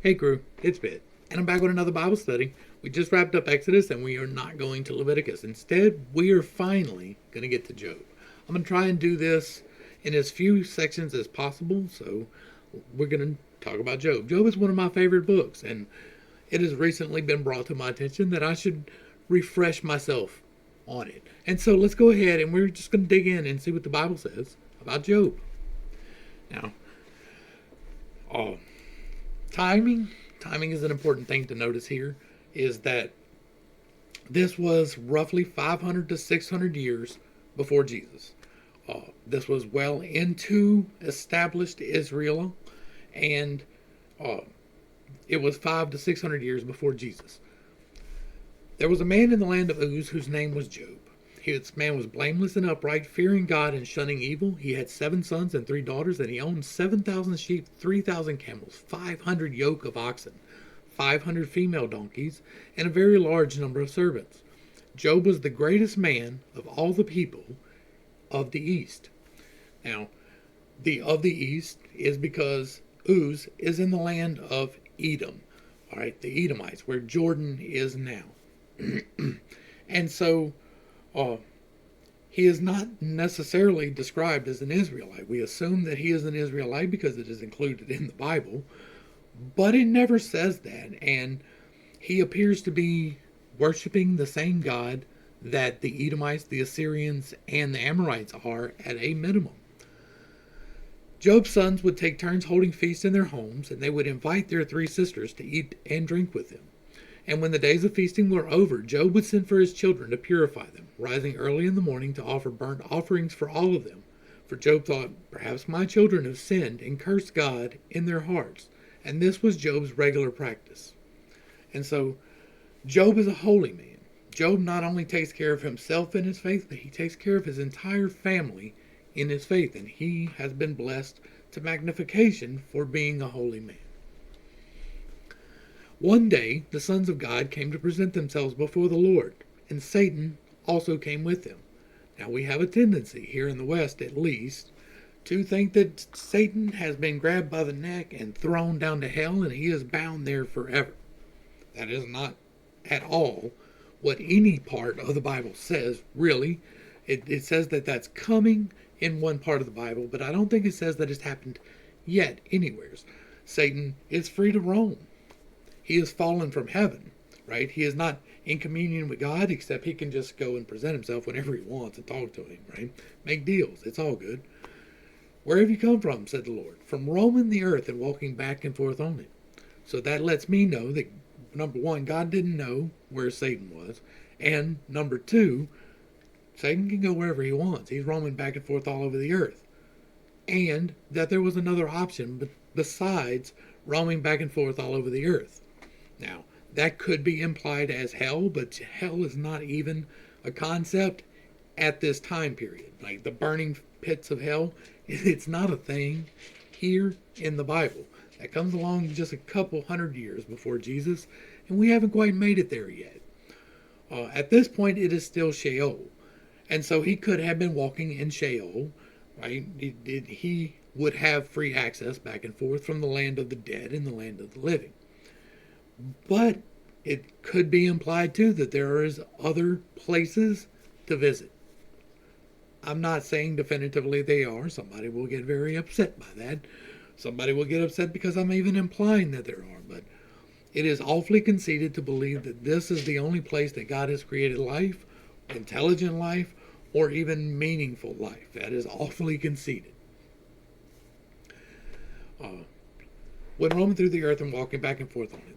Hey crew, it's Bit, and I'm back with another Bible study. We just wrapped up Exodus and we are not going to Leviticus. Instead, we are finally going to get to Job. I'm going to try and do this in as few sections as possible, so we're going to talk about Job. Job is one of my favorite books, and it has recently been brought to my attention that I should refresh myself on it. And so let's go ahead and we're just going to dig in and see what the Bible says about Job. Now, oh, timing is an important thing to notice here, is that this was roughly 500 to 600 years before Jesus. This was well into established Israel, and uh, it was 5 to 600 years before Jesus. There was a man in the land of Uz whose name was Job. This man was blameless and upright, fearing God and shunning evil. He had 7 sons and 3 daughters, and he owned 7,000 sheep, 3,000 camels, 500 yoke of oxen, 500 female donkeys, and a very large number of servants. Job was the greatest man of all the people of the East. Now, the of the East is because Uz is in the land of Edom, all right, the Edomites, where Jordan is now. And so, he is not necessarily described as an Israelite. We assume that he is an Israelite because it is included in the Bible, but it never says that. And he appears to be worshiping the same God that the Edomites, the Assyrians, and the Amorites are at a minimum. Job's sons would take turns holding feasts in their homes, and they would invite their 3 sisters to eat and drink with them. And when the days of feasting were over, Job would send for his children to purify them, rising early in the morning to offer burnt offerings for all of them. For Job thought, perhaps my children have sinned and cursed God in their hearts. And this was Job's regular practice. And so, Job is a holy man. Job not only takes care of himself in his faith, but he takes care of his entire family in his faith. And he has been blessed to magnification for being a holy man. One day, the sons of God came to present themselves before the Lord, and Satan also came with them. Now, we have a tendency, here in the West at least, to think that Satan has been grabbed by the neck and thrown down to hell, and he is bound there forever. That is not at all what any part of the Bible says, really. It says that that's coming in one part of the Bible, but I don't think it says that it's happened yet anywhere. Satan is free to roam. He has fallen from heaven, right? He is not in communion with God, except he can just go and present himself whenever he wants and talk to him, right? Make deals. It's all good. Where have you come from, said the Lord? From roaming the earth and walking back and forth on it. So that lets me know that, number 1, God didn't know where Satan was. And number 2, Satan can go wherever he wants. He's roaming back and forth all over the earth. And that there was another option besides roaming back and forth all over the earth. Now, that could be implied as hell, but hell is not even a concept at this time period. Like the burning pits of hell, it's not a thing here in the Bible. That comes along just a couple hundred years before Jesus, and we haven't quite made it there yet. At this point, it is still Sheol. And so he could have been walking in Sheol, right? He would have free access back and forth from the land of the dead and the land of the living. But it could be implied too that there is other places to visit. I'm not saying definitively they are. Somebody will get very upset by that. Somebody will get upset because I'm even implying that there are. But it is awfully conceited to believe that this is the only place that God has created life, intelligent life, or even meaningful life. That is awfully conceited. When roaming through the earth and walking back and forth on it.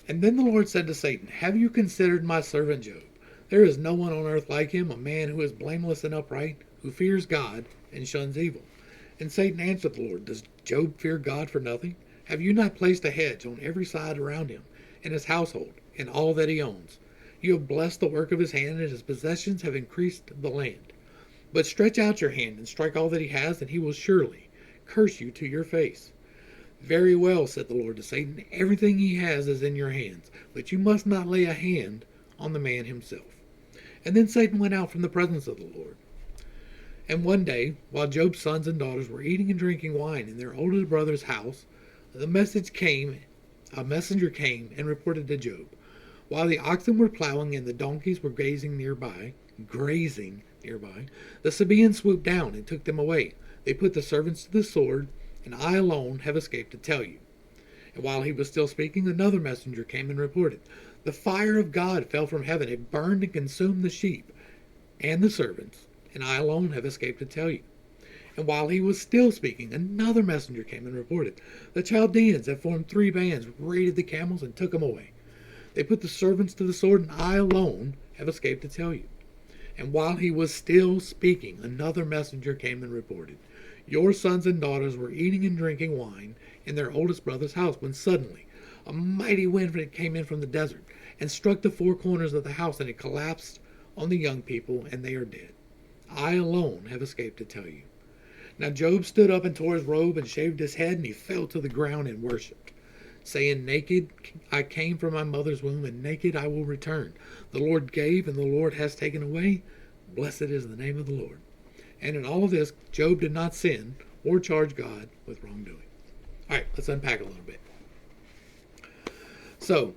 And then the Lord said to Satan, have you considered my servant Job? There is no one on earth like him, a man who is blameless and upright, who fears God and shuns evil. And Satan answered the Lord, does Job fear God for nothing? Have you not placed a hedge on every side around him, and his household, and all that he owns? You have blessed the work of his hand, and his possessions have increased the land. But stretch out your hand and strike all that he has, and he will surely curse you to your face. Very well, said the Lord to Satan, everything he has is in your hands, but you must not lay a hand on the man himself. And then Satan went out from the presence of the Lord. And one day, while Job's sons and daughters were eating and drinking wine in their oldest brother's house, the message came a messenger came and reported to Job. While the oxen were plowing and the donkeys were grazing nearby, the Sabaeans swooped down and took them away. They put the servants to the sword, and I alone have escaped to tell you. And while he was still speaking, another messenger came and reported, the fire of God fell from heaven. It burned and consumed the sheep and the servants, and I alone have escaped to tell you. And while he was still speaking, another messenger came and reported, the Chaldeans have formed 3 bands, raided the camels, and took them away. They put the servants to the sword, and I alone have escaped to tell you. And while he was still speaking, another messenger came and reported, your sons and daughters were eating and drinking wine in their oldest brother's house, when suddenly a mighty wind came in from the desert and struck the 4 corners of the house, and it collapsed on the young people, and they are dead. I alone have escaped to tell you. Now Job stood up and tore his robe and shaved his head, and he fell to the ground and worshipped, saying, naked I came from my mother's womb, and naked I will return. The Lord gave, and the Lord has taken away. Blessed is the name of the Lord. And in all of this, Job did not sin or charge God with wrongdoing. All right, let's unpack a little bit. So,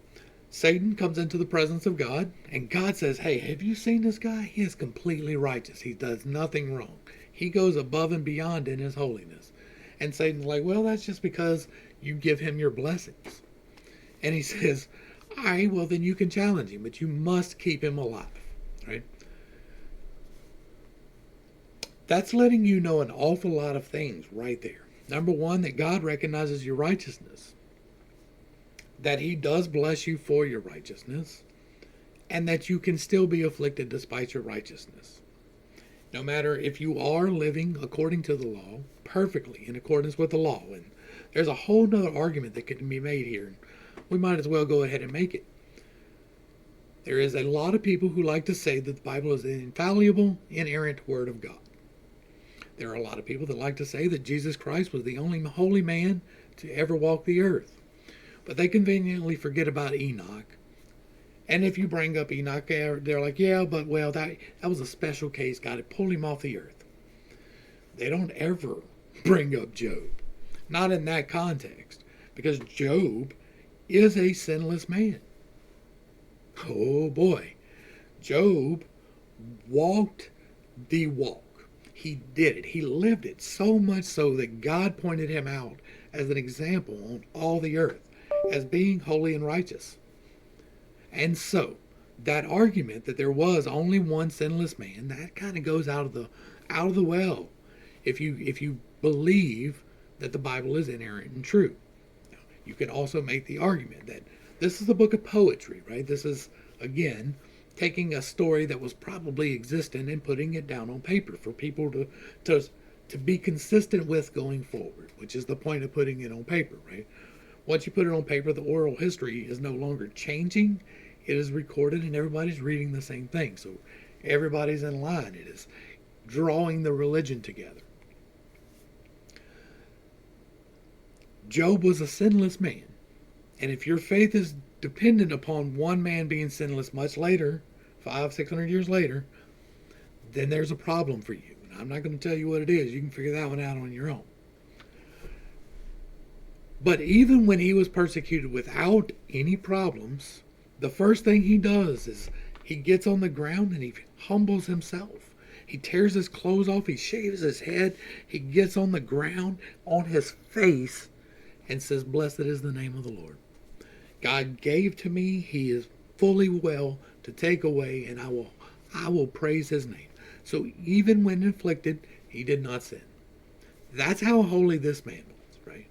Satan comes into the presence of God, and God says, hey, have you seen this guy? He is completely righteous. He does nothing wrong. He goes above and beyond in his holiness. And Satan's like, well, that's just because you give him your blessings. And he says, all right, well, then you can challenge him, but you must keep him alive, right? That's letting you know an awful lot of things right there. Number one, that God recognizes your righteousness, that he does bless you for your righteousness, and that you can still be afflicted despite your righteousness. No matter if you are living according to the law, perfectly in accordance with the law. And there's a whole nother argument that can be made here, and we might as well go ahead and make it. There is a lot of people who like to say that the Bible is an infallible, inerrant word of God. There are a lot of people that like to say that Jesus Christ was the only holy man to ever walk the earth. But they conveniently forget about Enoch. And if you bring up Enoch, they're like, yeah, but well, that was a special case. God had pulled him off the earth. They don't ever bring up Job. Not in that context. Because Job is a sinless man. Oh boy. Job walked the walk. He did it. He lived it, so much so that God pointed him out as an example on all the earth as being holy and righteous. And so, that argument that there was only one sinless man, that kind of goes out of the well if you believe that the Bible is inerrant and true. You can also make the argument that this is a book of poetry, right? This is, again, taking a story that was probably existent and putting it down on paper for people to be consistent with going forward, which is the point of putting it on paper, right? Once you put it on paper, the oral history is no longer changing. It is recorded and everybody's reading the same thing. So everybody's in line. It is drawing the religion together. Job was a sinless man. And if your faith is dependent upon one man being sinless much later, 500-600 years later, then there's a problem for you. And I'm not going to tell you what it is. You can figure that one out on your own. But even when he was persecuted without any problems, the first thing he does is he gets on the ground and he humbles himself. He tears his clothes off. He shaves his head. He gets on the ground on his face and says, blessed is the name of the Lord. God gave to me. He is fully well to take away, and I will praise his name. So even when inflicted, he did not sin. That's how holy this man was, right?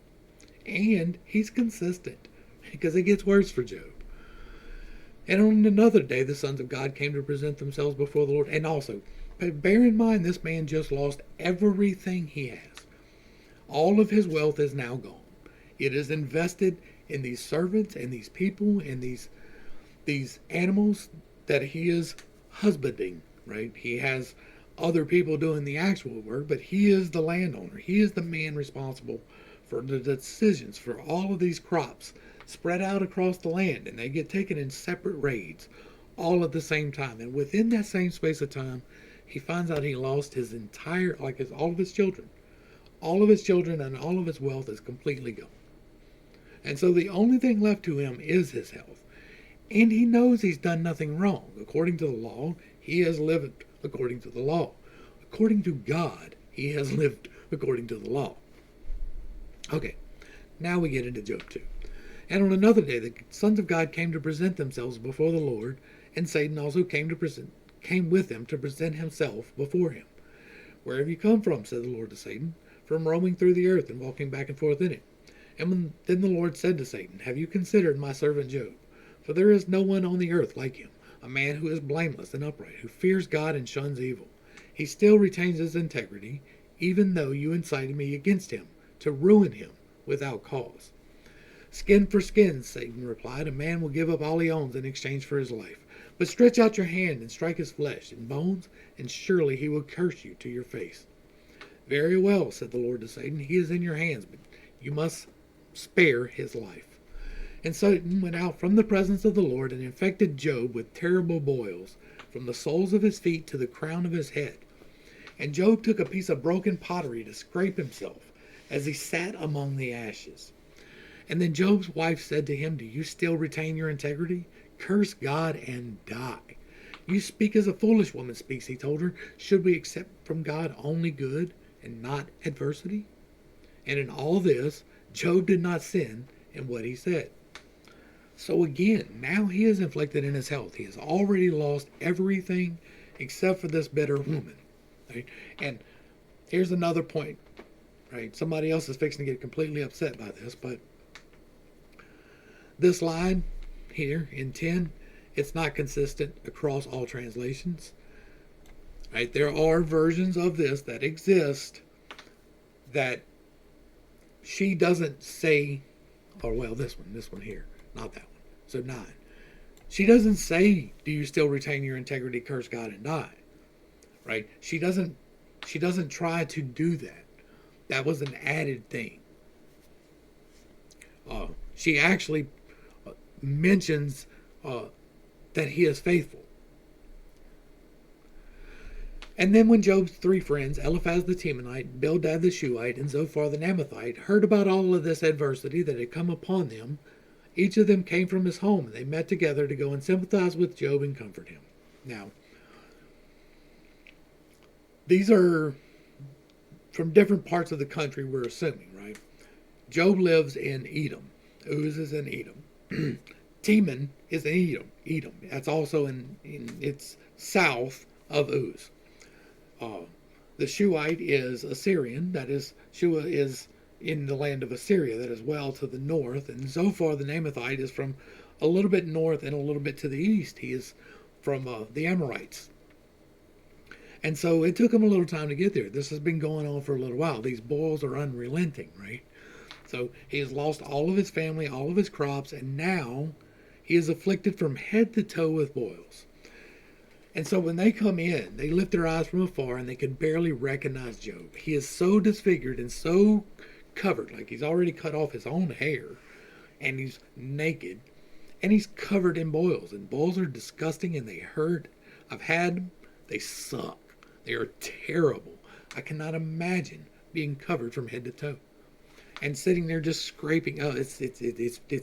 And he's consistent, because it gets worse for Job. And on another day, the sons of God came to present themselves before the Lord. And also, bear in mind, this man just lost everything he has. All of his wealth is now gone. It is invested in these servants and these people and these animals that he is husbanding, right? He has other people doing the actual work, but he is the landowner. He is the man responsible for the decisions for all of these crops spread out across the land, and they get taken in separate raids all at the same time. And within that same space of time, he finds out he lost his entire, all of his children. All of his children and all of his wealth is completely gone. And so the only thing left to him is his health. And he knows he's done nothing wrong. According to the law, he has lived according to the law. According to God, he has lived according to the law. Okay, now we get into Job 2. And on another day, the sons of God came to present themselves before the Lord, and Satan also came with them to present himself before him. Where have you come from, said the Lord to Satan? From roaming through the earth and walking back and forth in it. And then the Lord said to Satan, have you considered my servant Job? For there is no one on the earth like him, a man who is blameless and upright, who fears God and shuns evil. He still retains his integrity, even though you incited me against him, to ruin him without cause. Skin for skin, Satan replied. A man will give up all he owns in exchange for his life. But stretch out your hand and strike his flesh and bones, and surely he will curse you to your face. Very well, said the Lord to Satan. He is in your hands, but you must spare his life. And Satan went out from the presence of the Lord and infected Job with terrible boils, from the soles of his feet to the crown of his head. And Job took a piece of broken pottery to scrape himself, as he sat among the ashes. And then Job's wife said to him, do you still retain your integrity? Curse God and die. You speak as a foolish woman speaks, he told her. Should we accept from God only good and not adversity? And in all this, Job did not sin in what he said. So again, now he is inflicted in his health. He has already lost everything except for this bitter woman. Right? And here's another point. Right? Somebody else is fixing to get completely upset by this, but this line here in 10, it's not consistent across all translations. Right? There are versions of this that exist that she doesn't say, or well, this one here, not that one. So 9. She doesn't say, do you still retain your integrity, curse God and die? Right? She doesn't try to do that. That was an added thing. She actually mentions that he is faithful. And then when Job's 3 friends, Eliphaz the Temanite, Bildad the Shuhite, and Zophar the Naamathite, heard about all of this adversity that had come upon them, each of them came from his home, and they met together to go and sympathize with Job and comfort him. Now, these are from different parts of the country, we're assuming, right? Job lives in Edom. Uz is in Edom. Teman is in Edom. That's also it's south of Uz. The Shuhite is Assyrian. That is, Shua is in the land of Assyria. That is well to the north. And Zophar the Naamathite is from a little bit north and a little bit to the east. He is from the Amorites. And so it took him a little time to get there. This has been going on for a little while. These boils are unrelenting, right? So he has lost all of his family, all of his crops, and now he is afflicted from head to toe with boils. And so when they come in, they lift their eyes from afar and they can barely recognize Job. He is so disfigured and so covered, like he's already cut off his own hair, and he's naked, and he's covered in boils. And boils are disgusting and they hurt. I've had them. They suck. They are terrible. I cannot imagine being covered from head to toe and sitting there just scraping. Oh, it's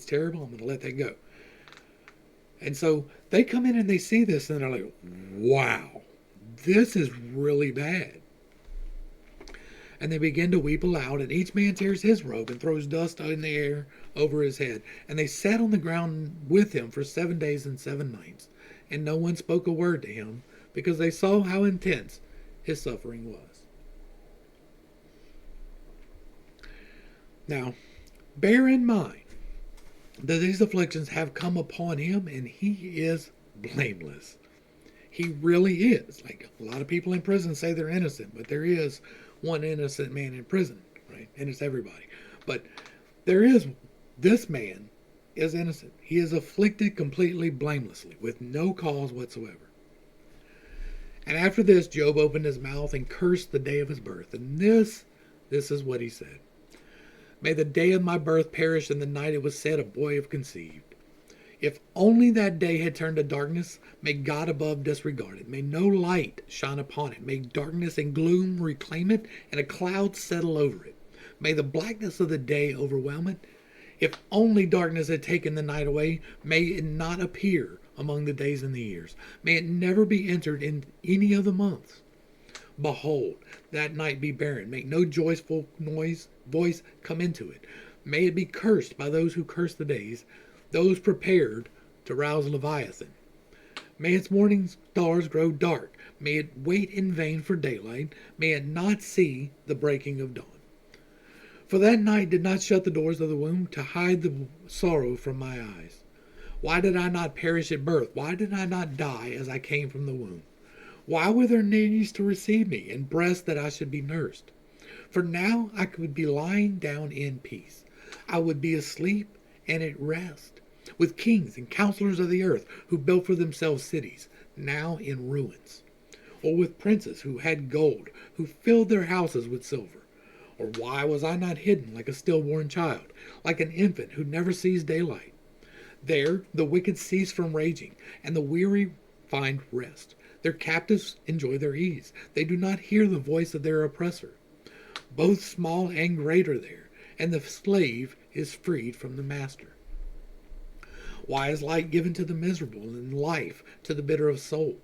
terrible. I'm going to let that go. And so they come in and they see this and they're like, wow, this is really bad. And they begin to weep aloud, and each man tears his robe and throws dust in the air over his head. And they sat on the ground with him for 7 days and 7 nights, and no one spoke a word to him, because they saw how intense his suffering was. Now, bear in mind that these afflictions have come upon him, and he is blameless. He really is. Like, a lot of people in prison say they're innocent, but there is one innocent man in prison, right? And it's everybody. But this man is innocent. He is afflicted completely blamelessly, with no cause whatsoever. And after this, Job opened his mouth and cursed the day of his birth. And this is what he said. May the day of my birth perish, and the night it was said a boy have conceived. If only that day had turned to darkness, may God above disregard it. May no light shine upon it. May darkness and gloom reclaim it, and a cloud settle over it. May the blackness of the day overwhelm it, If only darkness had taken the night away, may it not appear among the days and the years. May it never be entered in any of the months. Behold, that night be barren. Make no joyful voice come into it. May it be cursed by those who curse the days, those prepared to rouse Leviathan. May its morning stars grow dark. May it wait in vain for daylight. May it not see the breaking of dawn. For that night did not shut the doors of the womb to hide the sorrow from my eyes. Why did I not perish at birth? Why did I not die as I came from the womb? Why were there knees to receive me, and breasts that I should be nursed? For now I could be lying down in peace. I would be asleep and at rest, with kings and counselors of the earth who built for themselves cities, now in ruins. Or with princes who had gold, who filled their houses with silver. Or why was I not hidden like a stillborn child, like an infant who never sees daylight? There the wicked cease from raging, and the weary find rest. Their captives enjoy their ease. They do not hear the voice of their oppressor. Both small and great are there, and the slave is freed from the master. Why is light given to the miserable, and life to the bitter of soul?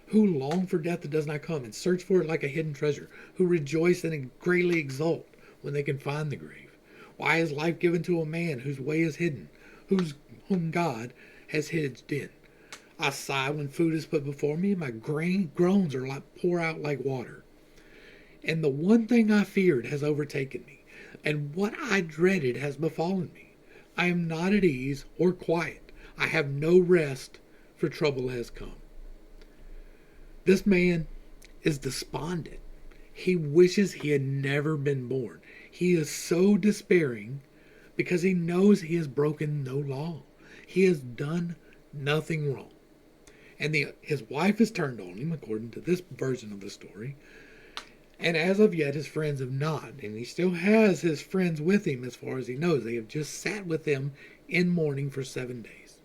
Who long for death that does not come, and search for it like a hidden treasure? Who rejoice and greatly exult when they can find the grave? Why is life given to a man whose way is hidden, whom God has hedged in? I sigh when food is put before me, and my groans are pour out like water. And the one thing I feared has overtaken me, and what I dreaded has befallen me. I am not at ease or quiet. I have no rest, for trouble has come. This man is despondent. He wishes he had never been born. He is so despairing because he knows he has broken no law. He has done nothing wrong. And his wife has turned on him, according to this version of the story. And as of yet, his friends have not. And he still has his friends with him as far as he knows. They have just sat with him in mourning for 7 days.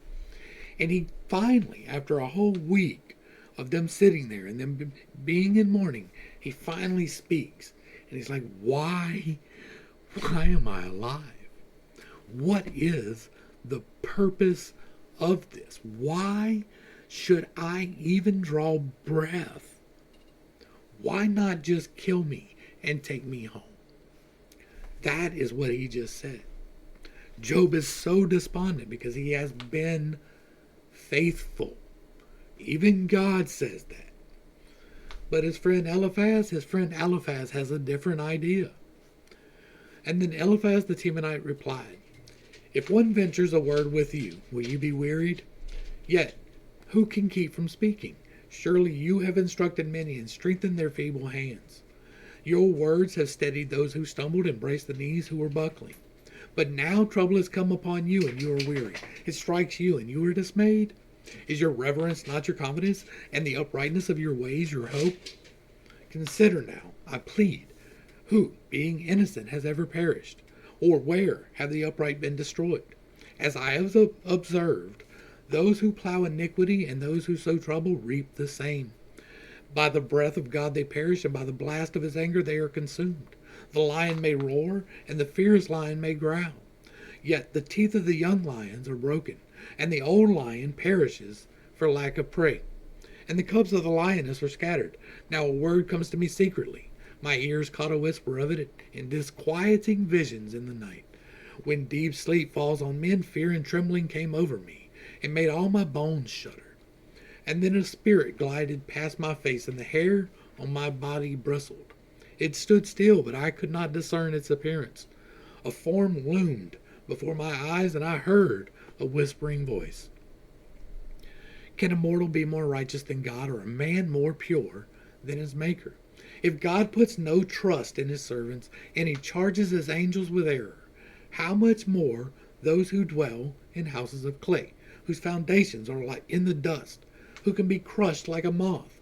And he finally, after a whole week of them sitting there and them being in mourning, he finally speaks. And he's like, why am I alive? What is the purpose of this? Why should I even draw breath? Why not just kill me and take me home? That is what he just said. Job is so despondent because he has been faithful. Even God says that. But his friend Eliphaz has a different idea. And then Eliphaz the Temanite replied, if one ventures a word with you, will you be wearied? Yet, who can keep from speaking? Surely you have instructed many and strengthened their feeble hands. Your words have steadied those who stumbled and braced the knees who were buckling. But now trouble has come upon you, and you are weary. It strikes you, and you are dismayed. Is your reverence not your confidence, and the uprightness of your ways your hope? Consider now, I plead, who, being innocent, has ever perished? Or where have the upright been destroyed? As I have observed, those who plow iniquity and those who sow trouble reap the same. By the breath of God they perish, and by the blast of his anger they are consumed. The lion may roar, and the fierce lion may growl. Yet the teeth of the young lions are broken, and the old lion perishes for lack of prey. And the cubs of the lioness are scattered. Now a word comes to me secretly. My ears caught a whisper of it in disquieting visions in the night. When deep sleep falls on men, fear and trembling came over me, and made all my bones shudder. And then a spirit glided past my face, and the hair on my body bristled. It stood still, but I could not discern its appearance. A form loomed before my eyes, and I heard a whispering voice. Can a mortal be more righteous than God, or a man more pure than his Maker? If God puts no trust in his servants, and he charges his angels with error, how much more those who dwell in houses of clay, whose foundations are like in the dust, who can be crushed like a moth?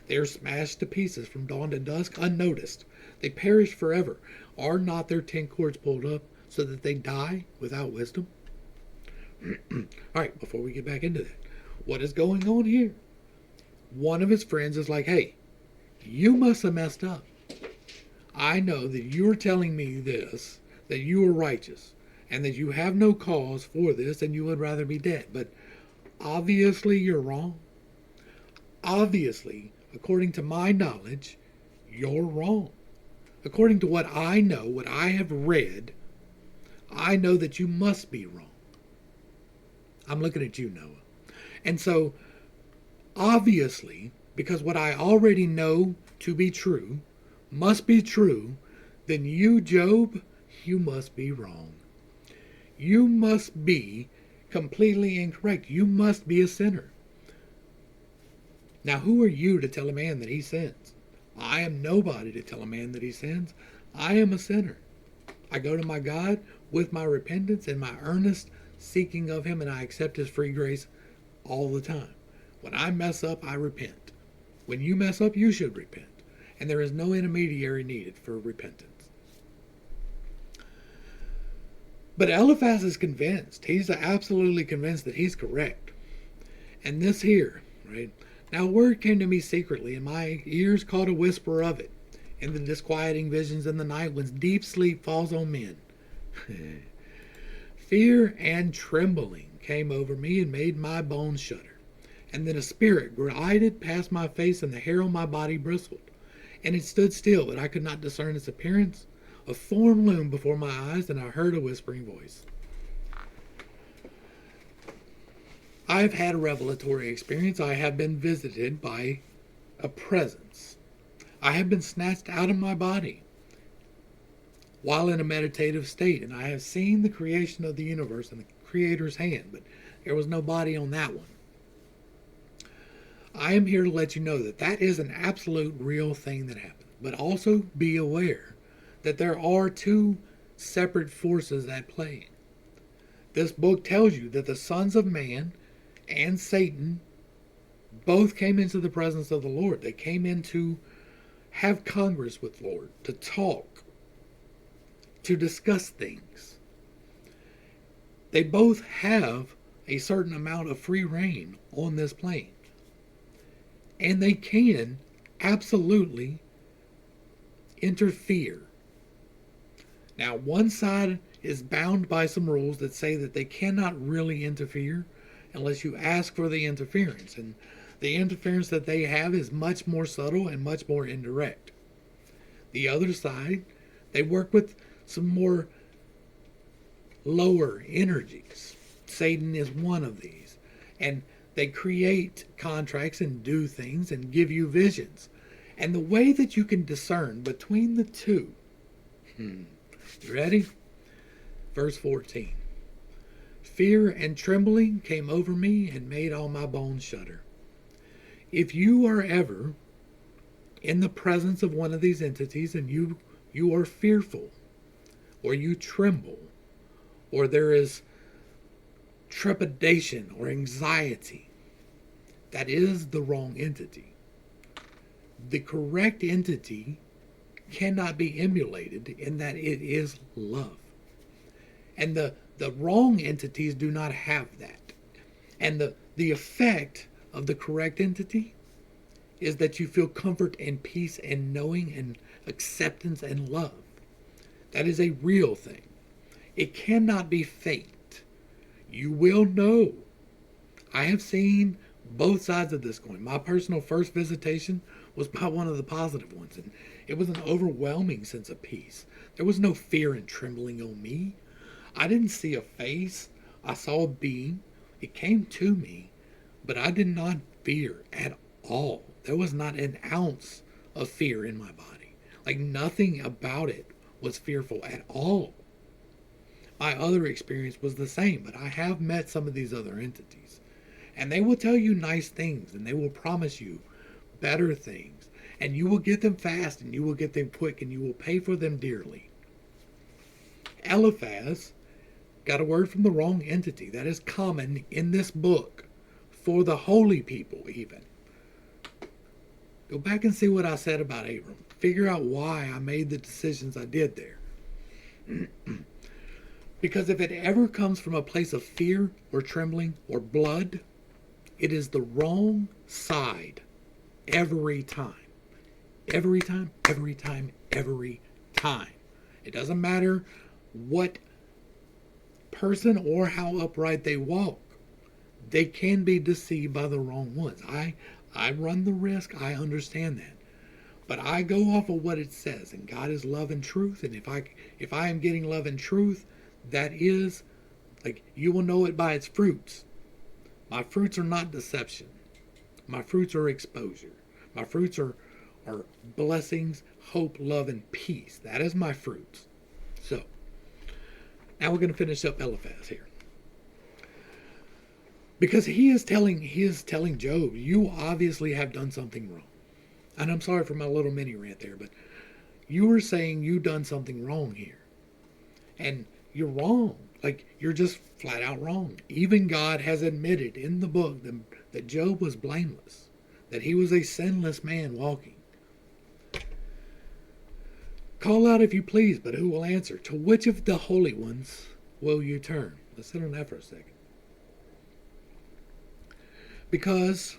They are smashed to pieces from dawn to dusk, unnoticed. They perish forever. Are not their 10 cords pulled up so that they die without wisdom? All right, before we get back into that, what is going on here? One of his friends is like, hey, you must have messed up. I know that you're telling me this, that you are righteous, and that you have no cause for this and you would rather be dead. But obviously you're wrong. Obviously, according to my knowledge, you're wrong. According to what I know, what I have read, I know that you must be wrong. I'm looking at you, Noah. And so, obviously, because what I already know to be true must be true, then you, Job, you must be wrong. You must be completely incorrect. You must be a sinner. Now, who are you to tell a man that he sins? I am nobody to tell a man that he sins. I am a sinner. I go to my God with my repentance and my earnest seeking of him, and I accept his free grace all the time. When I mess up, I repent. When you mess up, you should repent. And there is no intermediary needed for repentance. But Eliphaz is convinced. He's absolutely convinced that he's correct. And this here, right? Now word came to me secretly, and my ears caught a whisper of it, in the disquieting visions in the night when deep sleep falls on men. Fear and trembling came over me and made my bones shudder. And then a spirit glided past my face, and the hair on my body bristled. And it stood still, but I could not discern its appearance. A form loomed before my eyes, and I heard a whispering voice. I have had a revelatory experience. I have been visited by a presence. I have been snatched out of my body while in a meditative state, and I have seen the creation of the universe in the Creator's hand, but there was no body on that one. I am here to let you know that that is an absolute real thing that happened, but also be aware that there are two separate forces at play. This book tells you that the sons of man and Satan both came into the presence of the Lord. They came in to have congress with the Lord, to talk, to discuss things. They both have a certain amount of free reign on this plane. And they can absolutely interfere. Now, one side is bound by some rules that say that they cannot really interfere unless you ask for the interference. And the interference that they have is much more subtle and much more indirect. The other side, they work with some more lower energies. Satan is one of these. And they create contracts and do things and give you visions. And the way that you can discern between the two. You ready? Verse 14. Fear and trembling came over me and made all my bones shudder. If you are ever in the presence of one of these entities and you are fearful, or you tremble, or there is trepidation or anxiety, that is the wrong entity. The correct entity cannot be emulated in that it is love. And the wrong entities do not have that. And the effect of the correct entity is that you feel comfort and peace and knowing and acceptance and love. That is a real thing. It cannot be faked. You will know. I have seen both sides of this coin. My personal first visitation was by one of the positive ones, and it was an overwhelming sense of peace. There was no fear and trembling on me. I didn't see a face. I saw a being. It came to me, but I did not fear at all. There was not an ounce of fear in my body. Like nothing about it was fearful at all. My other experience was the same, but I have met some of these other entities. And they will tell you nice things, and they will promise you better things. And you will get them fast, and you will get them quick, and you will pay for them dearly. Eliphaz got a word from the wrong entity. That is common in this book for the holy people even. Go back and see what I said about Abram. Figure out why I made the decisions I did there. Because if it ever comes from a place of fear or trembling or blood, it is the wrong side every time. Every time, every time, every time. It doesn't matter what person or how upright they walk. They can be deceived by the wrong ones. I run the risk. I understand that. But I go off of what it says, and God is love and truth. And if I am getting love and truth, that is, like, you will know it by its fruits. My fruits are not deception. My fruits are exposure. My fruits are blessings, hope, love, and peace. That is my fruits. So now we're going to finish up Eliphaz here, because he is telling Job, you obviously have done something wrong. And I'm sorry for my little mini rant there, but you were saying you done something wrong here. And you're wrong. Like, you're just flat out wrong. Even God has admitted in the book that Job was blameless, that he was a sinless man walking. Call out if you please, but who will answer? To which of the holy ones will you turn? Let's sit on that for a second. Because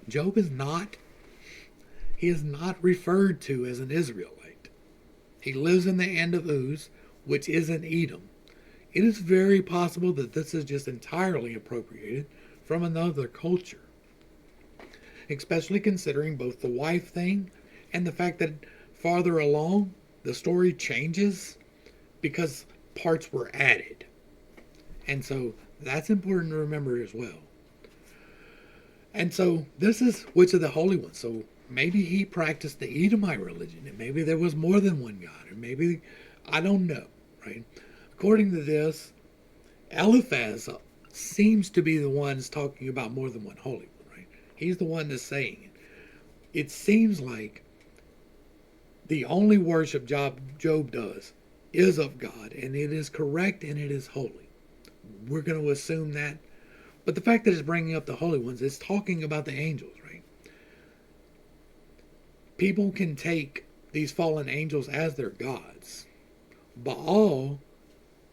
Job is not referred to as an Israelite. He lives in the end of Uz, which is in Edom. It is very possible that this is just entirely appropriated from another culture, especially considering both the wife thing and the fact that farther along the story changes because parts were added. And so that's important to remember as well. And so this is which of the holy ones. So maybe he practiced the Edomite religion, and maybe there was more than one God, or maybe, I don't know, right? According to this, Eliphaz seems to be the one that's talking about more than one holy one, right? He's the one that's saying it. It seems like the only worship Job does is of God, and it is correct and it is holy. We're going to assume that. But the fact that it's bringing up the holy ones is talking about the angels, right? People can take these fallen angels as their gods. Baal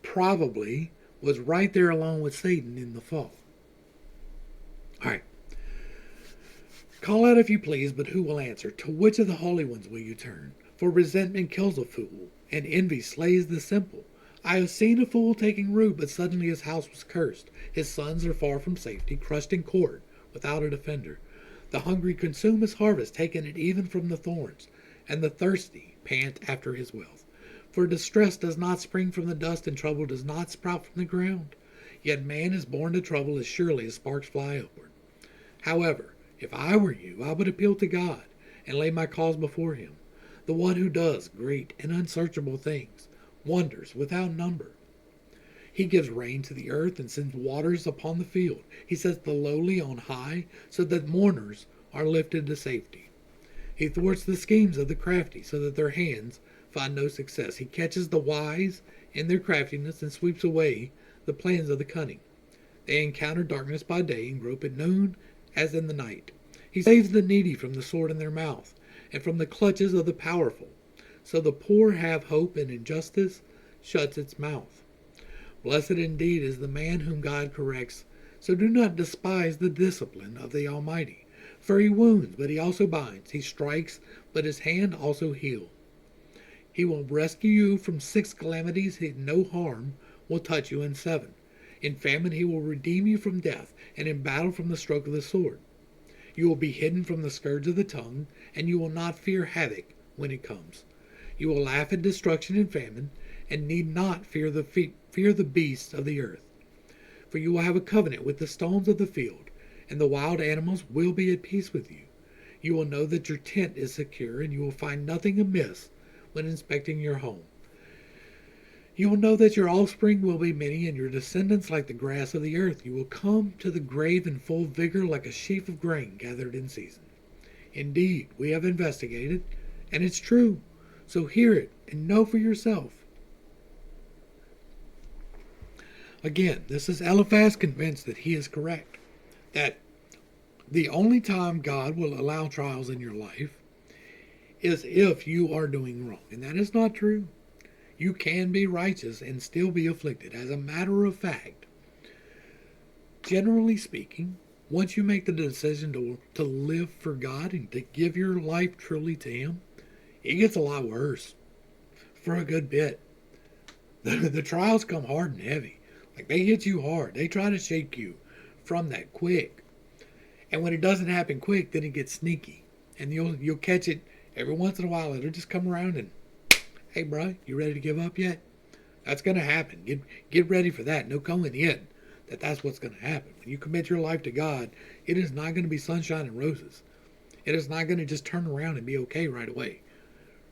probably was right there along with Satan in the fall. All right. Call out if you please, but who will answer? To which of the holy ones will you turn? For resentment kills a fool, and envy slays the simple. I have seen a fool taking root, but suddenly his house was cursed. His sons are far from safety, crushed in cord, without a defender. The hungry consume his harvest, taking it even from the thorns, and the thirsty pant after his wealth. For distress does not spring from the dust, and trouble does not sprout from the ground. Yet man is born to trouble as surely as sparks fly upward. However, if I were you, I would appeal to God, and lay my cause before him, the one who does great and unsearchable things, wonders without number. He gives rain to the earth and sends waters upon the field. He sets the lowly on high, so that mourners are lifted to safety. He thwarts the schemes of the crafty, so that their hands find no success. He catches the wise in their craftiness and sweeps away the plans of the cunning. They encounter darkness by day and grope at noon as in the night. He saves the needy from the sword in their mouth and from the clutches of the powerful. So the poor have hope, and injustice shuts its mouth. Blessed indeed is the man whom God corrects. So do not despise the discipline of the Almighty. For he wounds, but he also binds. He strikes, but his hand also heals. He will rescue you from 6 calamities. No harm will touch you in 7. In famine he will redeem you from death, and in battle from the stroke of the sword. You will be hidden from the scourge of the tongue, and you will not fear havoc when it comes. You will laugh at destruction and famine, and need not fear the beasts of the earth. For you will have a covenant with the stones of the field, and the wild animals will be at peace with you. You will know that your tent is secure, and you will find nothing amiss when inspecting your home. You will know that your offspring will be many, and your descendants like the grass of the earth. You will come to the grave in full vigor, like a sheaf of grain gathered in season. Indeed, we have investigated, and it's true. So hear it and know for yourself. Again, this is Eliphaz convinced that he is correct. That the only time God will allow trials in your life is if you are doing wrong. And that is not true. You can be righteous and still be afflicted. As a matter of fact, generally speaking, once you make the decision to live for God and to give your life truly to him, it gets a lot worse for a good bit. The trials come hard and heavy. Like they hit you hard. They try to shake you from that quick. And when it doesn't happen quick, then it gets sneaky. And you'll catch it every once in a while. It'll just come around and, hey, bro, you ready to give up yet? That's going to happen. Get ready for that. No going in that's what's going to happen. When you commit your life to God, it is not going to be sunshine and roses. It is not going to just turn around and be okay right away.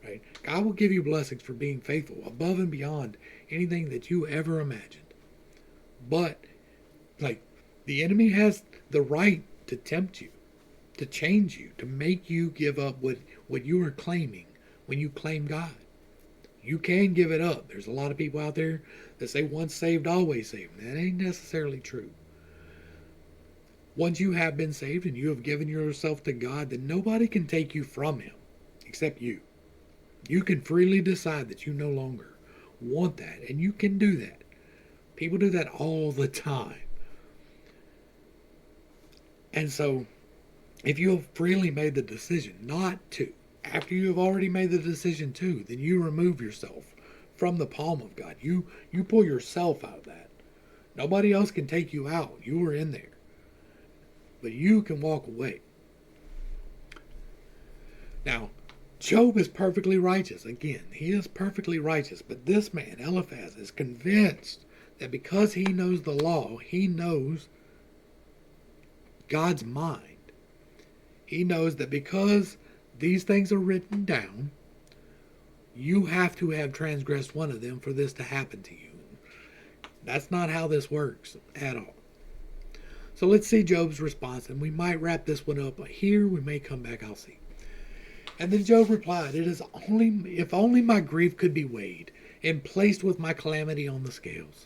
Right? God will give you blessings for being faithful above and beyond anything that you ever imagined. But, like, the enemy has the right to tempt you, to change you, to make you give up what you are claiming when you claim God. You can give it up. There's a lot of people out there that say once saved, always saved. That ain't necessarily true. Once you have been saved and you have given yourself to God, then nobody can take you from Him except you. You can freely decide that you no longer want that, and you can do that. People do that all the time. And so, if you have freely made the decision not to, after you have already made the decision to, then you remove yourself from the palm of God. You pull yourself out of that. Nobody else can take you out. You are in there. But you can walk away. Now, Job is perfectly righteous. Again, he is perfectly righteous. But this man, Eliphaz, is convinced that because he knows the law, he knows God's mind. He knows that because these things are written down, you have to have transgressed one of them for this to happen to you. That's not how this works at all. So let's see Job's response, and we might wrap this one up here. We may come back, I'll see. And then Job replied, if only my grief could be weighed and placed with my calamity on the scales.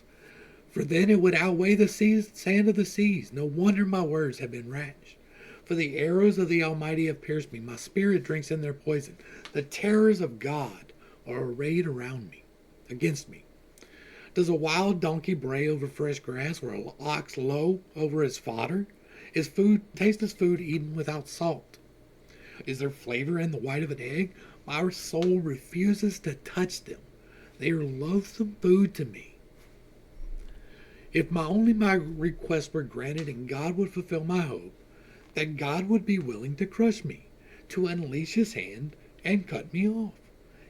For then it would outweigh the sand of the seas. No wonder my words have been rash. For the arrows of the Almighty have pierced me. My spirit drinks in their poison. The terrors of God are arrayed around me, against me. Does a wild donkey bray over fresh grass, or an ox low over his fodder? Taste his food eaten without salt. Is there flavor in the white of an egg? My soul refuses to touch them. They are loathsome food to me. If only my requests were granted and God would fulfill my hope, that God would be willing to crush me, to unleash His hand and cut me off.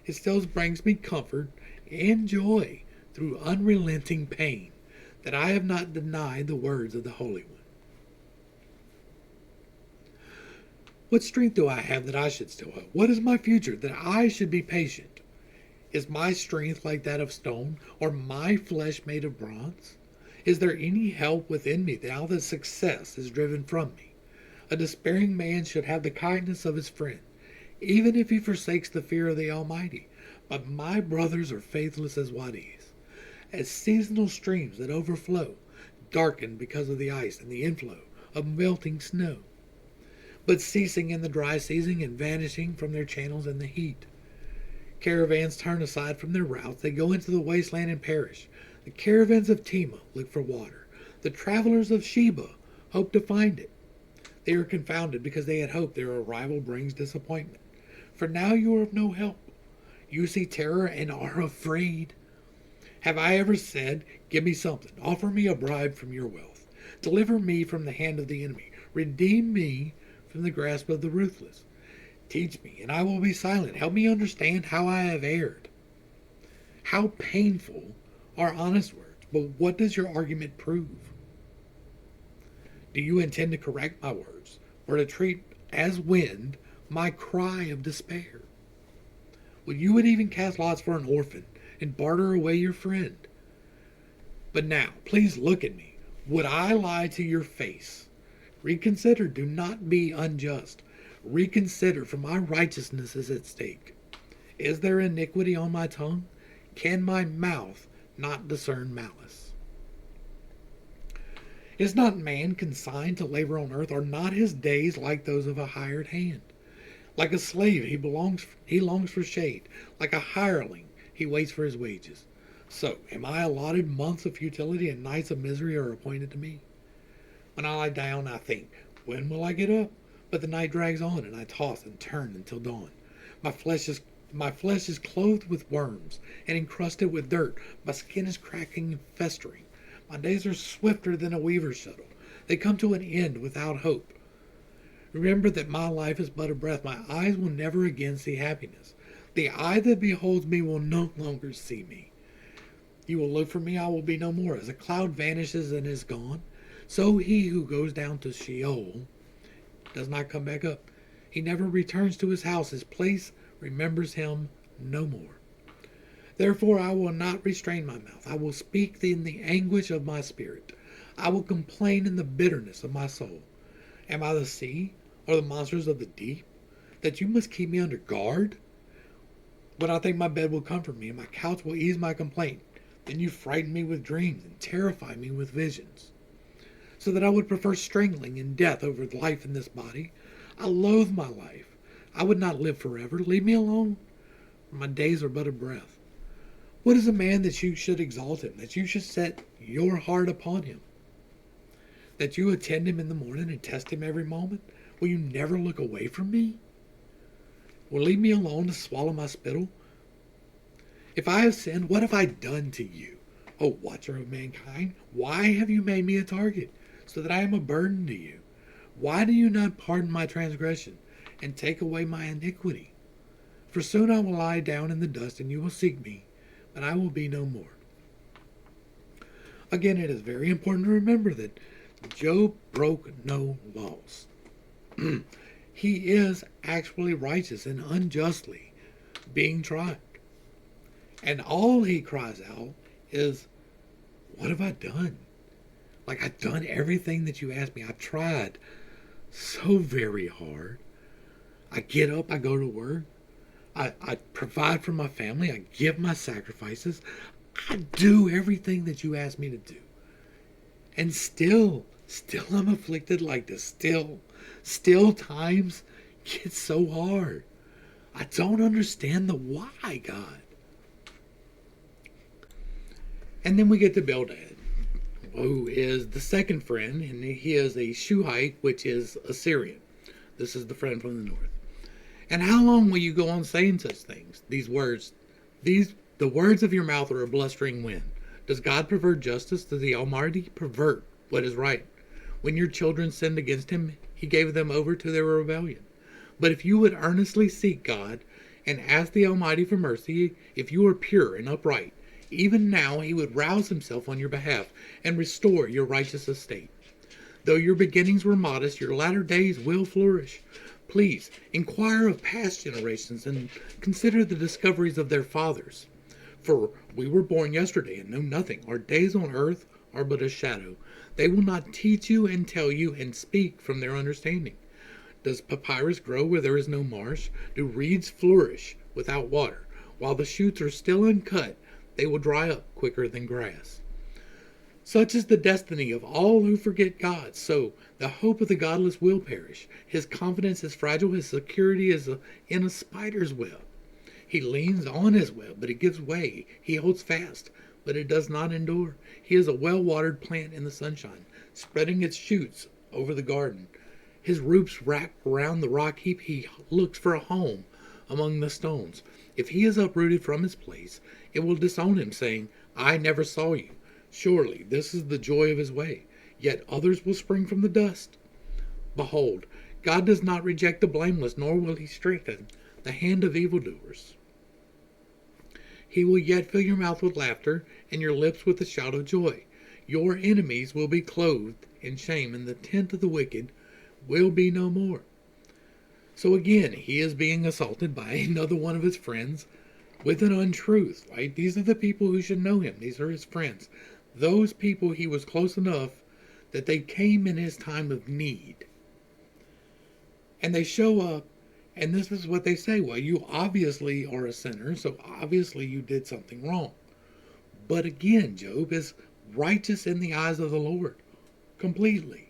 It still brings me comfort and joy through unrelenting pain, that I have not denied the words of the Holy One. What strength do I have that I should still hope? What is my future that I should be patient? Is my strength like that of stone, or my flesh made of bronze? Is there any help within me now that success is driven from me? A despairing man should have the kindness of his friend, even if he forsakes the fear of the Almighty. But my brothers are faithless as wadis, as seasonal streams that overflow, darkened because of the ice and the inflow of melting snow, but ceasing in the dry season and vanishing from their channels in the heat. Caravans turn aside from their routes. They go into the wasteland and perish. The caravans of Tema look for water. The travelers of Sheba hope to find it. They are confounded because they had hoped their arrival brings disappointment. For now you are of no help. You see terror and are afraid. Have I ever said, give me something, offer me a bribe from your wealth, deliver me from the hand of the enemy, redeem me from the grasp of the ruthless? Teach me, and I will be silent. Help me understand how I have erred. How painful are honest words, but what does your argument prove? Do you intend to correct my words, or to treat as wind my cry of despair? Well, you would even cast lots for an orphan and barter away your friend. But now, please look at me. Would I lie to your face? Reconsider, do not be unjust. Reconsider, for my righteousness is at stake. Is there iniquity on my tongue? Can my mouth not discern malice? Is not man consigned to labor on earth? Are not his days like those of a hired hand? Like a slave, he longs for shade. Like a hireling, he waits for his wages. So, am I allotted months of futility, and nights of misery are appointed to me? When I lie down, I think, when will I get up? But the night drags on, and I toss and turn until dawn. My flesh is My flesh is clothed with worms and encrusted with dirt. My skin is cracking and festering. My days are swifter than a weaver's shuttle. They come to an end without hope. Remember that my life is but a breath. My eyes will never again see happiness. The eye that beholds me will no longer see me. You will look for me, I will be no more. As a cloud vanishes and is gone, so he who goes down to Sheol does not come back up. He never returns to his house. His place remembers him no more. Therefore I will not restrain my mouth. I will speak in the anguish of my spirit. I will complain in the bitterness of my soul. Am I the sea, or the monsters of the deep, that you must keep me under guard? When I think my bed will comfort me, and my couch will ease my complaint, then you frighten me with dreams and terrify me with visions, so that I would prefer strangling and death over life in this body. I loathe my life. I would not live forever. Leave me alone, for my days are but a breath. What is a man that you should exalt him, that you should set your heart upon him, that you attend him in the morning and test him every moment? Will you never look away from me? Will leave me alone to swallow my spittle? If I have sinned, what have I done to you, O watcher of mankind? Why have you made me a target, so that I am a burden to you? Why do you not pardon my transgression and take away my iniquity? For soon I will lie down in the dust, and you will seek me, but I will be no more. Again, it is very important to remember that Job broke no laws. He is actually righteous and unjustly being tried. And all he cries out is, what have I done? Like, I've done everything that you asked me. I've tried so very hard. I get up, I go to work. I provide for my family. I give my sacrifices. I do everything that you asked me to do. And still I'm afflicted like this. Still times get so hard. I don't understand the why, God. And then we get to Bildad, who is the second friend, and he is a Shuhite, which is Assyrian. This is the friend from the north. And how long will you go on saying such things? The words of your mouth are a blustering wind. Does God pervert justice? Does the Almighty pervert what is right? When your children sinned against him, he gave them over to their rebellion. But if you would earnestly seek God and ask the Almighty for mercy, if you are pure and upright, even now he would rouse himself on your behalf and restore your righteous estate. Though your beginnings were modest, your latter days will flourish. Please inquire of past generations and consider the discoveries of their fathers. For we were born yesterday and know nothing. Our days on earth are but a shadow. They will not teach you and tell you and speak from their understanding. Does papyrus grow where there is no marsh? Do reeds flourish without water? While the shoots are still uncut, they will dry up quicker than grass. Such is the destiny of all who forget God. So the hope of the godless will perish. His confidence is fragile. His security is in a spider's web. He leans on his web, but it gives way. He holds fast, but it does not endure. He is a well-watered plant in the sunshine, spreading its shoots over the garden. His roots wrap around the rock heap. He looks for a home among the stones. If he is uprooted from his place, it will disown him, saying, I never saw you. Surely this is the joy of his way. Yet others will spring from the dust. Behold, God does not reject the blameless, nor will he strengthen the hand of evildoers. He will yet fill your mouth with laughter, and your lips with a shout of joy. Your enemies will be clothed in shame, and the tent of the wicked will be no more. So again, he is being assaulted by another one of his friends with an untruth, right? These are the people who should know him. These are his friends. Those people he was close enough that they came in his time of need. And they show up, and this is what they say. Well, you obviously are a sinner, so obviously you did something wrong. But again, Job is righteous in the eyes of the Lord, completely.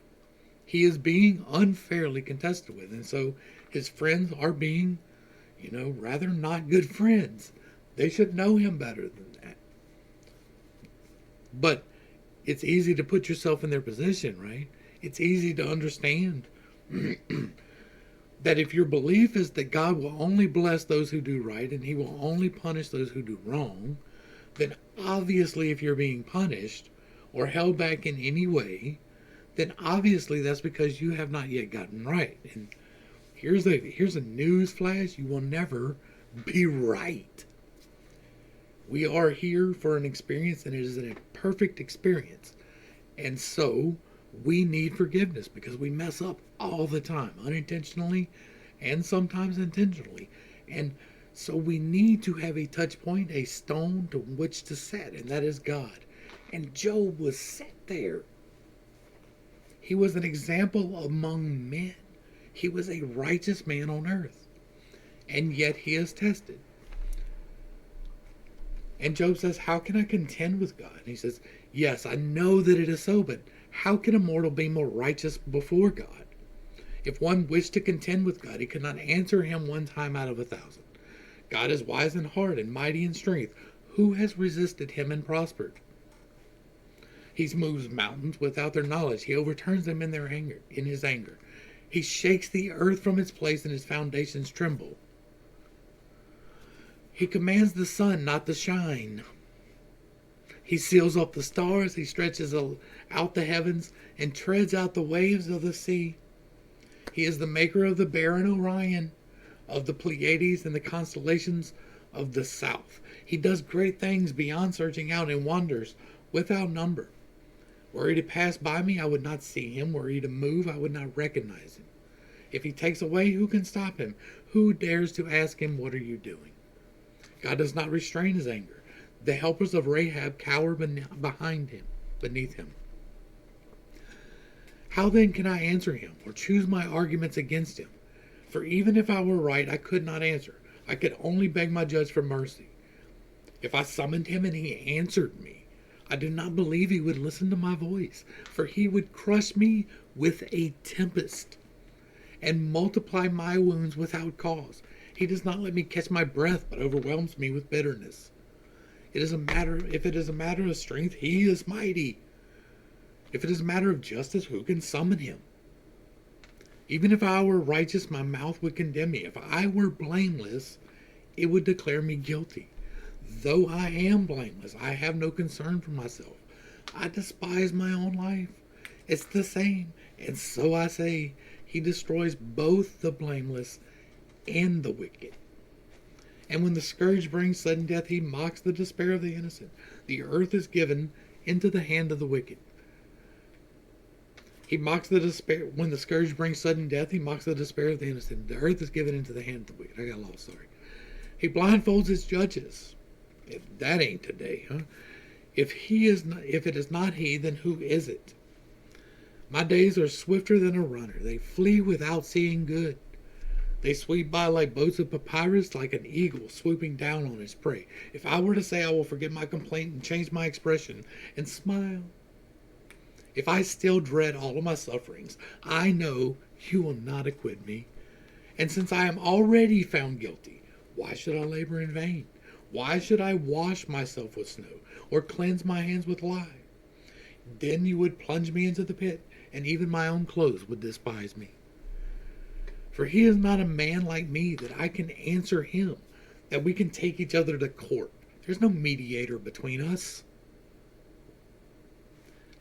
He is being unfairly contested with, and so his friends are being, rather not good friends. They should know him better than that. But it's easy to put yourself in their position, right? It's easy to understand That if your belief is that God will only bless those who do right and he will only punish those who do wrong, then obviously if you're being punished or held back in any way, then obviously that's because you have not yet gotten right. And here's a news flash: you will never be right. We are here for an experience, and it is a perfect experience. And so we need forgiveness because we mess up all the time, unintentionally and sometimes intentionally. And so we need to have a touch point, a stone to which to set, and that is God. And Job was set there. He was an example among men. He was a righteous man on earth. And yet he is tested. And Job says, how can I contend with God? And he says, yes, I know that it is so, but how can a mortal be more righteous before God? If one wished to contend with God, he could not answer him one time out of 1,000. God is wise in heart and mighty in strength. Who has resisted him and prospered? He moves mountains without their knowledge. He overturns them in his anger. He shakes the earth from its place and its foundations tremble. He commands the sun not to shine. He seals up the stars. He stretches out the heavens and treads out the waves of the sea. He is the maker of the Bear and Orion, of the Pleiades and the constellations of the south. He does great things beyond searching out and wonders without number. Were he to pass by me, I would not see him. Were he to move, I would not recognize him. If he takes away, who can stop him? Who dares to ask him, what are you doing? God does not restrain his anger. The helpers of Rahab cower beneath him. How then can I answer him, or choose my arguments against him? For even if I were right, I could not answer. I could only beg my judge for mercy. If I summoned him and he answered me, I do not believe he would listen to my voice, for he would crush me with a tempest and multiply my wounds without cause. He does not let me catch my breath, but overwhelms me with bitterness. If it is a matter of strength, he is mighty. If it is a matter of justice, who can summon him? Even if I were righteous, my mouth would condemn me. If I were blameless, it would declare me guilty. Though I am blameless, I have no concern for myself. I despise my own life. It's the same. And so I say, he destroys both the blameless and the wicked. And when the scourge brings sudden death, he mocks the despair of the innocent. The earth is given into the hand of the wicked. He mocks the despair. When the scourge brings sudden death, he mocks the despair of the innocent. The earth is given into the hand of the wicked. I got lost, sorry. He blindfolds his judges. If that ain't today, huh? If it is not he, then who is it? My days are swifter than a runner. They flee without seeing good. They sweep by like boats of papyrus, like an eagle swooping down on its prey. If I were to say I will forget my complaint and change my expression and smile, if I still dread all of my sufferings, I know you will not acquit me. And since I am already found guilty, why should I labor in vain? Why should I wash myself with snow or cleanse my hands with lye? Then you would plunge me into the pit, and even my own clothes would despise me. For he is not a man like me that I can answer him, that we can take each other to court. There's no mediator between us.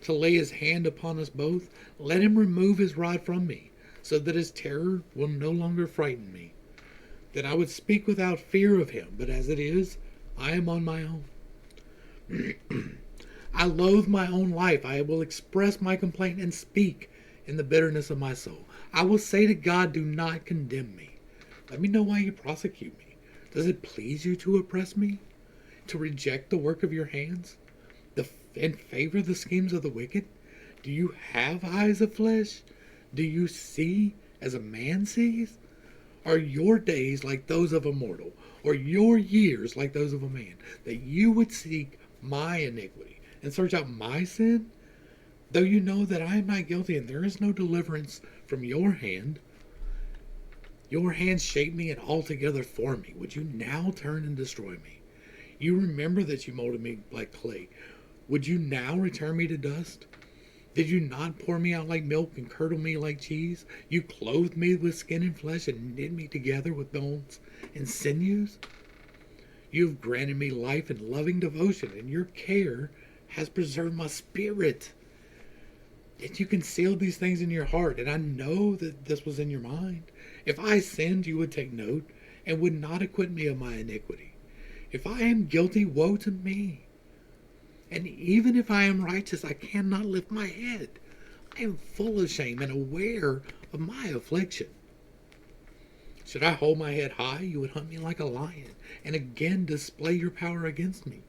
To lay his hand upon us both, let him remove his rod from me, so that his terror will no longer frighten me. Then I would speak without fear of him, but as it is, I am on my own. I loathe my own life. I will express my complaint and speak in the bitterness of my soul. I will say to God, do not condemn me. Let me know why you prosecute me. Does it please you to oppress me? To reject the work of your hands? And favor the schemes of the wicked? Do you have eyes of flesh? Do you see as a man sees? Are your days like those of a mortal, or your years like those of a man, that you would seek my iniquity and search out my sin? Though you know that I am not guilty and there is no deliverance from your hand shaped me and altogether formed me. Would you now turn and destroy me? You remember that you molded me like clay. Would you now return me to dust? Did you not pour me out like milk and curdle me like cheese? You clothed me with skin and flesh and knit me together with bones and sinews? You have granted me life and loving devotion, and your care has preserved my spirit. Yet you concealed these things in your heart, and I know that this was in your mind. If I sinned, you would take note and would not acquit me of my iniquity. If I am guilty, woe to me. And even if I am righteous, I cannot lift my head. I am full of shame and aware of my affliction. Should I hold my head high, you would hunt me like a lion, and again display your power against me.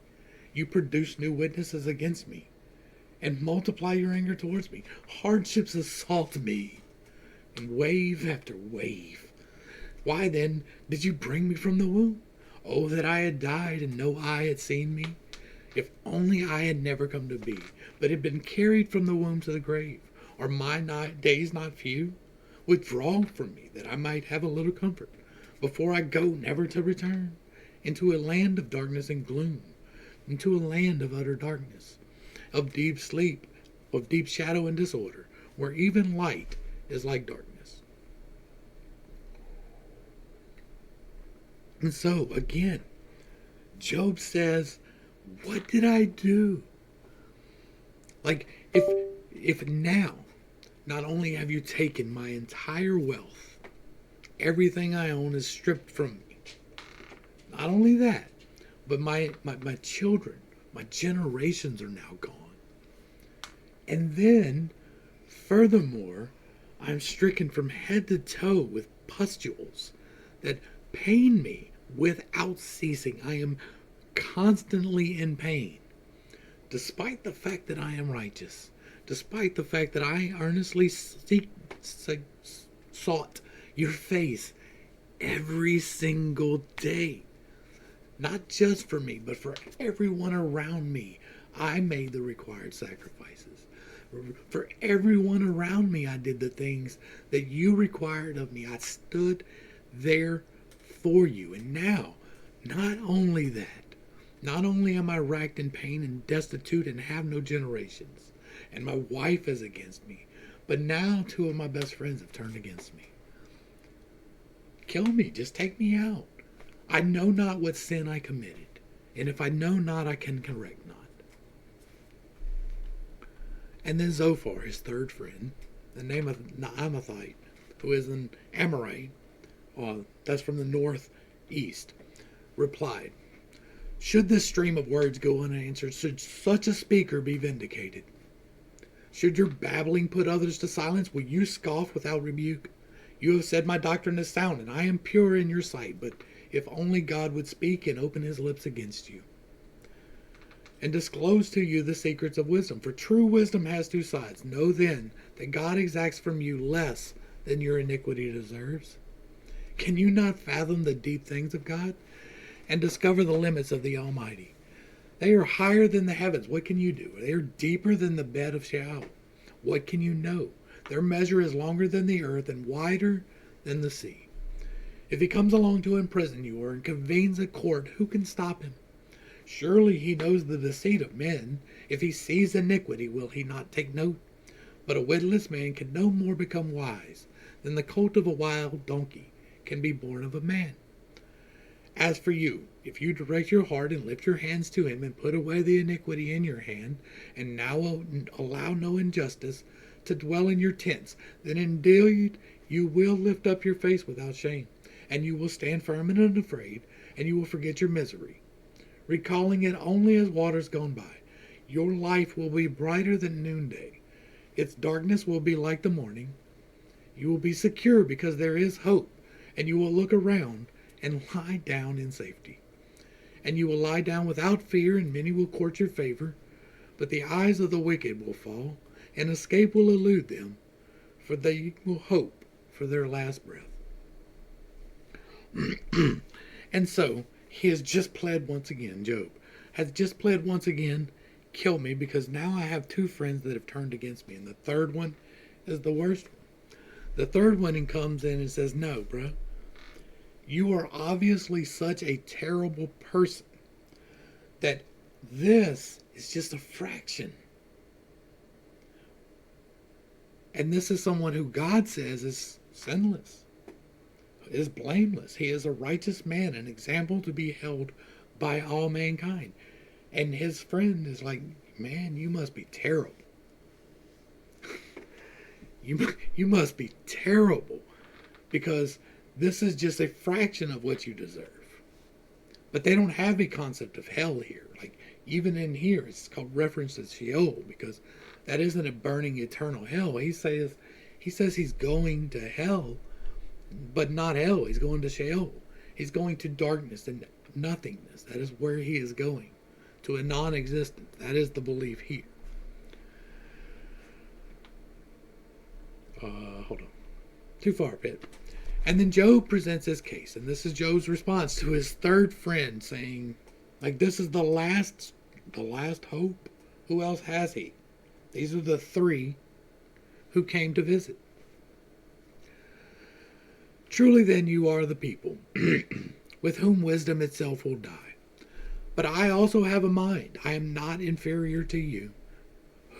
You produce new witnesses against me, and multiply your anger towards me. Hardships assault me, and wave after wave. Why then did you bring me from the womb? Oh, that I had died and no eye had seen me. If only I had never come to be, but had been carried from the womb to the grave. Are my days not few? Withdraw from me, that I might have a little comfort, before I go never to return, into a land of darkness and gloom, into a land of utter darkness, of deep sleep, of deep shadow and disorder, where even light is like darkness. And so, again, Job says, what did I do? Like, if now, not only have you taken my entire wealth, everything I own is stripped from me. Not only that, but my children, my generations are now gone. And then, furthermore, I'm stricken from head to toe with pustules that pain me without ceasing. I am constantly in pain, despite the fact that I am righteous, despite the fact that I earnestly sought your face every single day. Not just for me, but for everyone around me. I made the required sacrifices. For everyone around me, I did the things that you required of me. I stood there for you. And now, not only that, not only am I racked in pain and destitute and have no generations, and my wife is against me, but now 2 of my best friends have turned against me. Kill me, just take me out. I know not what sin I committed, and if I know not, I can correct not. And then Zophar, his third friend, the name of Amathite, who is an Amorite, that's from the northeast, replied, should this stream of words go unanswered, should such a speaker be vindicated? Should your babbling put others to silence, will you scoff without rebuke? You have said my doctrine is sound, and I am pure in your sight, but if only God would speak and open his lips against you, and disclose to you the secrets of wisdom. For true wisdom has 2 sides. Know then that God exacts from you less than your iniquity deserves. Can you not fathom the deep things of God, and discover the limits of the Almighty? They are higher than the heavens. What can you do? They are deeper than the bed of Sheol. What can you know? Their measure is longer than the earth and wider than the sea. If he comes along to imprison you or convenes a court, who can stop him? Surely he knows the deceit of men. If he sees iniquity, will he not take note? But a witless man can no more become wise than the colt of a wild donkey can be born of a man. As for you, if you direct your heart and lift your hands to him and put away the iniquity in your hand, and now allow no injustice to dwell in your tents, then indeed you will lift up your face without shame, and you will stand firm and unafraid, and you will forget your misery, recalling it only as waters gone by. Your life will be brighter than noonday. Its darkness will be like the morning. You will be secure because there is hope, and you will look around and lie down in safety. And you will lie down without fear, and many will court your favor. But the eyes of the wicked will fall, and escape will elude them, for they will hope for their last breath. And so, he has just pled once again, Job has just pled once again, kill me, because now I have 2 friends that have turned against me. And the third one is the worst one. The third one comes in and says, no, bro, you are obviously such a terrible person that this is just a fraction. And this is someone who God says is sinless, is blameless. He is a righteous man, an example to be held by all mankind. And his friend is like, man, you must be terrible. You must be terrible, because this is just a fraction of what you deserve. But they don't have a concept of hell here. Like, even in here, it's called reference to Sheol, because that isn't a burning eternal hell. He says he's going to hell, but not hell. He's going to Sheol. He's going to darkness and nothingness. That is where he is going, to a non-existence. That is the belief here. Hold on. Too far, Pitt. And then Job presents his case, and this is Job's response to his third friend, saying, like, this is the last hope. Who else has he? These are the three who came to visit. Truly then you are the people with whom wisdom itself will die. But I also have a mind. I am not inferior to you.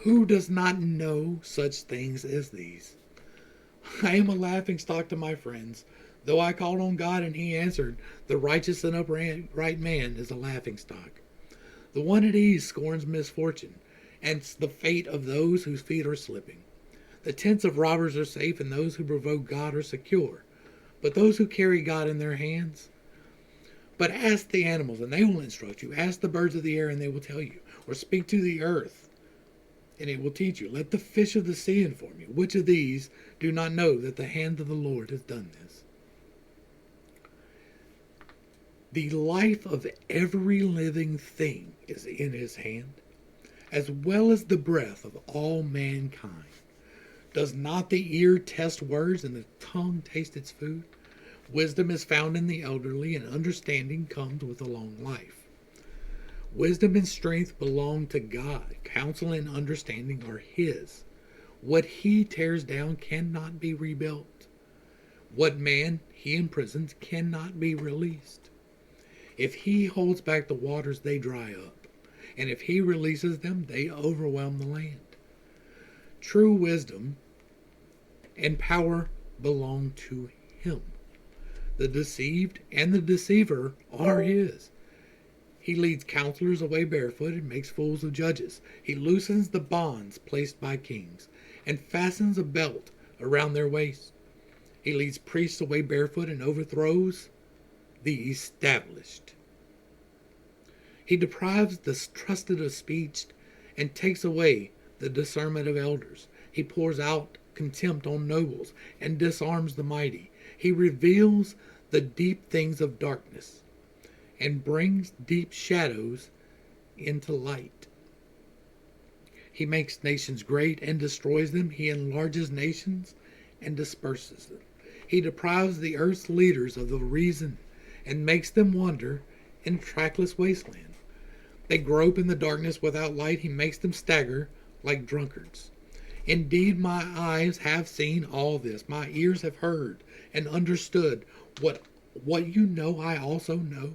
Who does not know such things as these? I am a laughingstock to my friends. Though I called on God and he answered, the righteous and upright man is a laughingstock. The one at ease scorns misfortune, and the fate of those whose feet are slipping. The tents of robbers are safe, and those who provoke God are secure. But those who carry God in their hands. But ask the animals, and they will instruct you. Ask the birds of the air, and they will tell you. Or speak to the earth, and it will teach you. Let the fish of the sea inform you. Which of these do not know that the hand of the Lord has done this? The life of every living thing is in his hand, as well as the breath of all mankind. Does not the ear test words and the tongue taste its food? Wisdom is found in the elderly, and understanding comes with a long life. Wisdom and strength belong to God. Counsel and understanding are his. What he tears down cannot be rebuilt. What man he imprisons cannot be released. If he holds back the waters, they dry up. And if he releases them, they overwhelm the land. True wisdom and power belong to him. The deceived and the deceiver are his. He leads counselors away barefoot and makes fools of judges. He loosens the bonds placed by kings and fastens a belt around their waists. He leads priests away barefoot and overthrows the established. He deprives the trusted of speech and takes away the discernment of elders. He pours out contempt on nobles and disarms the mighty. He reveals the deep things of darkness and brings deep shadows into light. He makes nations great and destroys them. He enlarges nations and disperses them. He deprives the earth's leaders of the reason and makes them wander in trackless wasteland. They grope in the darkness without light. He makes them stagger like drunkards. Indeed, my eyes have seen all this. My ears have heard and understood what you know I also know.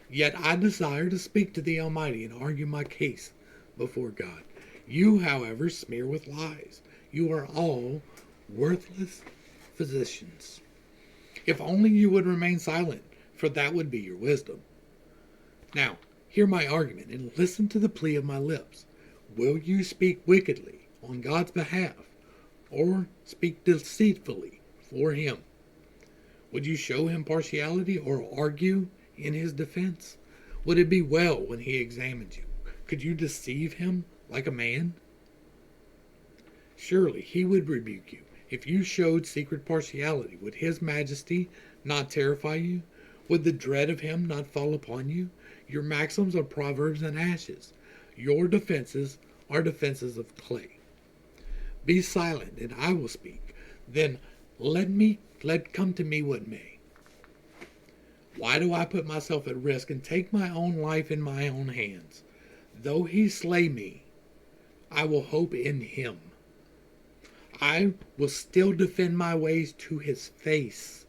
Yet I desire to speak to the Almighty and argue my case before God. You, however, smear with lies. You are all worthless physicians. If only you would remain silent, for that would be your wisdom. Now, hear my argument and listen to the plea of my lips. Will you speak wickedly on God's behalf, or speak deceitfully for him? Would you show him partiality or argue in his defense? Would it be well when he examined you? Could you deceive him like a man? Surely he would rebuke you. If you showed secret partiality, would his majesty not terrify you? Would the dread of him not fall upon you? Your maxims are proverbs and ashes. Your defenses are defenses of clay. Be silent, and I will speak. Then let come to me what may. Why do I put myself at risk and take my own life in my own hands? Though he slay me, I will hope in him. I will still defend my ways to his face.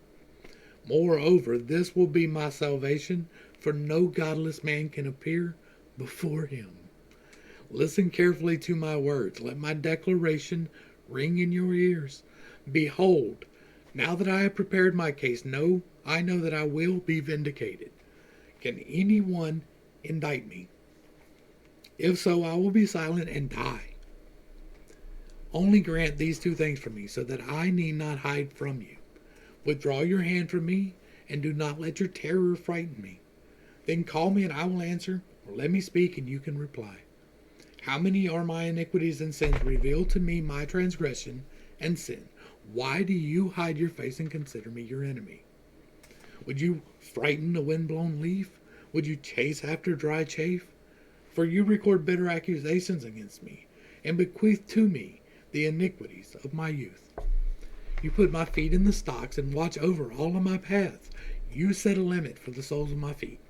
Moreover, this will be my salvation, for no godless man can appear before him. Listen carefully to my words. Let my declaration ring in your ears. Behold, now that I have prepared my case, I know that I will be vindicated. Can anyone indict me? If so, I will be silent and die. Only grant these two things for me, so that I need not hide from you. Withdraw your hand from me, and do not let your terror frighten me. Then call me, and I will answer, or let me speak, and you can reply. How many are my iniquities and sins? Reveal to me my transgression and sin. Why do you hide your face and consider me your enemy? Would you frighten a wind-blown leaf? Would you chase after dry chaff? For you record bitter accusations against me, and bequeath to me the iniquities of my youth. You put my feet in the stocks and watch over all of my paths. You set a limit for the soles of my feet.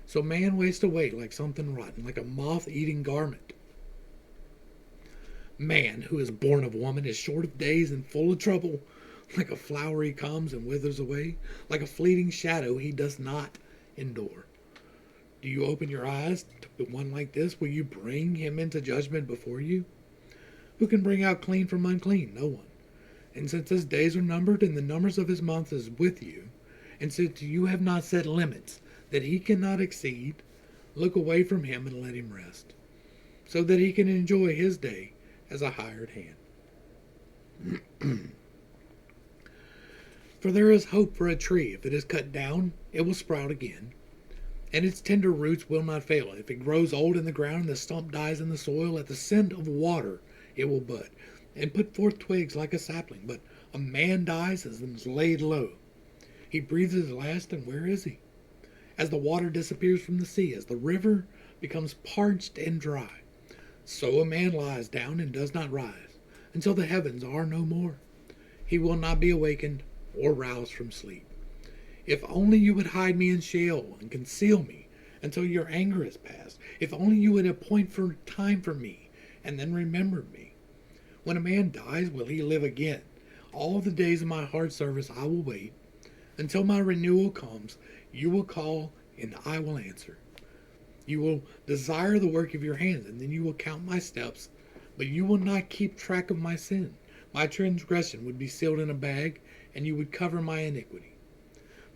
So man wastes away like something rotten, like a moth-eating garment. Man who is born of woman is short of days and full of trouble. Like a flower he comes and withers away. Like a fleeting shadow he does not endure. Do you open your eyes to one like this? Will you bring him into judgment before you? Who can bring out clean from unclean? No one. And since his days are numbered and the numbers of his months is with you, and since you have not set limits that he cannot exceed, look away from him and let him rest, so that he can enjoy his day as a hired hand. For there is hope for a tree. If it is cut down, it will sprout again, and its tender roots will not fail. If it grows old in the ground and the stump dies in the soil, at the scent of water it will bud, and put forth twigs like a sapling. But a man dies and is laid low. He breathes his last, and where is he? As the water disappears from the sea, as the river becomes parched and dry, so a man lies down and does not rise, until the heavens are no more. He will not be awakened or roused from sleep. If only you would hide me in Sheol and conceal me until your anger is past. If only you would appoint for time for me and then remember me. When a man dies, will he live again? All the days of my hard service I will wait. Until my renewal comes, you will call and I will answer. You will desire the work of your hands, and then you will count my steps, but you will not keep track of my sin. My transgression would be sealed in a bag, and you would cover my iniquity.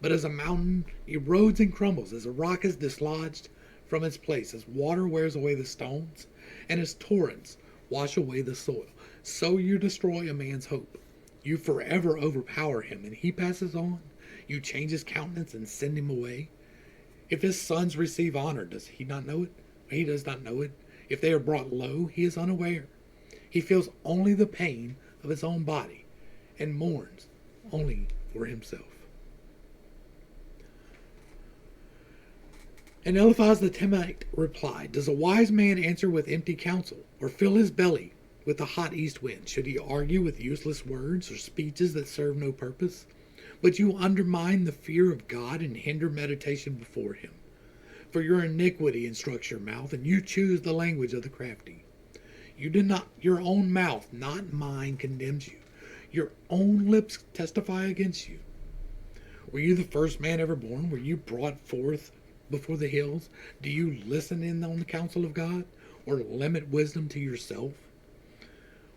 But as a mountain erodes and crumbles, as a rock is dislodged from its place, as water wears away the stones, and as torrents wash away the soil, so you destroy a man's hope. You forever overpower him, and he passes on. You change his countenance and send him away. If his sons receive honor, does he not know it? He does not know it. If they are brought low, he is unaware. He feels only the pain of his own body and mourns only for himself. And Eliphaz the Temanite replied, Does a wise man answer with empty counsel, or fill his belly with the hot east wind? Should he argue with useless words or speeches that serve no purpose? But you undermine the fear of God and hinder meditation before him. For your iniquity instructs your mouth, and you choose the language of the crafty. Your own mouth, not mine, condemns you. Your own lips testify against you. Were you the first man ever born? Were you brought forth before the hills? Do you listen in on the counsel of God, or limit wisdom to yourself?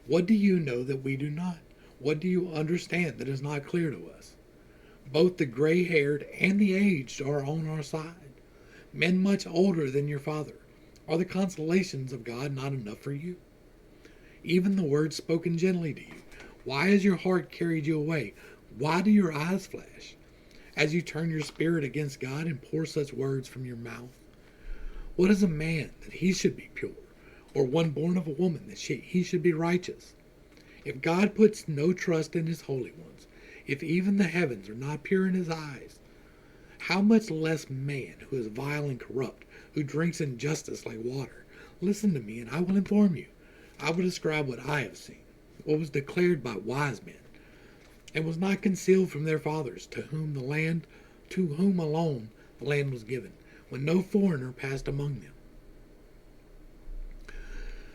What do you know that we do not? What do you understand that is not clear to us? Both the gray-haired and the aged are on our side. Men much older than your father. Are the consolations of God not enough for you? Even the words spoken gently to you. Why has your heart carried you away? Why do your eyes flash as you turn your spirit against God and pour such words from your mouth? What is a man that he should be pure, or one born of a woman that he should be righteous? If God puts no trust in his holy ones, if even the heavens are not pure in his eyes, how much less man who is vile and corrupt, who drinks injustice like water? Listen to me, and I will inform you. I will describe what I have seen, what was declared by wise men, and was not concealed from their fathers, to whom alone the land was given, when no foreigner passed among them.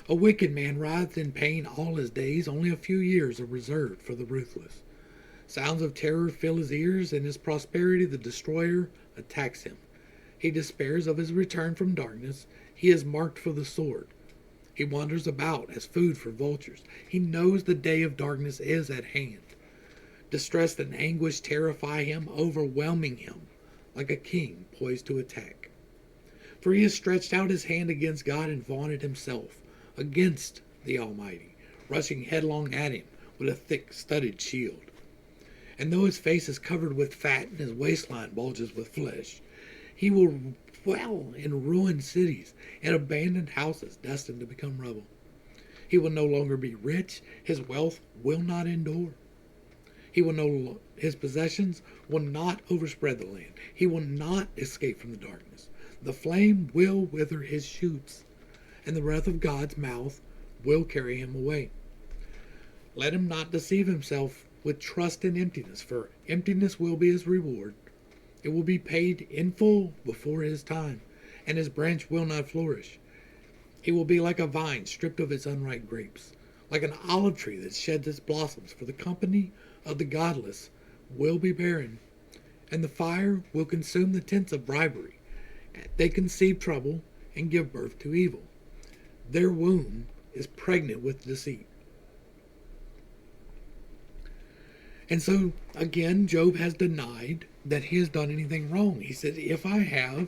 A wicked man writhed in pain all his days. Only a few years are reserved for the ruthless. Sounds of terror fill his ears. In his prosperity the destroyer attacks him. He despairs of his return from darkness. He is marked for the sword. He wanders about as food for vultures. He knows the day of darkness is at hand. Distress and anguish terrify him, overwhelming him like a king poised to attack. For he has stretched out his hand against God and vaunted himself against the Almighty, rushing headlong at him with a thick studded shield. And though his face is covered with fat and his waistline bulges with flesh, he will dwell in ruined cities and abandoned houses destined to become rubble. He will no longer be rich. His wealth will not endure. His possessions will not overspread the land. He will not escape from the darkness. The flame will wither his shoots, and the breath of God's mouth will carry him away. Let him not deceive himself with trust in emptiness, for emptiness will be his reward. It will be paid in full before his time, and his branch will not flourish. He will be like a vine stripped of its unripe grapes, like an olive tree that sheds its blossoms, for the company of the godless will be barren, and the fire will consume the tents of bribery. They conceive trouble and give birth to evil. Their womb is pregnant with deceit. And so, again, Job has denied that he has done anything wrong. He said, if I have,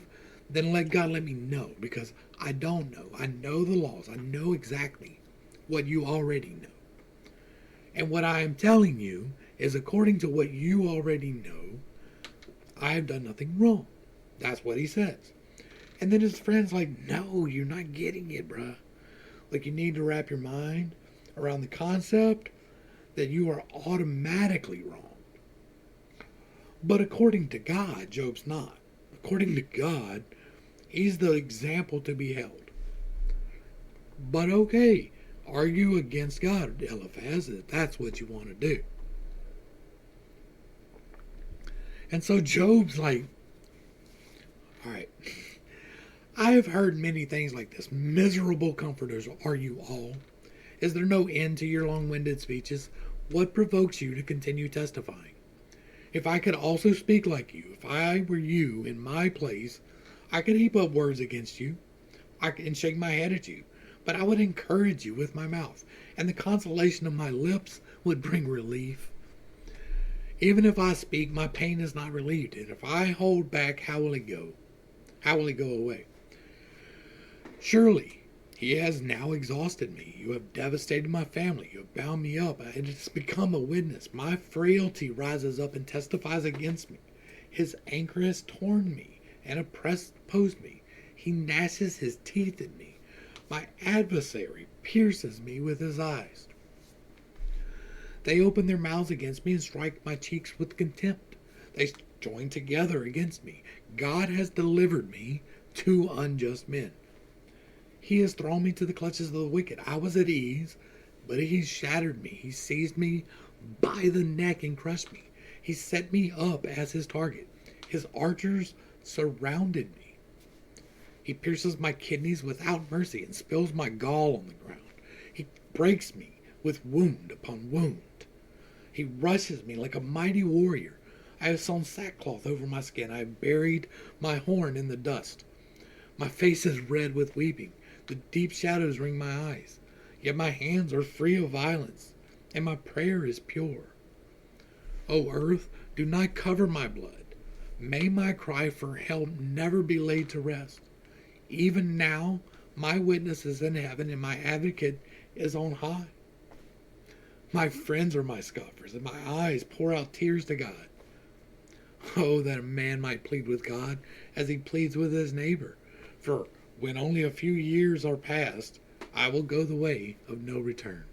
then let God let me know, because I don't know. I know the laws. I know exactly what you already know. And what I am telling you is according to what you already know, I have done nothing wrong. That's what he says. And then his friend's like, no, you're not getting it, bruh. Like, you need to wrap your mind around the concept that you are automatically wrong. But according to God, Job's not. According to God, he's the example to be held. But okay, argue against God, Eliphaz, if that's what you want to do. And so Job's like, all right, I have heard many things like this. Miserable comforters are you all. Is there no end to your long-winded speeches? What provokes you to continue testifying? If I could also speak like you, if I were you in my place, I could heap up words against you and shake my head at you, but I would encourage you with my mouth, and the consolation of my lips would bring relief. Even if I speak, my pain is not relieved, and if I hold back, how will it go? How will it go away? Surely he has now exhausted me. You have devastated my family. You have bound me up. It has become a witness. My frailty rises up and testifies against me. His anchor has torn me and opposed me. He gnashes his teeth at me. My adversary pierces me with his eyes. They open their mouths against me and strike my cheeks with contempt. They join together against me. God has delivered me to unjust men. He has thrown me to the clutches of the wicked. I was at ease, but he shattered me. He seized me by the neck and crushed me. He set me up as his target. His archers surrounded me. He pierces my kidneys without mercy and spills my gall on the ground. He breaks me with wound upon wound. He rushes me like a mighty warrior. I have sewn sackcloth over my skin. I have buried my horn in the dust. My face is red with weeping. The deep shadows ring my eyes. Yet my hands are free of violence, and my prayer is pure. O earth, do not cover my blood. May my cry for help never be laid to rest. Even now, my witness is in heaven, and my advocate is on high. My friends are my scoffers, and my eyes pour out tears to God. Oh, that a man might plead with God as he pleads with his neighbor. For when only a few years are past, I will go the way of no return.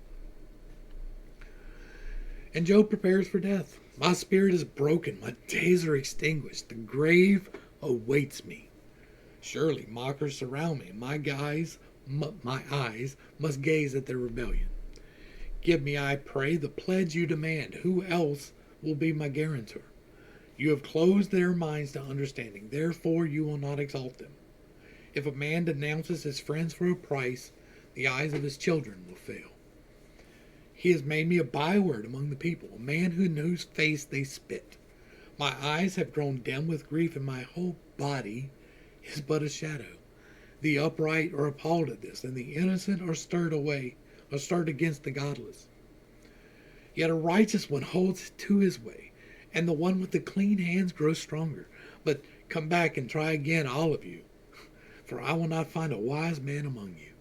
And Job prepares for death. My spirit is broken. My days are extinguished. The grave awaits me. Surely mockers surround me. My eyes must gaze at their rebellion. Give me, I pray, the pledge you demand. Who else will be my guarantor? You have closed their minds to understanding. Therefore you will not exalt them. If a man denounces his friends for a price, the eyes of his children will fail. He has made me a byword among the people, a man in whose face they spit. My eyes have grown dim with grief, and my whole body is but a shadow. The upright are appalled at this, and the innocent are stirred against the godless. Yet a righteous one holds to his way, and the one with the clean hands grows stronger. But come back and try again, all of you, for I will not find a wise man among you.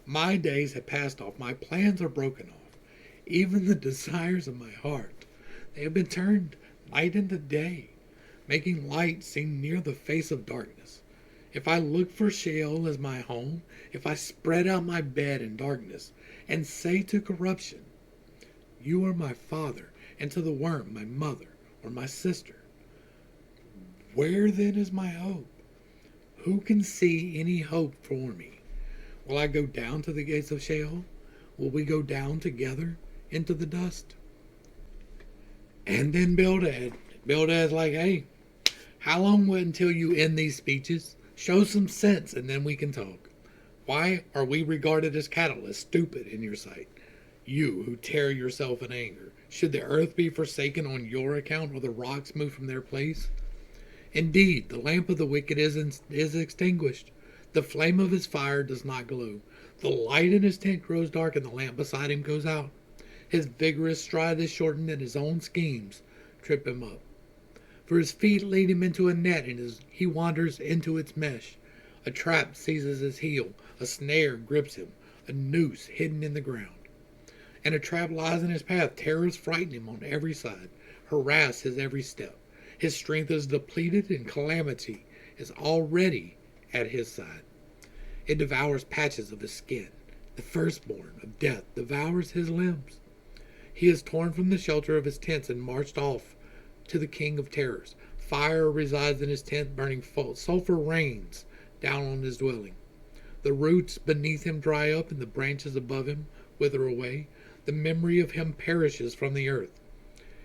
My days have passed off, my plans are broken off, even the desires of my heart. They have been turned night into day, making light seem near the face of darkness. If I look for Sheol as my home, if I spread out my bed in darkness, and say to corruption, you are my father, and to the worm, my mother, or my sister, where then is my hope? Who can see any hope for me? Will I go down to the gates of Sheol? Will we go down together into the dust? And then Bildad's like, hey, how long until you end these speeches? Show some sense and then we can talk. Why are we regarded as cattle, as stupid in your sight? You who tear yourself in anger. Should the earth be forsaken on your account, or the rocks moved from their place? Indeed, the lamp of the wicked is extinguished. The flame of his fire does not glow. The light in his tent grows dark, and the lamp beside him goes out. His vigorous stride is shortened, and his own schemes trip him up. For his feet lead him into a net, and he wanders into its mesh. A trap seizes his heel, a snare grips him, a noose hidden in the ground. And a trap lies in his path. Terrors frighten him on every side, harass his every step. His strength is depleted, and calamity is already at his side. It devours patches of his skin. The firstborn of death devours his limbs. He is torn from the shelter of his tents and marched off to the king of terrors. Fire resides in his tent, burning sulfur rains down on his dwelling. The roots beneath him dry up, and the branches above him wither away. The memory of him perishes from the earth.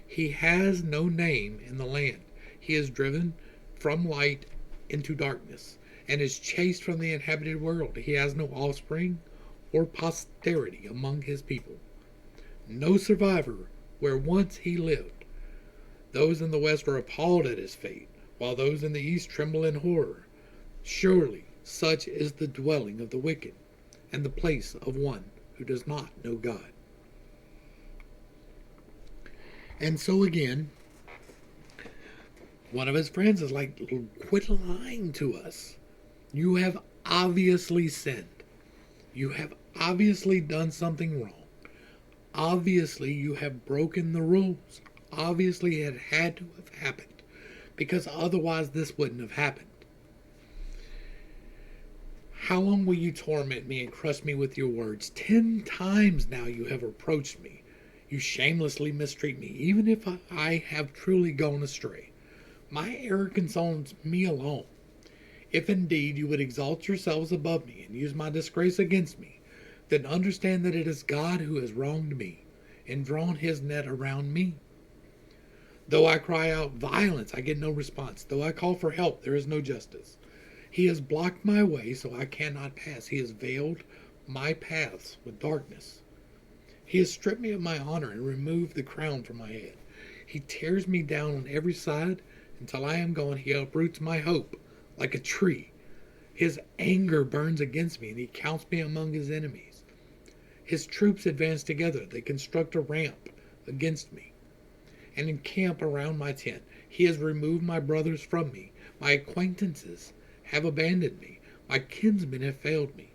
He has no name in the land. He is driven from light into darkness, and is chased from the inhabited world. He has no offspring or posterity among his people. No survivor where once he lived. Those in the west are appalled at his fate, while those in the east tremble in horror. Surely such is the dwelling of the wicked, and the place of one who does not know God. And so again, one of his friends is like, quit lying to us. You have obviously sinned. You have obviously done something wrong. Obviously you have broken the rules. Obviously it had to have happened, because otherwise this wouldn't have happened. How long will you torment me and crush me with your words? 10 times now you have reproached me. You shamelessly mistreat me, even if I have truly gone astray. My error concerns me alone. If indeed you would exalt yourselves above me and use my disgrace against me, then understand that it is God who has wronged me and drawn his net around me. Though I cry out violence, I get no response. Though I call for help, there is no justice. He has blocked my way so I cannot pass. He has veiled my paths with darkness. He has stripped me of my honor and removed the crown from my head. He tears me down on every side until I am gone. He uproots my hope like a tree. His anger burns against me, and he counts me among his enemies. His troops advance together. They construct a ramp against me and encamp around my tent. He has removed my brothers from me. My acquaintances have abandoned me. My kinsmen have failed me,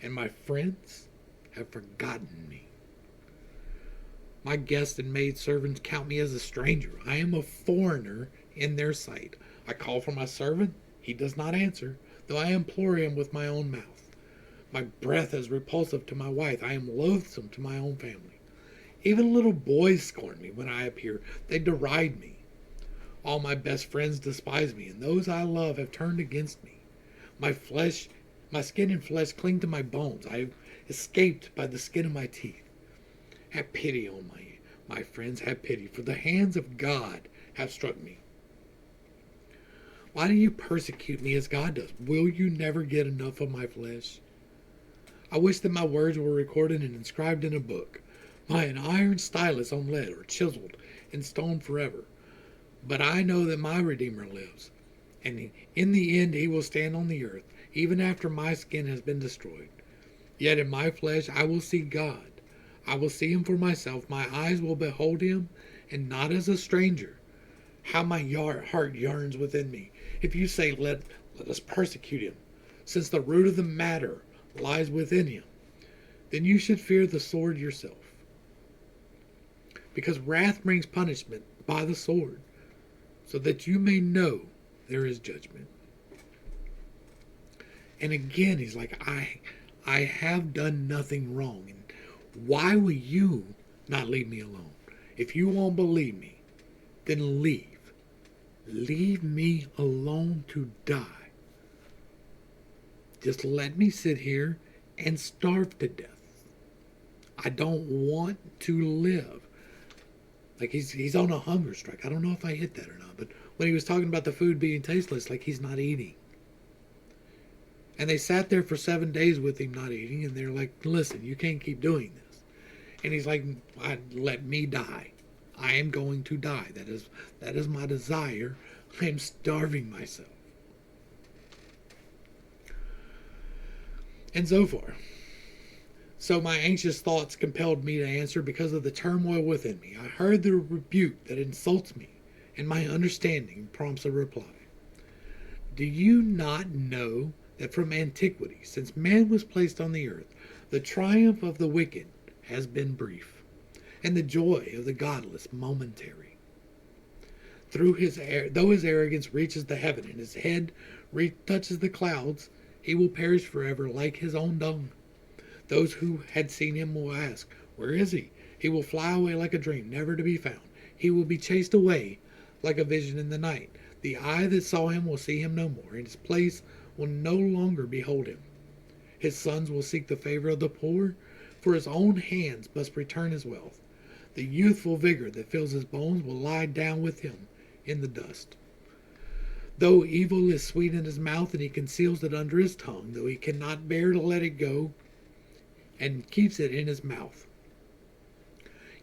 and my friends have forgotten me. My guests and maidservants count me as a stranger. I am a foreigner in their sight. I call for my servant. He does not answer, though I implore him with my own mouth. My breath is repulsive to my wife. I am loathsome to my own family. Even little boys scorn me when I appear. They deride me. All my best friends despise me, and those I love have turned against me. My skin and flesh cling to my bones. I have escaped by the skin of my teeth. Have pity on my friends, have pity, for the hands of God have struck me. Why do you persecute me as God does? Will you never get enough of my flesh? I wish that my words were recorded and inscribed in a book, by an iron stylus on lead, or chiseled in stone forever. But I know that my Redeemer lives, and in the end he will stand on the earth. even after my skin has been destroyed. Yet in my flesh I will see God. I will see him for myself. My eyes will behold him, and not as a stranger. How my heart yearns within me. If you say, let us persecute him, since the root of the matter lies within him, then you should fear the sword yourself. Because wrath brings punishment by the sword, so that you may know there is judgment. And again, he's like, I have done nothing wrong. And why will you not leave me alone? If you won't believe me, then leave. Leave me alone to die. Just let me sit here and starve to death. I don't want to live. Like he's on a hunger strike. I don't know if I hit that or not, but when he was talking about the food being tasteless, like he's not eating. And they sat there for 7 days with him not eating, and they're like, listen, you can't keep doing this. And he's like, let me die. I am going to die. That is my desire. I am starving myself. And so forth. So my anxious thoughts compelled me to answer because of the turmoil within me. I heard the rebuke that insults me, and my understanding prompts a reply. Do you not know that from antiquity, since man was placed on the earth, the triumph of the wicked has been brief, and the joy of the godless momentary? Though his arrogance reaches the heaven, and his head touches the clouds, he will perish forever like his own dung. Those who had seen him will ask, where is he? He will fly away like a dream, never to be found. He will be chased away like a vision in the night. The eye that saw him will see him no more, and his place will no longer behold him. His sons will seek the favor of the poor, for his own hands must return his wealth. The youthful vigor that fills his bones will lie down with him in the dust. Though evil is sweet in his mouth, and he conceals it under his tongue, though he cannot bear to let it go, and keeps it in his mouth,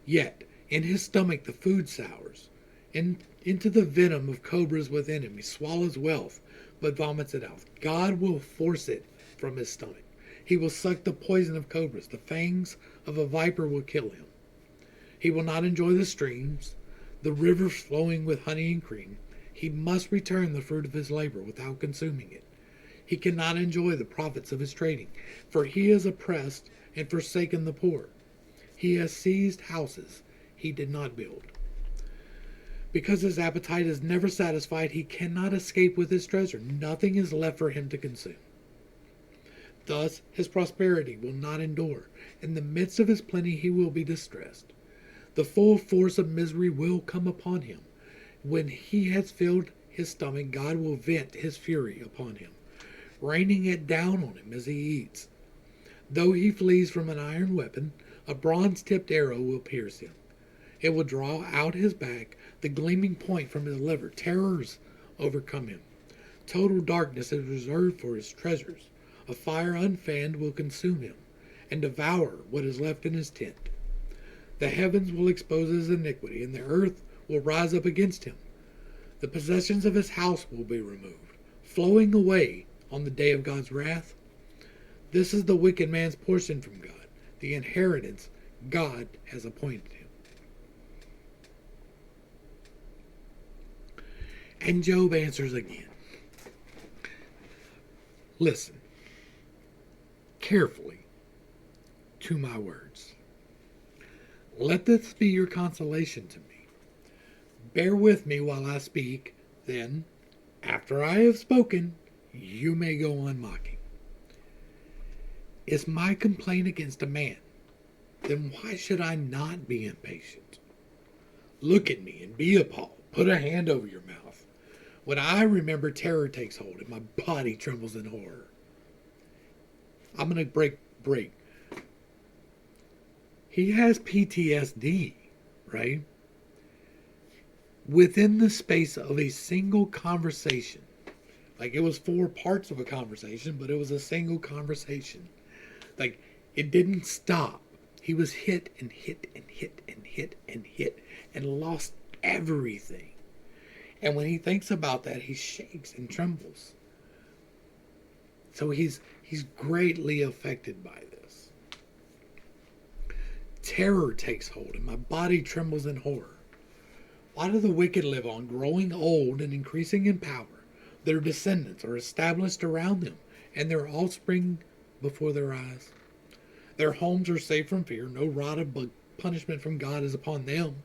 yet in his stomach the food sours. Into the venom of cobras within him he swallows wealth, but vomits it out. God will force it from his stomach. He will suck the poison of cobras. The fangs of a viper will kill him. He will not enjoy the streams, the rivers flowing with honey and cream. He must return the fruit of his labor without consuming it. He cannot enjoy the profits of his trading, for he has oppressed and forsaken the poor. He has seized houses he did not build. Because his appetite is never satisfied, he cannot escape with his treasure. Nothing is left for him to consume. Thus his prosperity will not endure. In the midst of his plenty he will be distressed. The full force of misery will come upon him. When he has filled his stomach, God will vent his fury upon him, raining it down on him as he eats. Though he flees from an iron weapon, a bronze-tipped arrow will pierce him. It will draw out his back, the gleaming point from his liver. Terrors overcome him. Total darkness is reserved for his treasures. A fire unfanned will consume him, and devour what is left in his tent. The heavens will expose his iniquity, and the earth will rise up against him. The possessions of his house will be removed, flowing away on the day of God's wrath. This is the wicked man's portion from God, the inheritance God has appointed him. And Job answers again. Listen carefully to my words. Let this be your consolation to me. Bear with me while I speak, then, after I have spoken, you may go on mocking. Is my complaint against a man? Then why should I not be impatient? Look at me and be appalled. Put a hand over your mouth. When I remember, terror takes hold and my body trembles in horror. I'm going to break. He has PTSD, right? Within the space of a single conversation. Like it was 4 parts of a conversation, but it was a single conversation. Like it didn't stop. He was hit and hit and hit and hit and hit and lost everything. And when he thinks about that, he shakes and trembles. So he's greatly affected by this. Terror takes hold, and my body trembles in horror. Why do the wicked live on, growing old and increasing in power? Their descendants are established around them, and their offspring before their eyes. Their homes are safe from fear. No rod of punishment from God is upon them.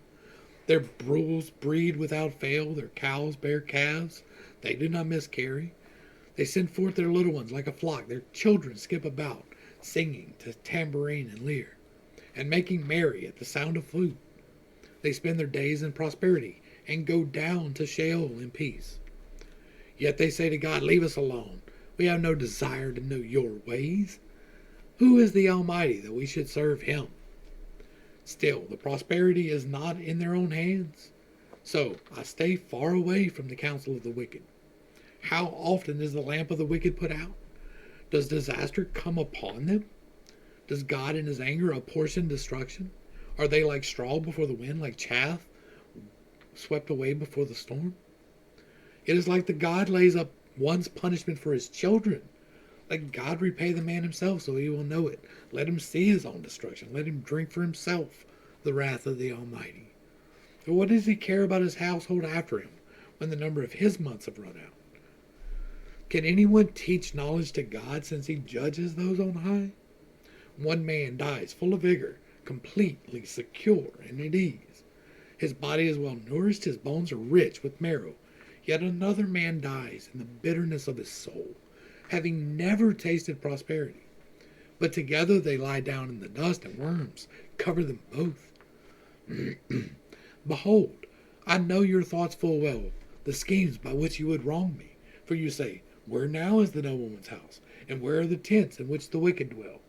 Their bulls breed without fail. Their cows bear calves. They do not miscarry. They send forth their little ones like a flock. Their children skip about, singing to tambourine and lyre, and making merry at the sound of flute. They spend their days in prosperity, and go down to Sheol in peace. Yet they say to God, leave us alone. We have no desire to know your ways. Who is the Almighty that we should serve him? Still, the prosperity is not in their own hands. So I stay far away from the counsel of the wicked. How often is the lamp of the wicked put out? Does disaster come upon them? Does God in his anger apportion destruction? Are they like straw before the wind, like chaff swept away before the storm? It is like the God lays up one's punishment for his children. Let God repay the man himself, so he will know it. Let him see his own destruction. Let him drink for himself the wrath of the Almighty. But what does he care about his household after him, when the number of his months have run out? Can anyone teach knowledge to God, since he judges those on high? One man dies full of vigor, completely secure and at ease. His body is well nourished, his bones are rich with marrow. Yet another man dies in the bitterness of his soul, having never tasted prosperity. But together they lie down in the dust, and worms cover them both. Behold, I know your thoughts full well, the schemes by which you would wrong me. For you say, where now is the nobleman's house? And where are the tents in which the wicked dwell?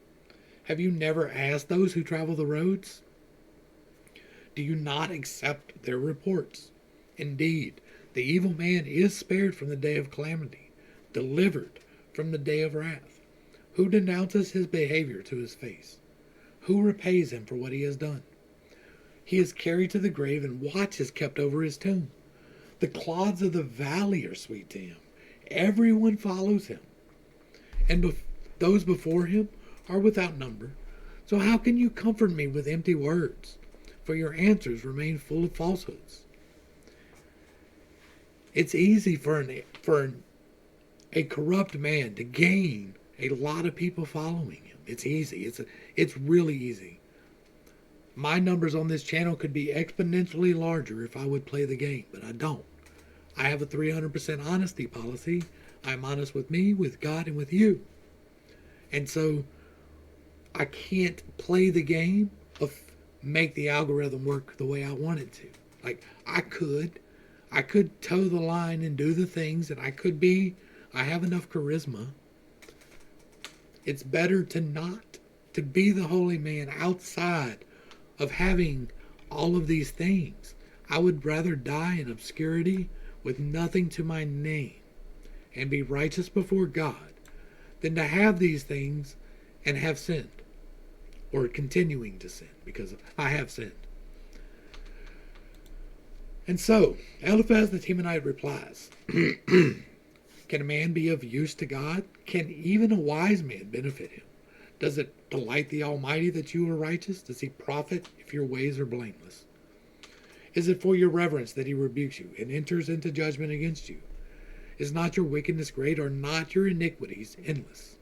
Have you never asked those who travel the roads? Do you not accept their reports? Indeed, the evil man is spared from the day of calamity, delivered from the day of wrath. Who denounces his behavior to his face? Who repays him for what he has done? He is carried to the grave, and watch is kept over his tomb. The clods of the valley are sweet to him. Everyone follows him, and those before him are without number. So how can you comfort me with empty words? For your answers remain full of falsehoods. It's easy for a corrupt man to gain a lot of people following him. It's easy. It's really easy. My numbers on this channel could be exponentially larger if I would play the game, but I don't. I have a 300% honesty policy. I'm honest with me, with God, and with you. And so I can't play the game of make the algorithm work the way I want it to. Like, I could toe the line and do the things, and I have enough charisma. It's better to be the holy man outside of having all of these things. I would rather die in obscurity with nothing to my name and be righteous before God than to have these things and have sinned, or continuing to sin, because I have sinned. And so Eliphaz the Temanite replies, can a man be of use to God? Can even a wise man benefit him? Does it delight the Almighty that you are righteous? Does he profit if your ways are blameless? Is it for your reverence that he rebukes you and enters into judgment against you? Is not your wickedness great? Are not your iniquities endless?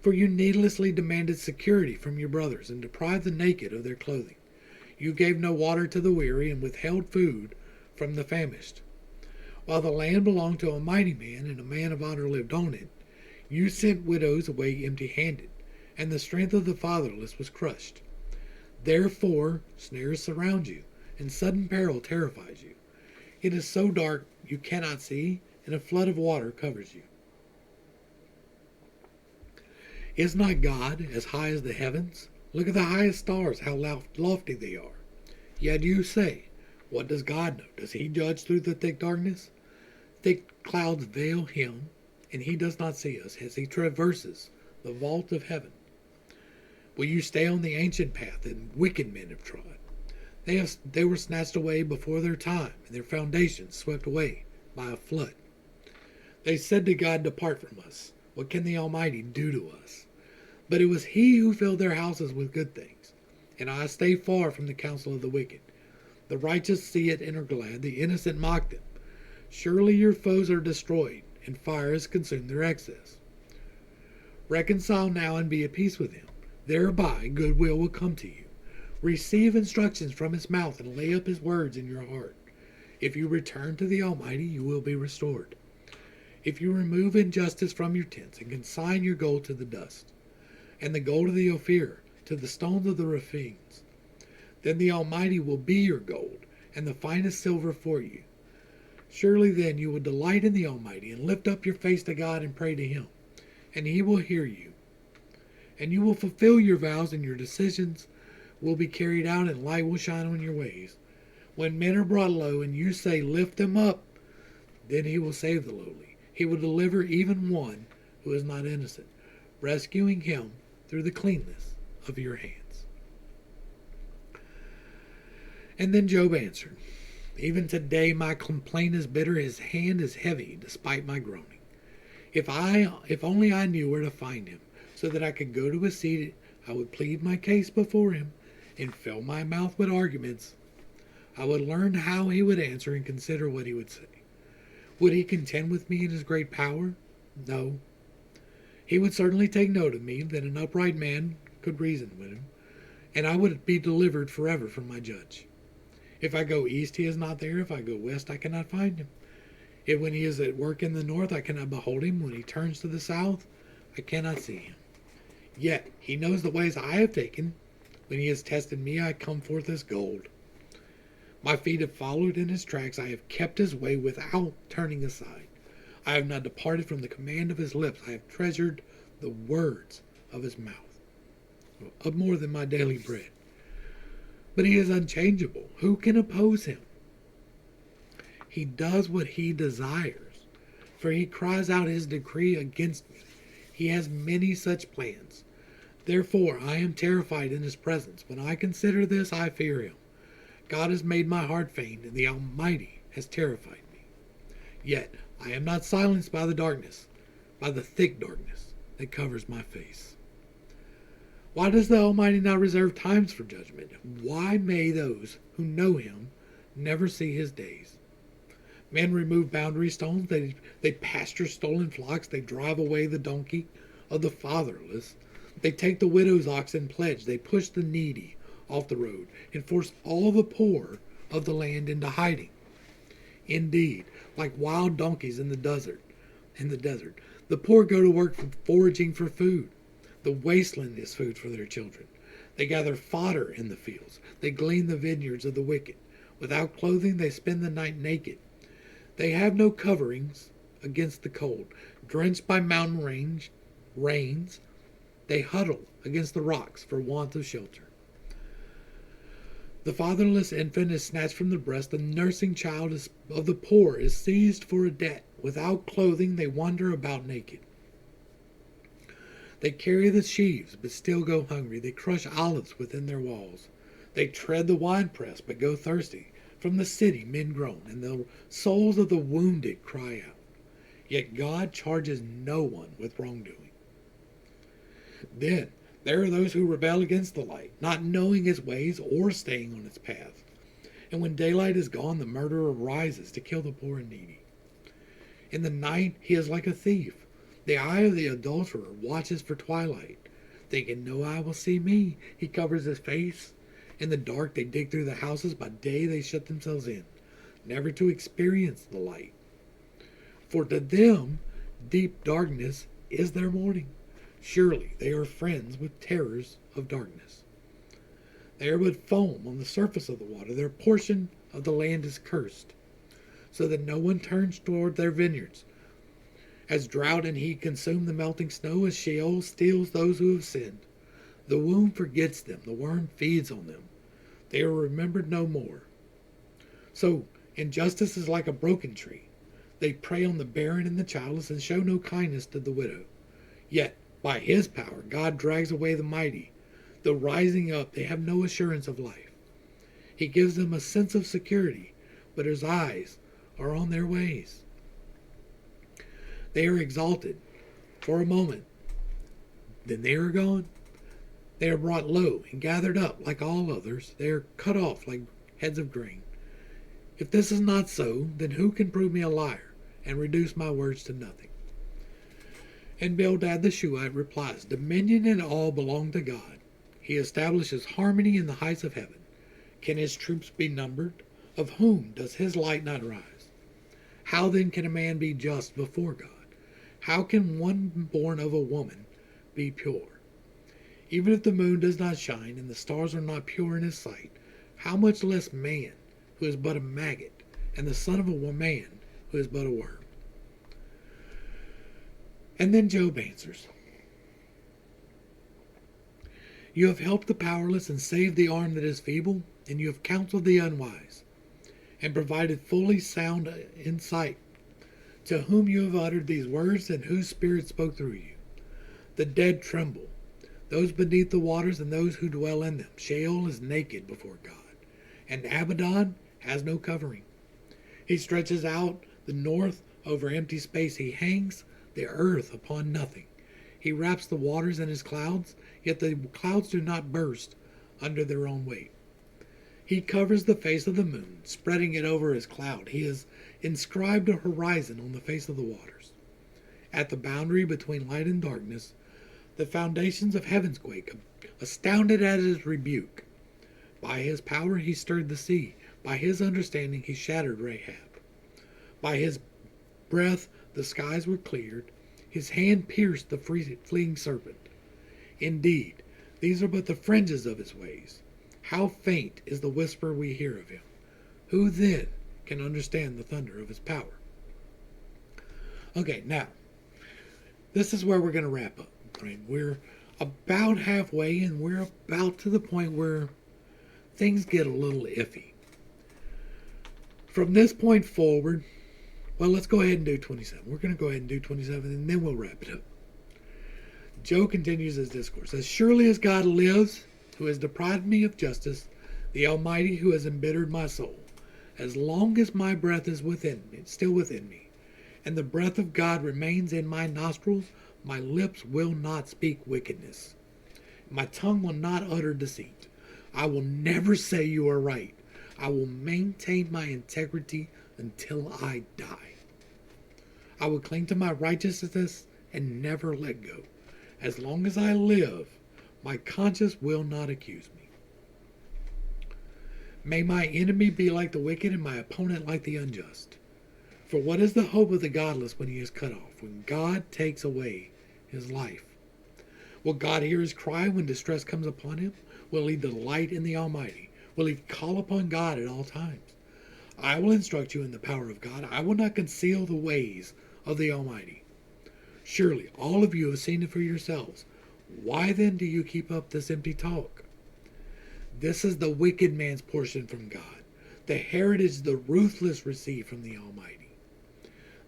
For you needlessly demanded security from your brothers and deprived the naked of their clothing. You gave no water to the weary and withheld food from the famished. While the land belonged to a mighty man and a man of honor lived on it, you sent widows away empty-handed, and the strength of the fatherless was crushed. Therefore snares surround you, and sudden peril terrifies you. It is so dark you cannot see, and a flood of water covers you. Is not God as high as the heavens? Look at the highest stars, how lofty they are. Yet you say, what does God know? Does he judge through the thick darkness? Thick clouds veil him, and he does not see us as he traverses the vault of heaven. Will you stay on the ancient path that wicked men have trod? They were snatched away before their time, and their foundations swept away by a flood. They said to God, "Depart from us. What can the Almighty do to us?" But it was He who filled their houses with good things. And I stay far from the counsel of the wicked. The righteous see it and are glad. The innocent mock them. Surely your foes are destroyed, and fire has consumed their excess. Reconcile now and be at peace with him. Thereby goodwill will come to you. Receive instructions from his mouth and lay up his words in your heart. If you return to the Almighty, you will be restored. If you remove injustice from your tents and consign your gold to the dust, and the gold of the Ophir to the stones of the Rephines, then the Almighty will be your gold and the finest silver for you. Surely then you will delight in the Almighty and lift up your face to God and pray to him, and he will hear you. And you will fulfill your vows, and your decisions will be carried out, and light will shine on your ways. When men are brought low and you say, "Lift them up," then he will save the lowly. He will deliver even one who is not innocent, rescuing him through the cleanness of your hands. And then Job answered, "Even today my complaint is bitter, his hand is heavy despite my groaning. If only I knew where to find him, so that I could go to his seat, I would plead my case before him and fill my mouth with arguments. I would learn how he would answer and consider what he would say. Would he contend with me in his great power? No. He would certainly take note of me, that an upright man could reason with him, and I would be delivered forever from my judge. If I go east, he is not there. If I go west, I cannot find him. If when he is at work in the north, I cannot behold him. When he turns to the south, I cannot see him. Yet he knows the ways I have taken. When he has tested me, I come forth as gold. My feet have followed in his tracks. I have kept his way without turning aside. I have not departed from the command of his lips. I have treasured the words of his mouth, of more than my daily bread. But he is unchangeable. Who can oppose him? He does what he desires, for he cries out his decree against me. He has many such plans. Therefore I am terrified in his presence. When I consider this, I fear him. God has made my heart faint, and the Almighty has terrified me. Yet I am not silenced by the darkness, by the thick darkness that covers my face. Why does the Almighty not reserve times for judgment? Why may those who know him never see his days? Men remove boundary stones, they pasture stolen flocks, they drive away the donkey of the fatherless, they take the widow's ox in pledge, they push the needy off the road, and force all the poor of the land into hiding. Indeed, like wild donkeys in the desert, the poor go to work foraging for food. The wasteland is food for their children. They gather fodder in the fields. They glean the vineyards of the wicked. Without clothing, they spend the night naked. They have no coverings against the cold. Drenched by mountain rains, they huddle against the rocks for want of shelter. The fatherless infant is snatched from the breast. The nursing child of the poor is seized for a debt. Without clothing, they wander about naked. They carry the sheaves, but still go hungry. They crush olives within their walls. They tread the winepress, but go thirsty. From the city men groan, and the souls of the wounded cry out. Yet God charges no one with wrongdoing. Then there are those who rebel against the light, not knowing his ways or staying on its path. And when daylight is gone, the murderer rises to kill the poor and needy. In the night he is like a thief. The eye of the adulterer watches for twilight, thinking no eye will see me. He covers his face. In the dark they dig through the houses. By day they shut themselves in, never to experience the light. For to them deep darkness is their morning. Surely they are friends with terrors of darkness. They are but foam on the surface of the water. Their portion of the land is cursed, so that no one turns toward their vineyards. As drought and heat consume the melting snow, as Sheol steals those who have sinned. The womb forgets them, the worm feeds on them. They are remembered no more. So injustice is like a broken tree. They prey on the barren and the childless, and show no kindness to the widow. Yet by his power God drags away the mighty. Though rising up, they have no assurance of life. He gives them a sense of security, but his eyes are on their ways. They are exalted for a moment, then they are gone. They are brought low and gathered up like all others. They are cut off like heads of grain. If this is not so, then who can prove me a liar and reduce my words to nothing? And Bildad the Shuhite replies, Dominion and all belong to God. He establishes harmony in the heights of heaven. Can his troops be numbered? Of whom does his light not rise? How then can a man be just before God? How can one born of a woman be pure? Even if the moon does not shine and the stars are not pure in his sight, how much less man, who is but a maggot, and the son of a man, who is but a worm? And then Job answers, You have helped the powerless and saved the arm that is feeble, and you have counseled the unwise, and provided fully sound insight, to whom you have uttered these words, and whose spirit spoke through you. The dead tremble, those beneath the waters and those who dwell in them. Sheol is naked before God, and Abaddon has no covering. He stretches out the north over empty space. He hangs the earth upon nothing. He wraps the waters in his clouds, yet the clouds do not burst under their own weight. He covers the face of the moon, spreading it over his cloud. He has inscribed a horizon on the face of the waters. At the boundary between light and darkness, the foundations of heavens quake, astounded at his rebuke. By his power he stirred the sea. By his understanding he shattered Rahab. By his breath the skies were cleared. His hand pierced the fleeing serpent. Indeed, these are but the fringes of his ways. How faint is the whisper we hear of him. Who then can understand the thunder of his power? Okay, now, this is where we're going to wrap up. Right? We're about halfway, and we're about to the point where things get a little iffy. From this point forward, well, let's go ahead and do 27. We're going to go ahead and do 27, and then we'll wrap it up. Job continues his discourse. As surely as God lives, who has deprived me of justice, the Almighty who has embittered my soul, as long as my breath is within me, still within me, and the breath of God remains in my nostrils, my lips will not speak wickedness. My tongue will not utter deceit. I will never say you are right. I will maintain my integrity until I die. I will cling to my righteousness and never let go. As long as I live, my conscience will not accuse me. May my enemy be like the wicked and my opponent like the unjust. For what is the hope of the godless when he is cut off, when God takes away his life? Will God hear his cry when distress comes upon him? Will he delight in the Almighty? Will he call upon God at all times? I will instruct you in the power of God. I will not conceal the ways of the Almighty. Surely all of you have seen it for yourselves. Why then do you keep up this empty talk? This is the wicked man's portion from God, the heritage the ruthless receive from the Almighty.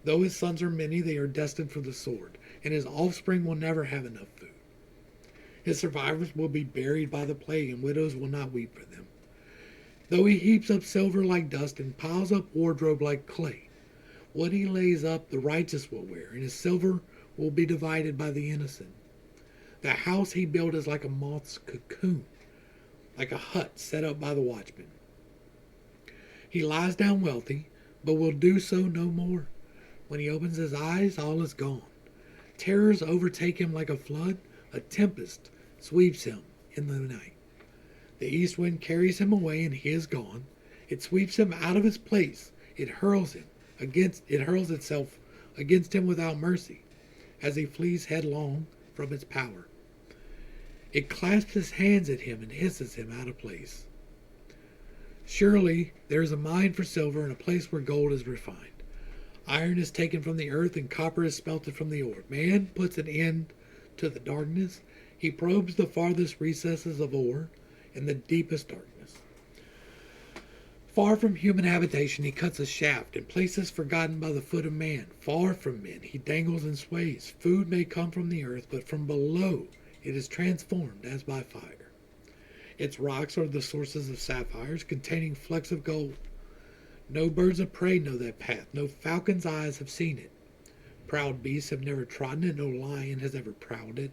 Though his sons are many, they are destined for the sword, and his offspring will never have enough food. His survivors will be buried by the plague, and widows will not weep for them. Though he heaps up silver like dust and piles up wardrobe like clay, what he lays up the righteous will wear, and his silver will be divided by the innocent. The house he built is like a moth's cocoon, like a hut set up by the watchman. He lies down wealthy, but will do so no more. When he opens his eyes, all is gone. Terrors overtake him like a flood. A tempest sweeps him in the night. The east wind carries him away, and he is gone. It sweeps him out of his place. It hurls itself against him without mercy, as he flees headlong from its power. It clasps his hands at him and hisses him out of place. Surely there is a mine for silver and a place where gold is refined. Iron is taken from the earth and copper is smelted from the ore. Man puts an end to the darkness. He probes the farthest recesses of ore in the deepest darkness. Far from human habitation he cuts a shaft in places forgotten by the foot of man. Far from men he dangles and sways. Food may come from the earth, but from below it is transformed as by fire. Its rocks are the sources of sapphires containing flecks of gold. No birds of prey know that path. No falcon's eyes have seen it. Proud beasts have never trodden it, no lion has ever prowled it.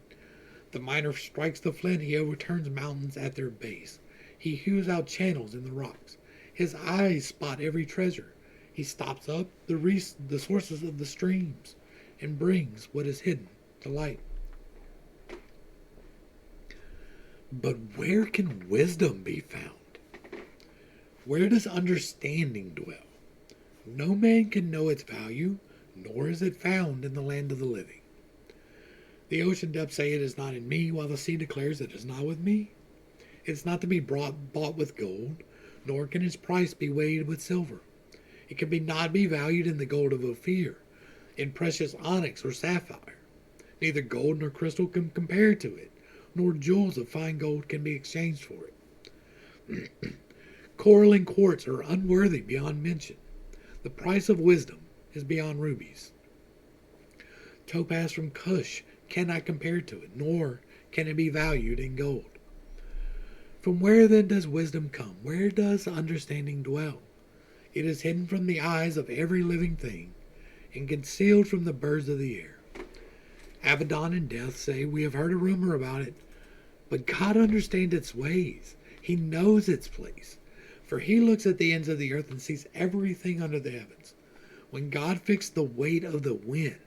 The miner strikes the flint, he overturns mountains at their base. He hews out channels in the rocks. His eyes spot every treasure. He stops up the sources of the streams and brings what is hidden to light. But where can wisdom be found? Where does understanding dwell? No man can know its value, nor is it found in the land of the living. The ocean depths say it is not in me, while the sea declares it is not with me. It is not to be bought with gold, nor can its price be weighed with silver. It can not be valued in the gold of Ophir, in precious onyx or sapphire. Neither gold nor crystal can compare to it, nor jewels of fine gold can be exchanged for it. Coral and quartz are unworthy beyond mention. The price of wisdom is beyond rubies. Topaz from Cush cannot compare to it, nor can it be valued in gold. From where then does wisdom come? Where does understanding dwell? It is hidden from the eyes of every living thing, and concealed from the birds of the air. Abaddon and Death say, we have heard a rumor about it, but God understands its ways. He knows its place, for he looks at the ends of the earth and sees everything under the heavens. When God fixed the weight of the wind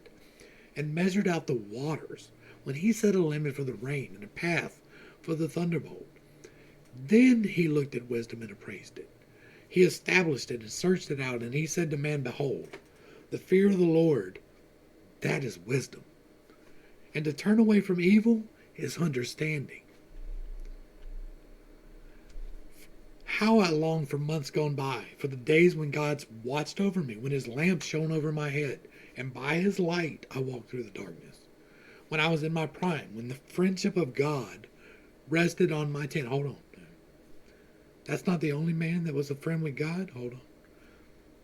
and measured out the waters, when he set a limit for the rain and a path for the thunderbolt, then he looked at wisdom and appraised it. He established it and searched it out, and he said to man, behold, the fear of the Lord, that is wisdom. And to turn away from evil is understanding. How I longed for months gone by, for the days when God watched over me, when his lamp shone over my head, and by his light I walked through the darkness. When I was in my prime, when the friendship of God rested on my tent. Hold on. That's not the only man that was a friend with God? Hold on.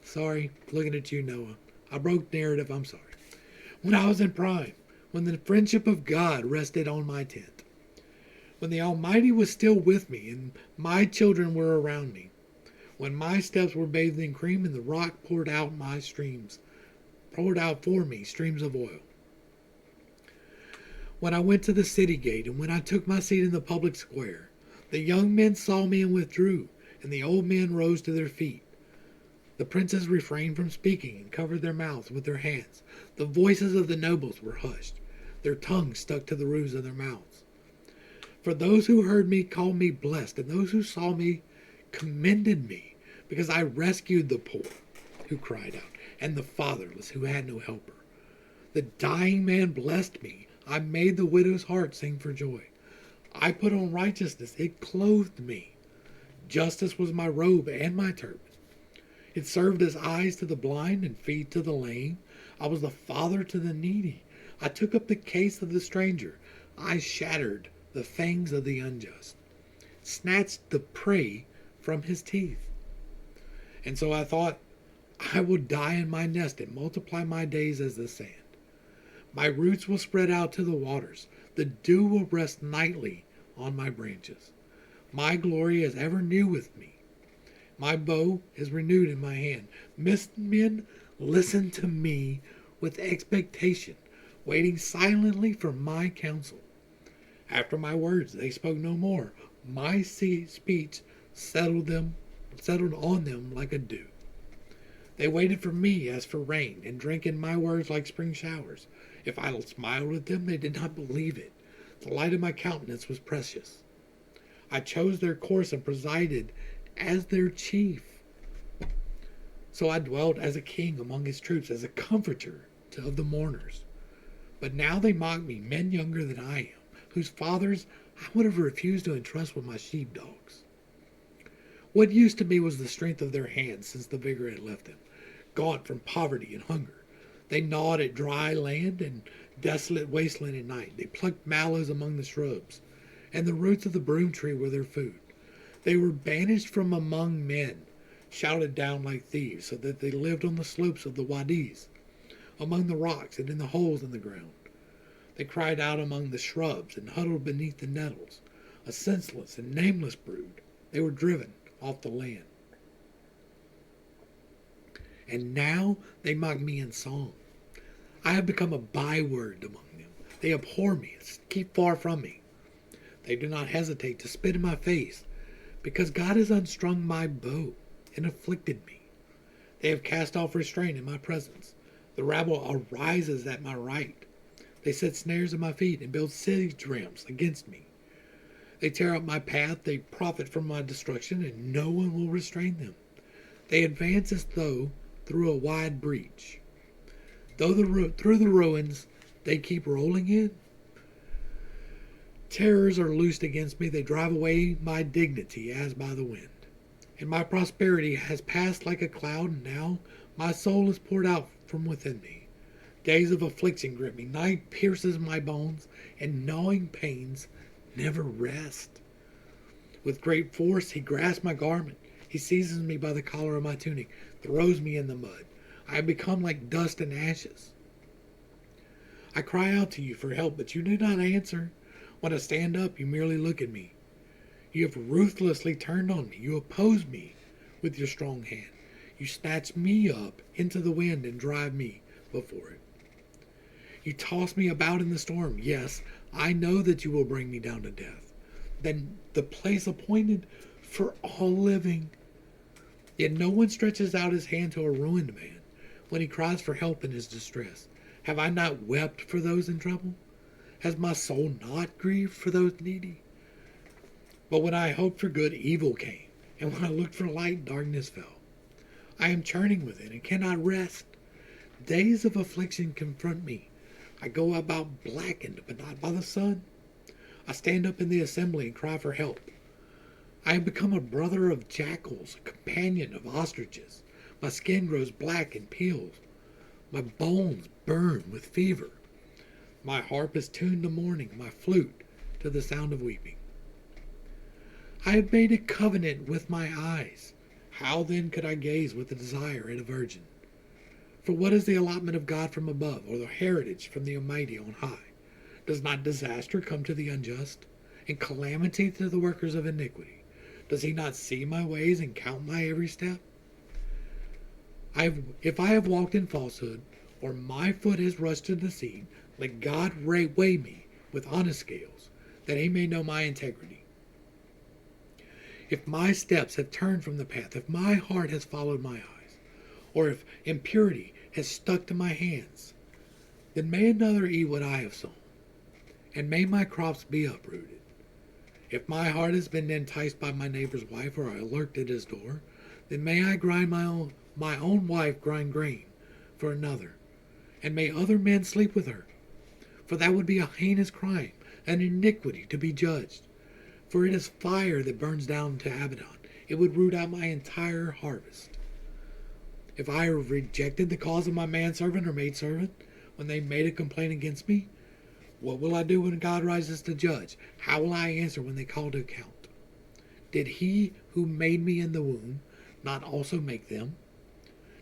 Sorry, looking at you, Noah. I broke narrative, I'm sorry. When I was in prime, when the friendship of God rested on my tent, when the Almighty was still with me and my children were around me, when my steps were bathed in cream and the rock poured out for me streams of oil. When I went to the city gate and when I took my seat in the public square, the young men saw me and withdrew, and the old men rose to their feet. The princes refrained from speaking and covered their mouths with their hands. The voices of the nobles were hushed. Their tongues stuck to the roofs of their mouths. For those who heard me called me blessed, and those who saw me commended me, because I rescued the poor who cried out, and the fatherless who had no helper. The dying man blessed me. I made the widow's heart sing for joy. I put on righteousness. It clothed me. Justice was my robe and my turban. It served as eyes to the blind and feet to the lame. I was the father to the needy. I took up the case of the stranger. I shattered the fangs of the unjust, snatched the prey from his teeth. And so I thought, I will die in my nest and multiply my days as the sand. My roots will spread out to the waters. The dew will rest nightly on my branches. My glory is ever new with me. My bow is renewed in my hand. Men, listen to me with expectation, waiting silently for my counsel. After my words, they spoke no more. My speech settled on them like a dew. They waited for me as for rain, and drank in my words like spring showers. If I smiled at them, they did not believe it. The light of my countenance was precious. I chose their course and presided as their chief. So I dwelt as a king among his troops, as a comforter of the mourners. But now they mock me, men younger than I am, whose fathers I would have refused to entrust with my sheepdogs. What use to me was the strength of their hands since the vigor had left them, gaunt from poverty and hunger? They gnawed at dry land and desolate wasteland at night. They plucked mallows among the shrubs, and the roots of the broom tree were their food. They were banished from among men, shouted down like thieves, so that they lived on the slopes of the wadis, among the rocks and in the holes in the ground. They cried out among the shrubs and huddled beneath the nettles, a senseless and nameless brood. They were driven off the land. And now they mock me in song. I have become a byword among them. They abhor me and keep far from me. They do not hesitate to spit in my face, because God has unstrung my bow and afflicted me. They have cast off restraint in my presence. The rabble arises at my right. They set snares at my feet and build siege ramps against me. They tear up my path, they profit from my destruction, and no one will restrain them. They advance as though through a wide breach. Through the ruins they keep rolling in. Terrors are loosed against me, they drive away my dignity as by the wind. And my prosperity has passed like a cloud, and now my soul is poured out from within me. Days of affliction grip me, night pierces my bones, and gnawing pains never rest. With great force he grasps my garment, he seizes me by the collar of my tunic, throws me in the mud. I have become like dust and ashes. I cry out to you for help, but you do not answer. When I stand up, you merely look at me. You have ruthlessly turned on me. You oppose me with your strong hand. You snatch me up into the wind and drive me before it. You toss me about in the storm. Yes, I know that you will bring me down to death. Then the place appointed for all living. Yet no one stretches out his hand to a ruined man when he cries for help in his distress. Have I not wept for those in trouble? Has my soul not grieved for those needy? But when I hoped for good, evil came, and when I looked for light, darkness fell. I am churning within and cannot rest. Days of affliction confront me. I go about blackened, but not by the sun. I stand up in the assembly and cry for help. I have become a brother of jackals, a companion of ostriches. My skin grows black and peels. My bones burn with fever. My harp is tuned to mourning, my flute to the sound of weeping. I have made a covenant with my eyes. How then could I gaze with a desire at a virgin? For what is the allotment of God from above, or the heritage from the Almighty on high? Does not disaster come to the unjust, and calamity to the workers of iniquity? Does he not see my ways and count my every step? If I have walked in falsehood, or my foot has rushed to deceit, let God weigh me with honest scales, that he may know my integrity. If my steps have turned from the path, if my heart has followed my eyes, or if impurity has stuck to my hands, then may another eat what I have sown, and may my crops be uprooted. If my heart has been enticed by my neighbor's wife, or I lurked at his door, then may I grind my own wife grind grain for another, and may other men sleep with her. For that would be a heinous crime, an iniquity to be judged. For it is fire that burns down to Abaddon. It would root out my entire harvest. If I have rejected the cause of my manservant or maidservant when they made a complaint against me, what will I do when God rises to judge? How will I answer when they call to account? Did he who made me in the womb not also make them?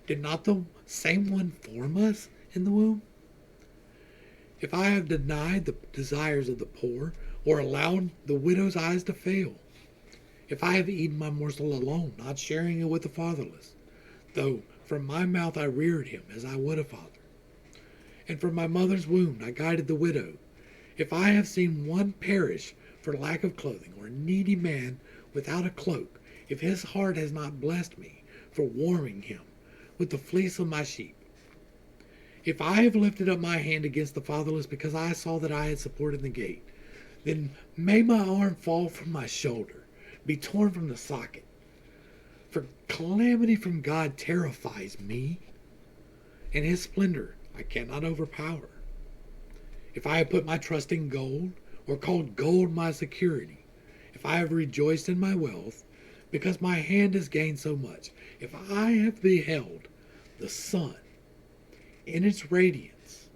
Did not the same one form us in the womb? If I have denied the desires of the poor, or allowed the widow's eyes to fail, if I have eaten my morsel alone, not sharing it with the fatherless, though from my mouth I reared him as I would a father, and from my mother's womb I guided the widow, if I have seen one perish for lack of clothing, or a needy man without a cloak, if his heart has not blessed me for warming him with the fleece of my sheep, if I have lifted up my hand against the fatherless because I saw that I had supported the gate, then may my arm fall from my shoulder, be torn from the socket. For calamity from God terrifies me, and his splendor I cannot overpower. If I have put my trust in gold, or called gold my security, if I have rejoiced in my wealth, because my hand has gained so much, if I have beheld the sun in its radiance,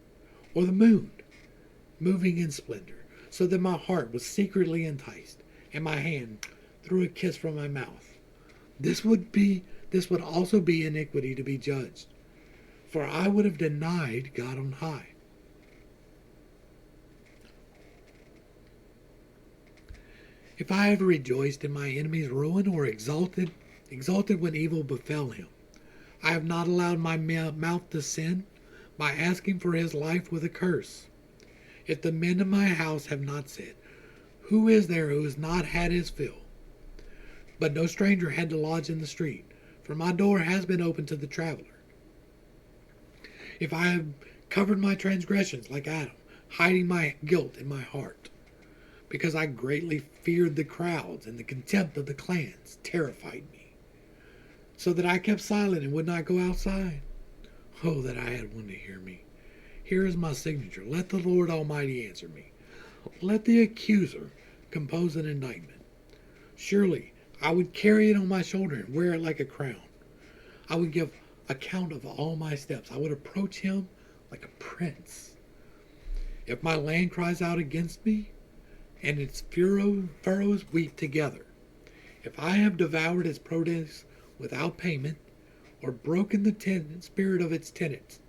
or the moon moving in splendor, so that my heart was secretly enticed, and my hand threw a kiss from my mouth, this would also be iniquity to be judged, for I would have denied God on high. If I have rejoiced in my enemy's ruin, or exulted when evil befell him, I have not allowed my mouth to sin, by asking for his life with a curse. If the men of my house have not said, who is there who has not had his fill? But no stranger had to lodge in the street, for my door has been open to the traveler. If I have covered my transgressions like Adam, hiding my guilt in my heart, because I greatly feared the crowds and the contempt of the clans terrified me, so that I kept silent and would not go outside. Oh, that I had one to hear me. Here is my signature. Let the Lord Almighty answer me. Let the accuser compose an indictment. Surely I would carry it on my shoulder and wear it like a crown. I would give account of all my steps. I would approach him like a prince. If my land cries out against me, and its furrows weep together, if I have devoured its produce without payment, or broken the spirit of its tenants,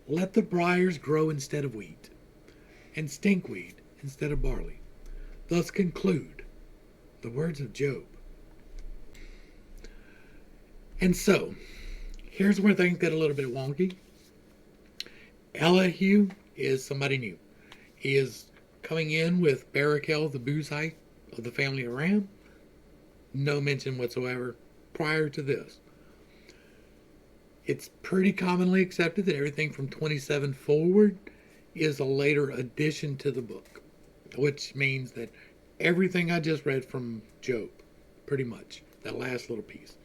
let the briars grow instead of wheat, and stinkweed instead of barley. Thus conclude the words of Job. And so, here's where things get a little bit wonky. Elihu is somebody new. He is coming in with Barachel the Buzite of the family of Ram. No mention whatsoever prior to this. It's pretty commonly accepted that everything from 27 forward is a later addition to the book, which means that everything I just read from Job, pretty much, that last little piece.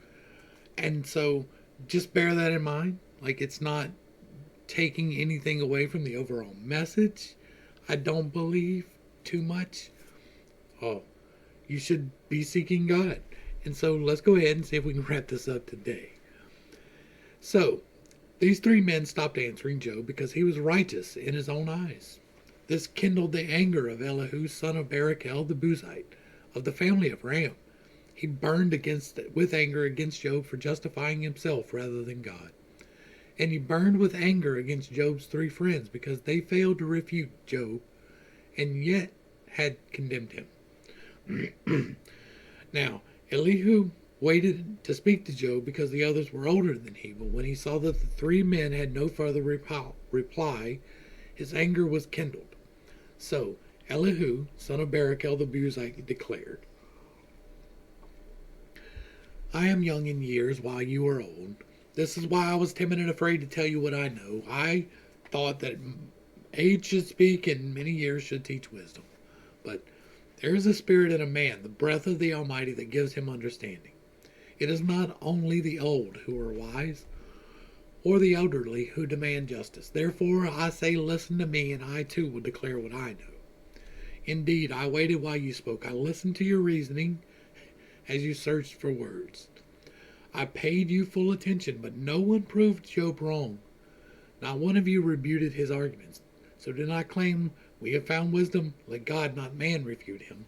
And so just bear that in mind. Like, it's not taking anything away from the overall message. I don't believe too much. Oh, you should be seeking God. And so let's go ahead and see if we can wrap this up today. So, these three men stopped answering Job because he was righteous in his own eyes. This kindled the anger of Elihu, son of Barachel the Buzite, of the family of Ram. He burned with anger against Job for justifying himself rather than God. And he burned with anger against Job's three friends because they failed to refute Job and yet had condemned him. Now, Elihu waited to speak to Job because the others were older than he, but when he saw that the three men had no further reply, his anger was kindled. So Elihu, son of Barachel the Buzite, declared, I am young in years while you are old. This is why I was timid and afraid to tell you what I know. I thought that age should speak and many years should teach wisdom. But there is a spirit in a man, the breath of the Almighty, that gives him understanding. It is not only the old who are wise, or the elderly who demand justice. Therefore I say, listen to me, and I too will declare what I know. Indeed, I waited while you spoke. I listened to your reasoning as you searched for words. I paid you full attention, but no one proved Job wrong. Not one of you refuted his arguments. So do not claim we have found wisdom. Let God, not man, refute him.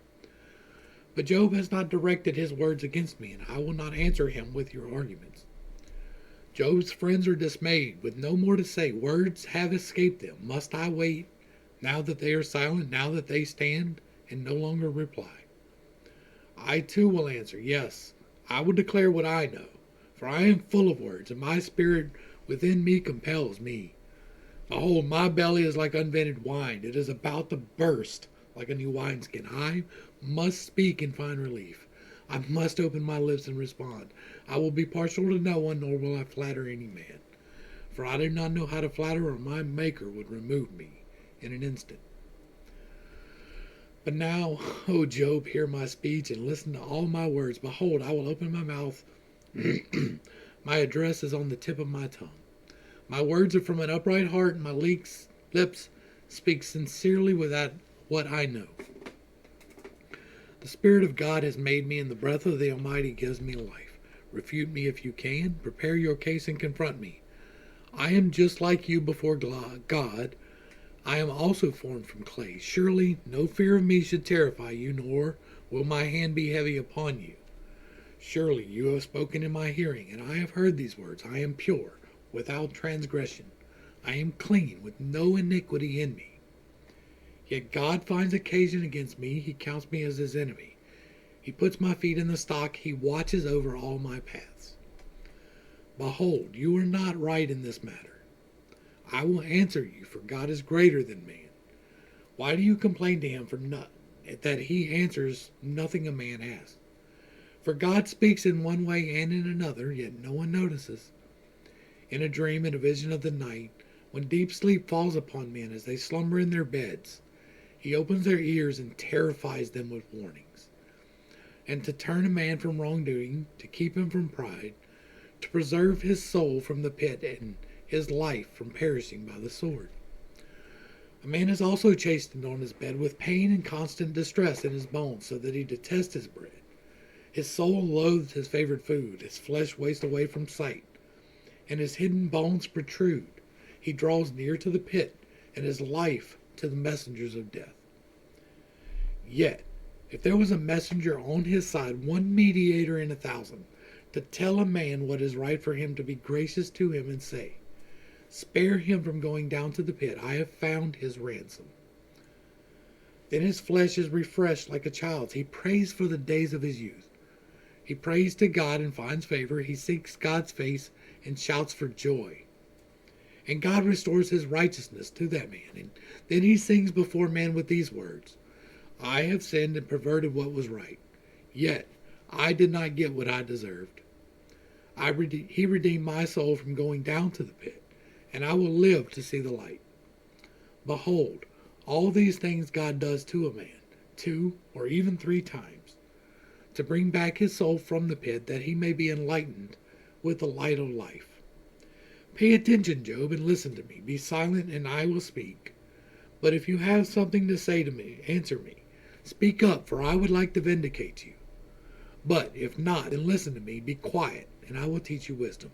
But Job has not directed his words against me, and I will not answer him with your arguments. Job's friends are dismayed, with no more to say. Words have escaped them. Must I wait, now that they are silent, now that they stand and no longer reply? I too will answer, yes, I will declare what I know, for I am full of words, and my spirit within me compels me. Behold, my belly is like unvented wine. It is about to burst like a new wineskin. I must speak and find relief. I must open my lips and respond. I will be partial to no one, nor will I flatter any man. For I do not know how to flatter, or my Maker would remove me in an instant. But now, O Job, hear my speech and listen to all my words. Behold, I will open my mouth. My address is on the tip of my tongue. My words are from an upright heart, and my lips speak sincerely without what I know. The Spirit of God has made me, and the breath of the Almighty gives me life. Refute me if you can. Prepare your case and confront me. I am just like you before God. I am also formed from clay. Surely no fear of me should terrify you, nor will my hand be heavy upon you. Surely you have spoken in my hearing, and I have heard these words. I am pure, without transgression. I am clean, with no iniquity in me. Yet God finds occasion against me. He counts me as his enemy. He puts my feet in the stock. He watches over all my paths. Behold, you are not right in this matter. I will answer you, for God is greater than man. Why do you complain to him that he answers nothing a man asks? For God speaks in one way and in another, yet no one notices. In a dream and a vision of the night, when deep sleep falls upon men as they slumber in their beds, he opens their ears and terrifies them with warnings. And to turn a man from wrongdoing, to keep him from pride, to preserve his soul from the pit and his life from perishing by the sword. A man is also chastened on his bed with pain and constant distress in his bones, so that he detests his bread. His soul loathes his favorite food, his flesh wastes away from sight, and his hidden bones protrude. He draws near to the pit, and his life to the messengers of death. Yet, if there was a messenger on his side, one mediator in 1,000, to tell a man what is right for him, to be gracious to him and say, spare him from going down to the pit, I have found his ransom. Then his flesh is refreshed like a child's. He prays for the days of his youth. He prays to God and finds favor. He seeks God's face and shouts for joy. And God restores his righteousness to that man. And then he sings before men with these words, I have sinned and perverted what was right, yet I did not get what I deserved. He redeemed my soul from going down to the pit, and I will live to see the light. Behold, all these things God does to a man, 2 or even 3 times, to bring back his soul from the pit, that he may be enlightened with the light of life. Pay attention, Job, and listen to me. Be silent, and I will speak. But if you have something to say to me, answer me. Speak up, for I would like to vindicate you. But if not, then listen to me. Be quiet, and I will teach you wisdom.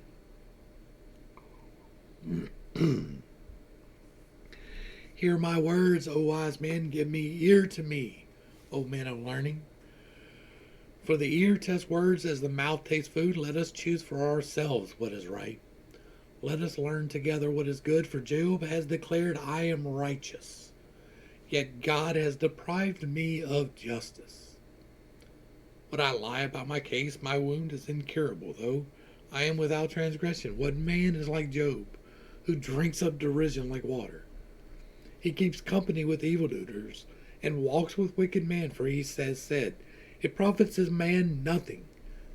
Hear my words, O wise men. Give me ear to me, O men of learning. For the ear tests words as the mouth tastes food. Let us choose for ourselves what is right. Let us learn together what is good, for Job has declared, I am righteous. Yet God has deprived me of justice. Would I lie about my case? My wound is incurable, though I am without transgression. What man is like Job, who drinks up derision like water? He keeps company with evildoers, and walks with wicked men, for he said, it profits a man nothing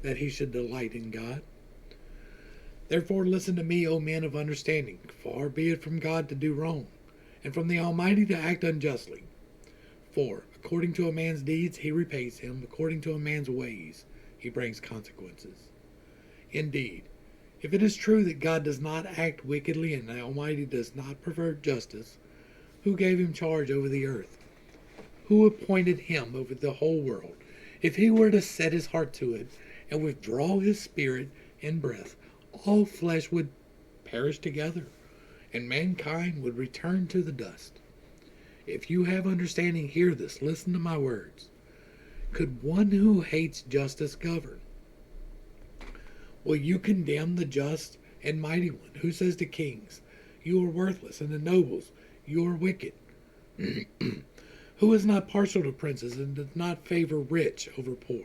that he should delight in God. Therefore listen to me, O men of understanding. Far be it from God to do wrong, and from the Almighty to act unjustly. For according to a man's deeds he repays him, according to a man's ways he brings consequences. Indeed, if it is true that God does not act wickedly and the Almighty does not pervert justice, who gave him charge over the earth? Who appointed him over the whole world? If he were to set his heart to it and withdraw his spirit and breath, all flesh would perish together, and mankind would return to the dust. If you have understanding, hear this. Listen to my words. Could one who hates justice govern? Will you condemn the just and mighty one, who says to kings, you are worthless, and to nobles, you are wicked? Who is not partial to princes, and does not favor rich over poor?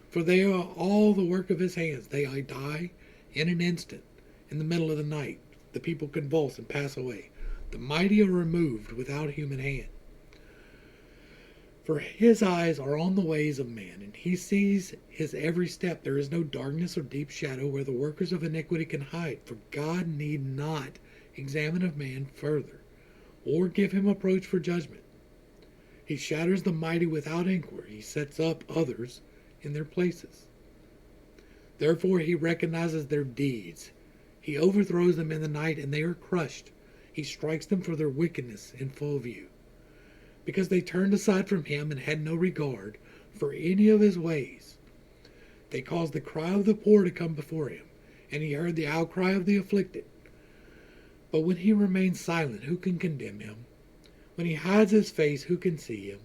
For they are all the work of his hands. They die in an instant, in the middle of the night. The people convulse and pass away. The mighty are removed without human hand. For his eyes are on the ways of man, and he sees his every step. There is no darkness or deep shadow where the workers of iniquity can hide. For God need not examine a man further, or give him approach for judgment. He shatters the mighty without inquiry. He sets up others in their places. Therefore he recognizes their deeds. He overthrows them in the night, and they are crushed. He strikes them for their wickedness in full view, because they turned aside from him and had no regard for any of his ways. They caused the cry of the poor to come before him, and he heard the outcry of the afflicted. But when he remains silent, who can condemn him? When he hides his face, who can see him?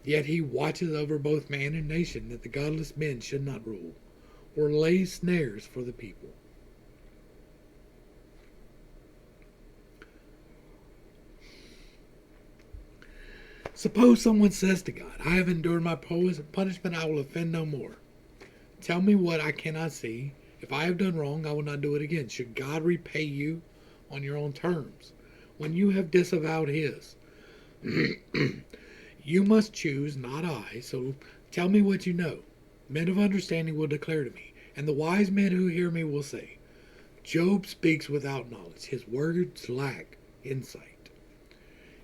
Yet he watches over both man and nation, that the godless men should not rule, or lay snares for the people. Suppose someone says to God, I have endured my punishment, I will offend no more. Tell me what I cannot see. If I have done wrong, I will not do it again. Should God repay you on your own terms, when you have disavowed his. You must choose, not I, so tell me what you know. Men of understanding will declare to me, and the wise men who hear me will say, Job speaks without knowledge, his words lack insight.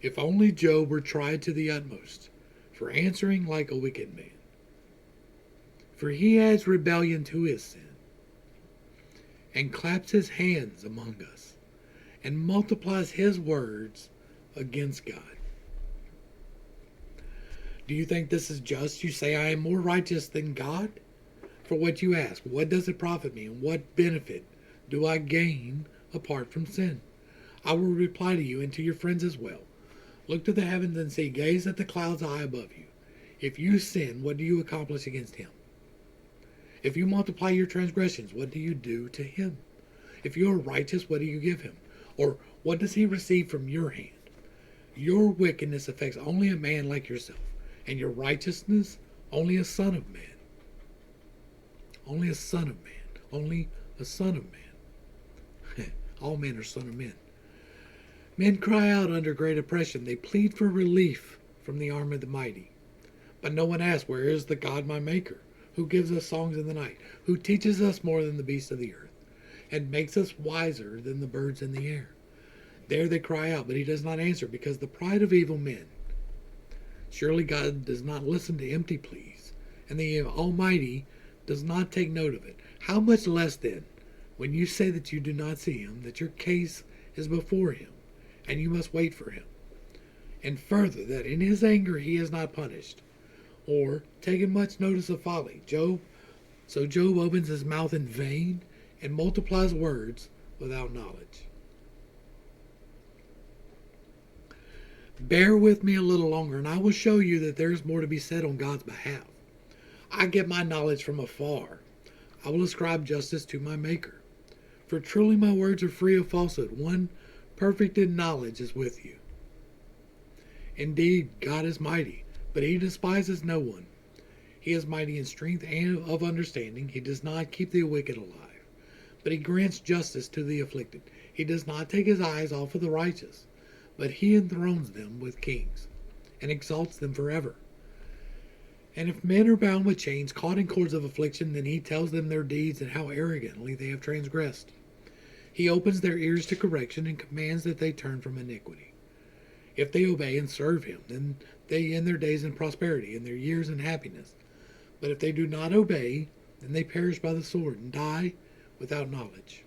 If only Job were tried to the utmost, for answering like a wicked man. For he adds rebellion to his sin, and claps his hands among us, and multiplies his words against God. Do you think this is just? You say, I am more righteous than God? For what you ask, what does it profit me, and what benefit do I gain apart from sin? I will reply to you and to your friends as well. Look to the heavens and see, gaze at the clouds high above you. If you sin, what do you accomplish against him? If you multiply your transgressions, what do you do to him? If you are righteous, what do you give him? Or what does he receive from your hand? Your wickedness affects only a man like yourself, and your righteousness only a son of man. Only a son of man. Only a son of man. All men are son of men. Men cry out under great oppression. They plead for relief from the arm of the mighty. But no one asks, where is the God my maker, who gives us songs in the night, who teaches us more than the beasts of the earth, and makes us wiser than the birds in the air? There they cry out, but he does not answer, because the pride of evil men. Surely God does not listen to empty pleas, and the Almighty does not take note of it. How much less then, when you say that you do not see him, that your case is before him, and you must wait for him? And further, that in his anger he is not punished, or taken much notice of folly. So Job opens his mouth in vain, and multiplies words without knowledge. Bear with me a little longer, and I will show you that there is more to be said on God's behalf. I get my knowledge from afar. I will ascribe justice to my Maker. For truly my words are free of falsehood. One perfect in knowledge is with you. Indeed, God is mighty, but he despises no one. He is mighty in strength and of understanding. He does not keep the wicked alive, but he grants justice to the afflicted. He does not take his eyes off of the righteous, but he enthrones them with kings, and exalts them forever. And if men are bound with chains, caught in cords of affliction, then he tells them their deeds and how arrogantly they have transgressed. He opens their ears to correction and commands that they turn from iniquity. If they obey and serve him, then they end their days in prosperity and their years in happiness. But if they do not obey, then they perish by the sword and die without knowledge.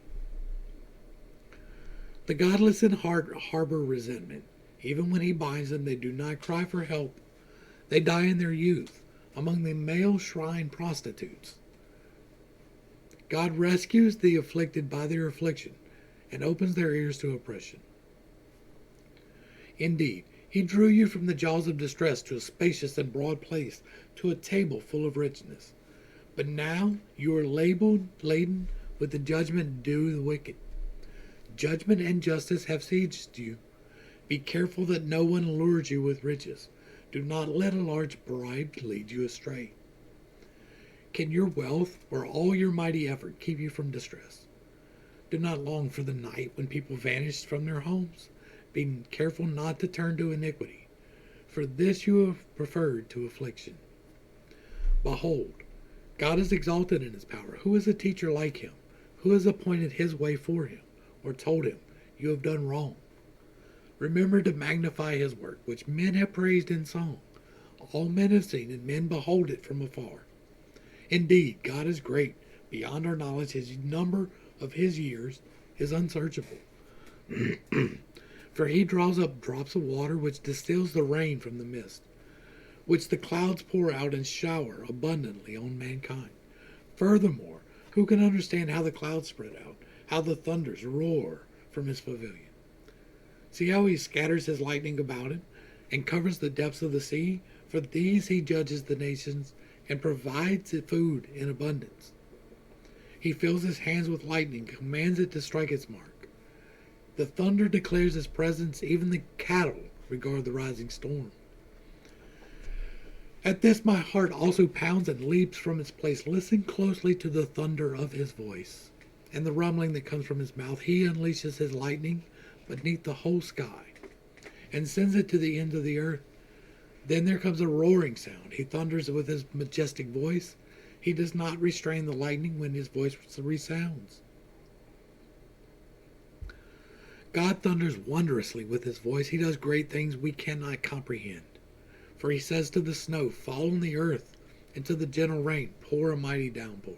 The godless in heart harbor resentment. Even when he binds them, they do not cry for help. They die in their youth, among the male shrine prostitutes. God rescues the afflicted by their affliction, and opens their ears to oppression. Indeed, he drew you from the jaws of distress to a spacious and broad place, to a table full of richness. But now you are laden with the judgment due the wicked. Judgment and justice have seized you. Be careful that no one lures you with riches. Do not let a large bribe lead you astray. Can your wealth or all your mighty effort keep you from distress? Do not long for the night when people vanish from their homes. Be careful not to turn to iniquity, for this you have preferred to affliction. Behold, God is exalted in his power. Who is a teacher like him? Who has appointed his way for him, or told him, you have done wrong? Remember to magnify his work, which men have praised in song. All men have seen, and men behold it from afar. Indeed, God is great, beyond our knowledge. His number of his years is unsearchable. For he draws up drops of water, which distills the rain from the mist, which the clouds pour out and shower abundantly on mankind. Furthermore, who can understand how the clouds spread out, how the thunders roar from his pavilion? See how he scatters his lightning about him, and covers the depths of the sea? For these he judges the nations, and provides it food in abundance. He fills his hands with lightning, commands it to strike its mark. The thunder declares his presence, even the cattle regard the rising storm. At this my heart also pounds and leaps from its place. Listen closely to the thunder of his voice. and the rumbling that comes from his mouth. He unleashes his lightning beneath the whole sky and sends it to the ends of the earth. Then there comes a roaring sound. He thunders with his majestic voice. He does not restrain the lightning when his voice resounds. God thunders wondrously with his voice. He does great things we cannot comprehend. For he says to the snow, fall on the earth, and to the gentle rain, pour a mighty downpour.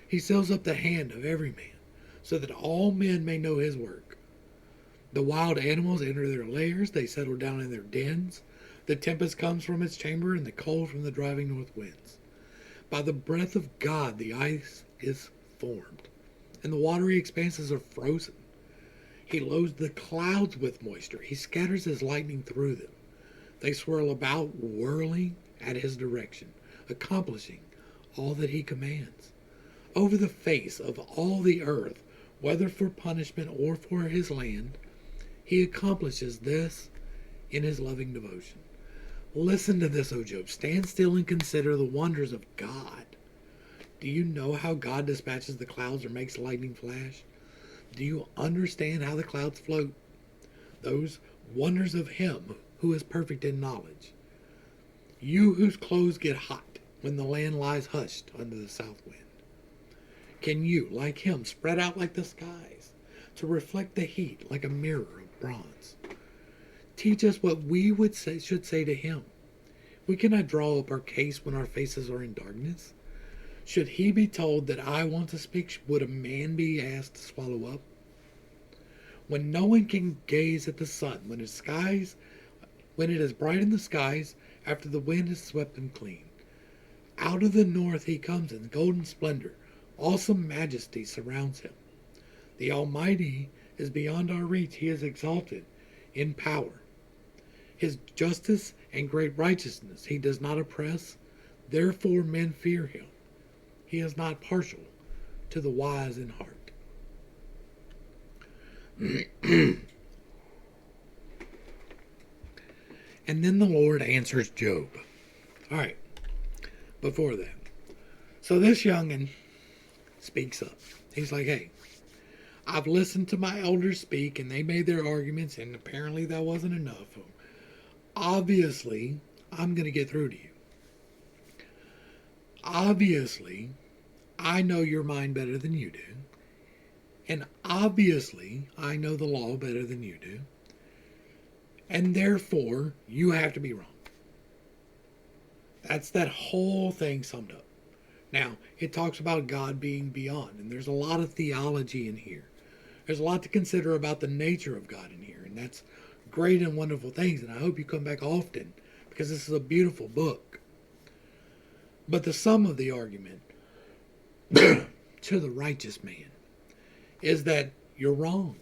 He seals up the hand of every man, so that all men may know his work. The wild animals enter their lairs, they settle down in their dens. The tempest comes from its chamber, and the cold from the driving north winds. By the breath of God the ice is formed, and the watery expanses are frozen. He loads the clouds with moisture. He scatters his lightning through them. They swirl about, whirling at his direction, accomplishing all that he commands. Over the face of all the earth, whether for punishment or for his land, he accomplishes this in his loving devotion. Listen to this, O Job. Stand still and consider the wonders of God. Do you know how God dispatches the clouds or makes lightning flash? Do you understand how the clouds float? Those wonders of him who is perfect in knowledge. You whose clothes get hot when the land lies hushed under the south wind. Can you, like him, spread out like the skies, to reflect the heat like a mirror of bronze? Teach us what we should say to him. We cannot draw up our case when our faces are in darkness. Should he be told that I want to speak, would a man be asked to swallow up? When no one can gaze at the sun, when it is bright in the skies, after the wind has swept them clean. Out of the north he comes in golden splendor. Awesome majesty surrounds him. The Almighty is beyond our reach. He is exalted in power. His justice and great righteousness he does not oppress. Therefore men fear him. He is not partial to the wise in heart. And then the Lord answers Job. All right, before that. So this youngin' speaks up. He's like, hey, I've listened to my elders speak, and they made their arguments, and apparently that wasn't enough. Obviously, I'm going to get through to you. Obviously, I know your mind better than you do. And obviously, I know the law better than you do. And therefore, you have to be wrong. That's that whole thing summed up. Now, it talks about God being beyond, and there's a lot of theology in here. There's a lot to consider about the nature of God in here, and that's great and wonderful things, and I hope you come back often, because this is a beautiful book. But the sum of the argument to the righteous man is that you're wrong.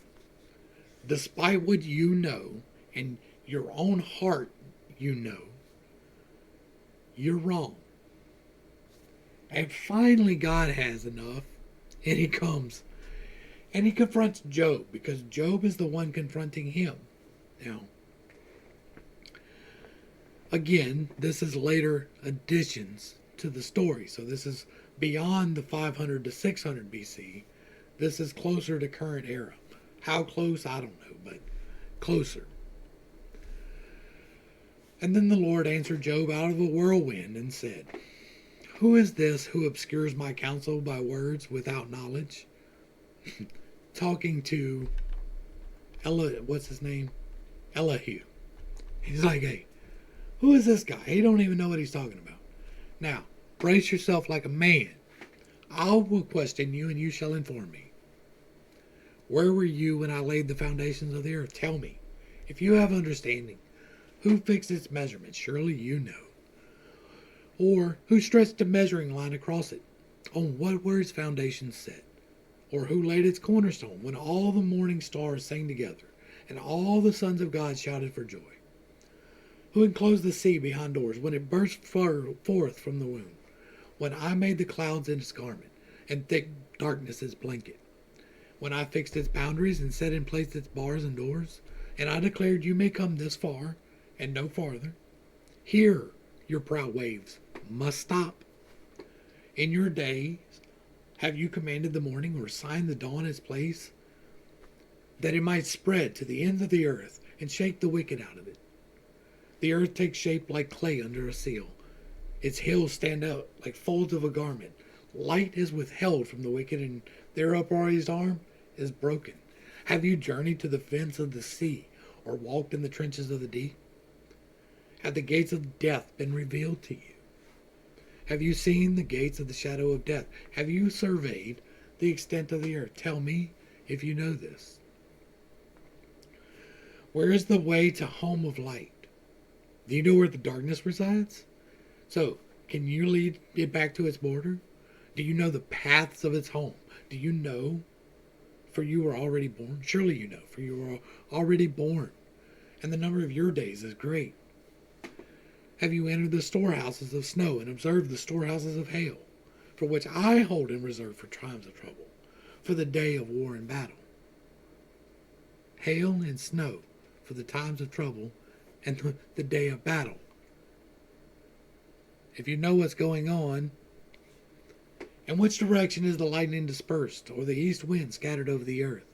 Despite what you know, and your own heart you know, you're wrong. And finally God has enough, and he comes and he confronts Job, because Job is the one confronting him. Now, again, this is later additions to the story, so this is beyond the 500 to 600 BC. This is closer to current era. How close, I don't know, but closer. And then the Lord answered Job out of a whirlwind and said, who is this who obscures my counsel by words without knowledge? Talking to what's his name? Elihu. He's like, hey, who is this guy? He don't even know what he's talking about. Now, brace yourself like a man. I will question you, and you shall inform me. Where were you when I laid the foundations of the earth? Tell me. If you have understanding, who fixed its measurements? Surely you know. Or who stretched a measuring line across it? On what were its foundations set? Or who laid its cornerstone when all the morning stars sang together, and all the sons of God shouted for joy? Who enclosed the sea behind doors when it burst forth from the womb? When I made the clouds its garment, and thick darkness its blanket? When I fixed its boundaries and set in place its bars and doors? And I declared, you may come this far, and no farther? Here your proud waves must stop. In your days Have you commanded the morning or assigned the dawn its place, that it might spread to the ends of the earth and shake the wicked out of it? The earth takes shape like clay under a seal. Its hills stand out like folds of a garment. Light is withheld from the wicked, and their upraised arm is broken. Have you journeyed to the fence of the sea, or walked in the trenches of the deep? Have the gates of death been revealed to you? Have you seen the gates of the shadow of death? Have you surveyed the extent of the earth? Tell me if you know this. Where is the way to home of light? Do you know where the darkness resides? So, can you lead it back to its border? Do you know the paths of its home? Do you know? For you were already born. Surely you know, for you were already born, and the number of your days is great. Have you entered the storehouses of snow and observed the storehouses of hail, for which I hold in reserve for times of trouble, for the day of war and battle? Hail and snow for the times of trouble and the day of battle. If you know what's going on, in which direction is the lightning dispersed, or the east wind scattered over the earth?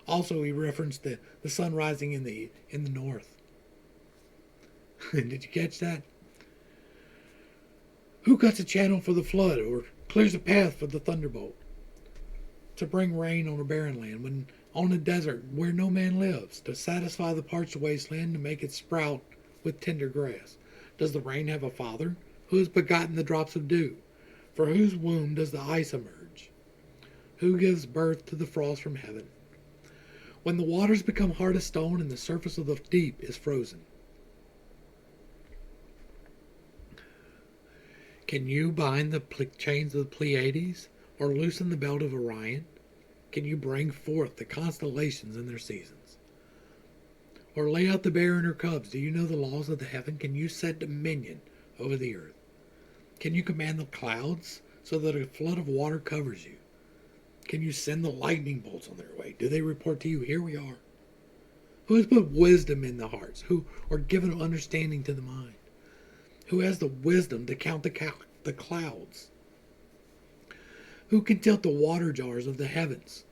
Also, he referenced the sun rising in the north. Did you catch that? Who cuts a channel for the flood, or clears a path for the thunderbolt, to bring rain on a barren land, when on a desert where no man lives, to satisfy the parched wasteland, to make it sprout with tender grass? Does the rain have a father? Who has begotten the drops of dew? For whose womb does the ice emerge? Who gives birth to the frost from heaven? When the waters become hard as stone, and the surface of the deep is frozen. Can you bind the chains of the Pleiades, or loosen the belt of Orion? Can you bring forth the constellations in their seasons, or lay out the bear and her cubs? Do you know the laws of the heaven? Can you set dominion over the earth? Can you command the clouds so that a flood of water covers you? Can you send the lightning bolts on their way? Do they report to you, here we are? Who has put wisdom in the hearts? Who are given understanding to the mind? Who has the wisdom to count the clouds? Who can tilt the water jars of the heavens?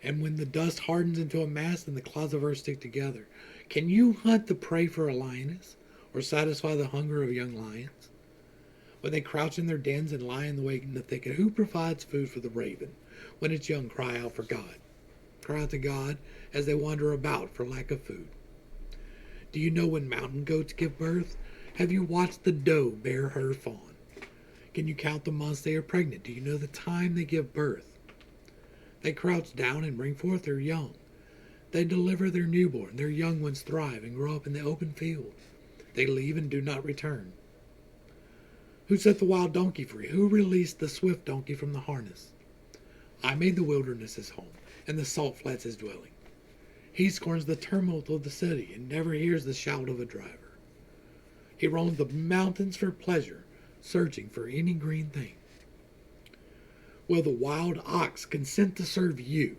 And when the dust hardens into a mass and the clouds of earth stick together, can you hunt the prey for a lioness, or satisfy the hunger of young lions? When they crouch in their dens and lie in the wait in the thicket, who provides food for the raven when its young cry out for God? Cry out to God as they wander about for lack of food. Do you know when mountain goats give birth? Have you watched the doe bear her fawn? Can you count the months they are pregnant? Do you know the time they give birth? They crouch down and bring forth their young. They deliver their newborn. Their young ones thrive and grow up in the open field. They leave and do not return. Who set the wild donkey free? Who released the swift donkey from the harness? I made the wilderness his home, and the salt flats his dwelling. He scorns the tumult of the city, and never hears the shout of a driver. He roams the mountains for pleasure, searching for any green thing. Will the wild ox consent to serve you?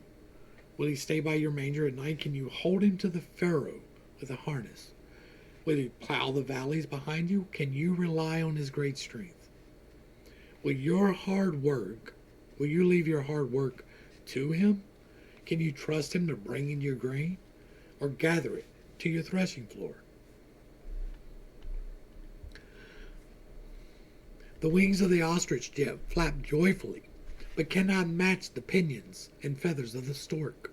Will he stay by your manger at night? Can you hold him to the furrow with a harness? Will he plow the valleys behind you? Can you rely on his great strength? Will you leave your hard work to him? Can you trust him to bring in your grain, or gather it to your threshing floor? The wings of the ostrich flap joyfully, but cannot match the pinions and feathers of the stork.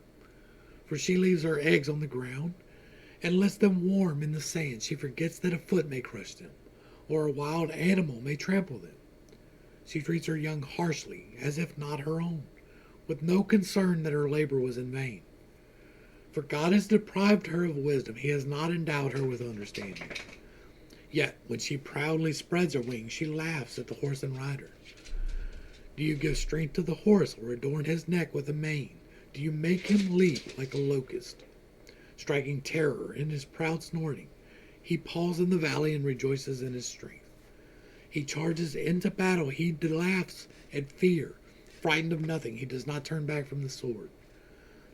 For she leaves her eggs on the ground, and lets them warm in the sand. She forgets that a foot may crush them, or a wild animal may trample them. She treats her young harshly, as if not her own, with no concern that her labor was in vain. For God has deprived her of wisdom. He has not endowed her with understanding. Yet, when she proudly spreads her wings, she laughs at the horse and rider. Do you give strength to the horse, or adorn his neck with a mane? Do you make him leap like a locust, striking terror in his proud snorting? He paws in the valley and rejoices in his strength. He charges into battle. He laughs at fear. Frightened of nothing, he does not turn back from the sword.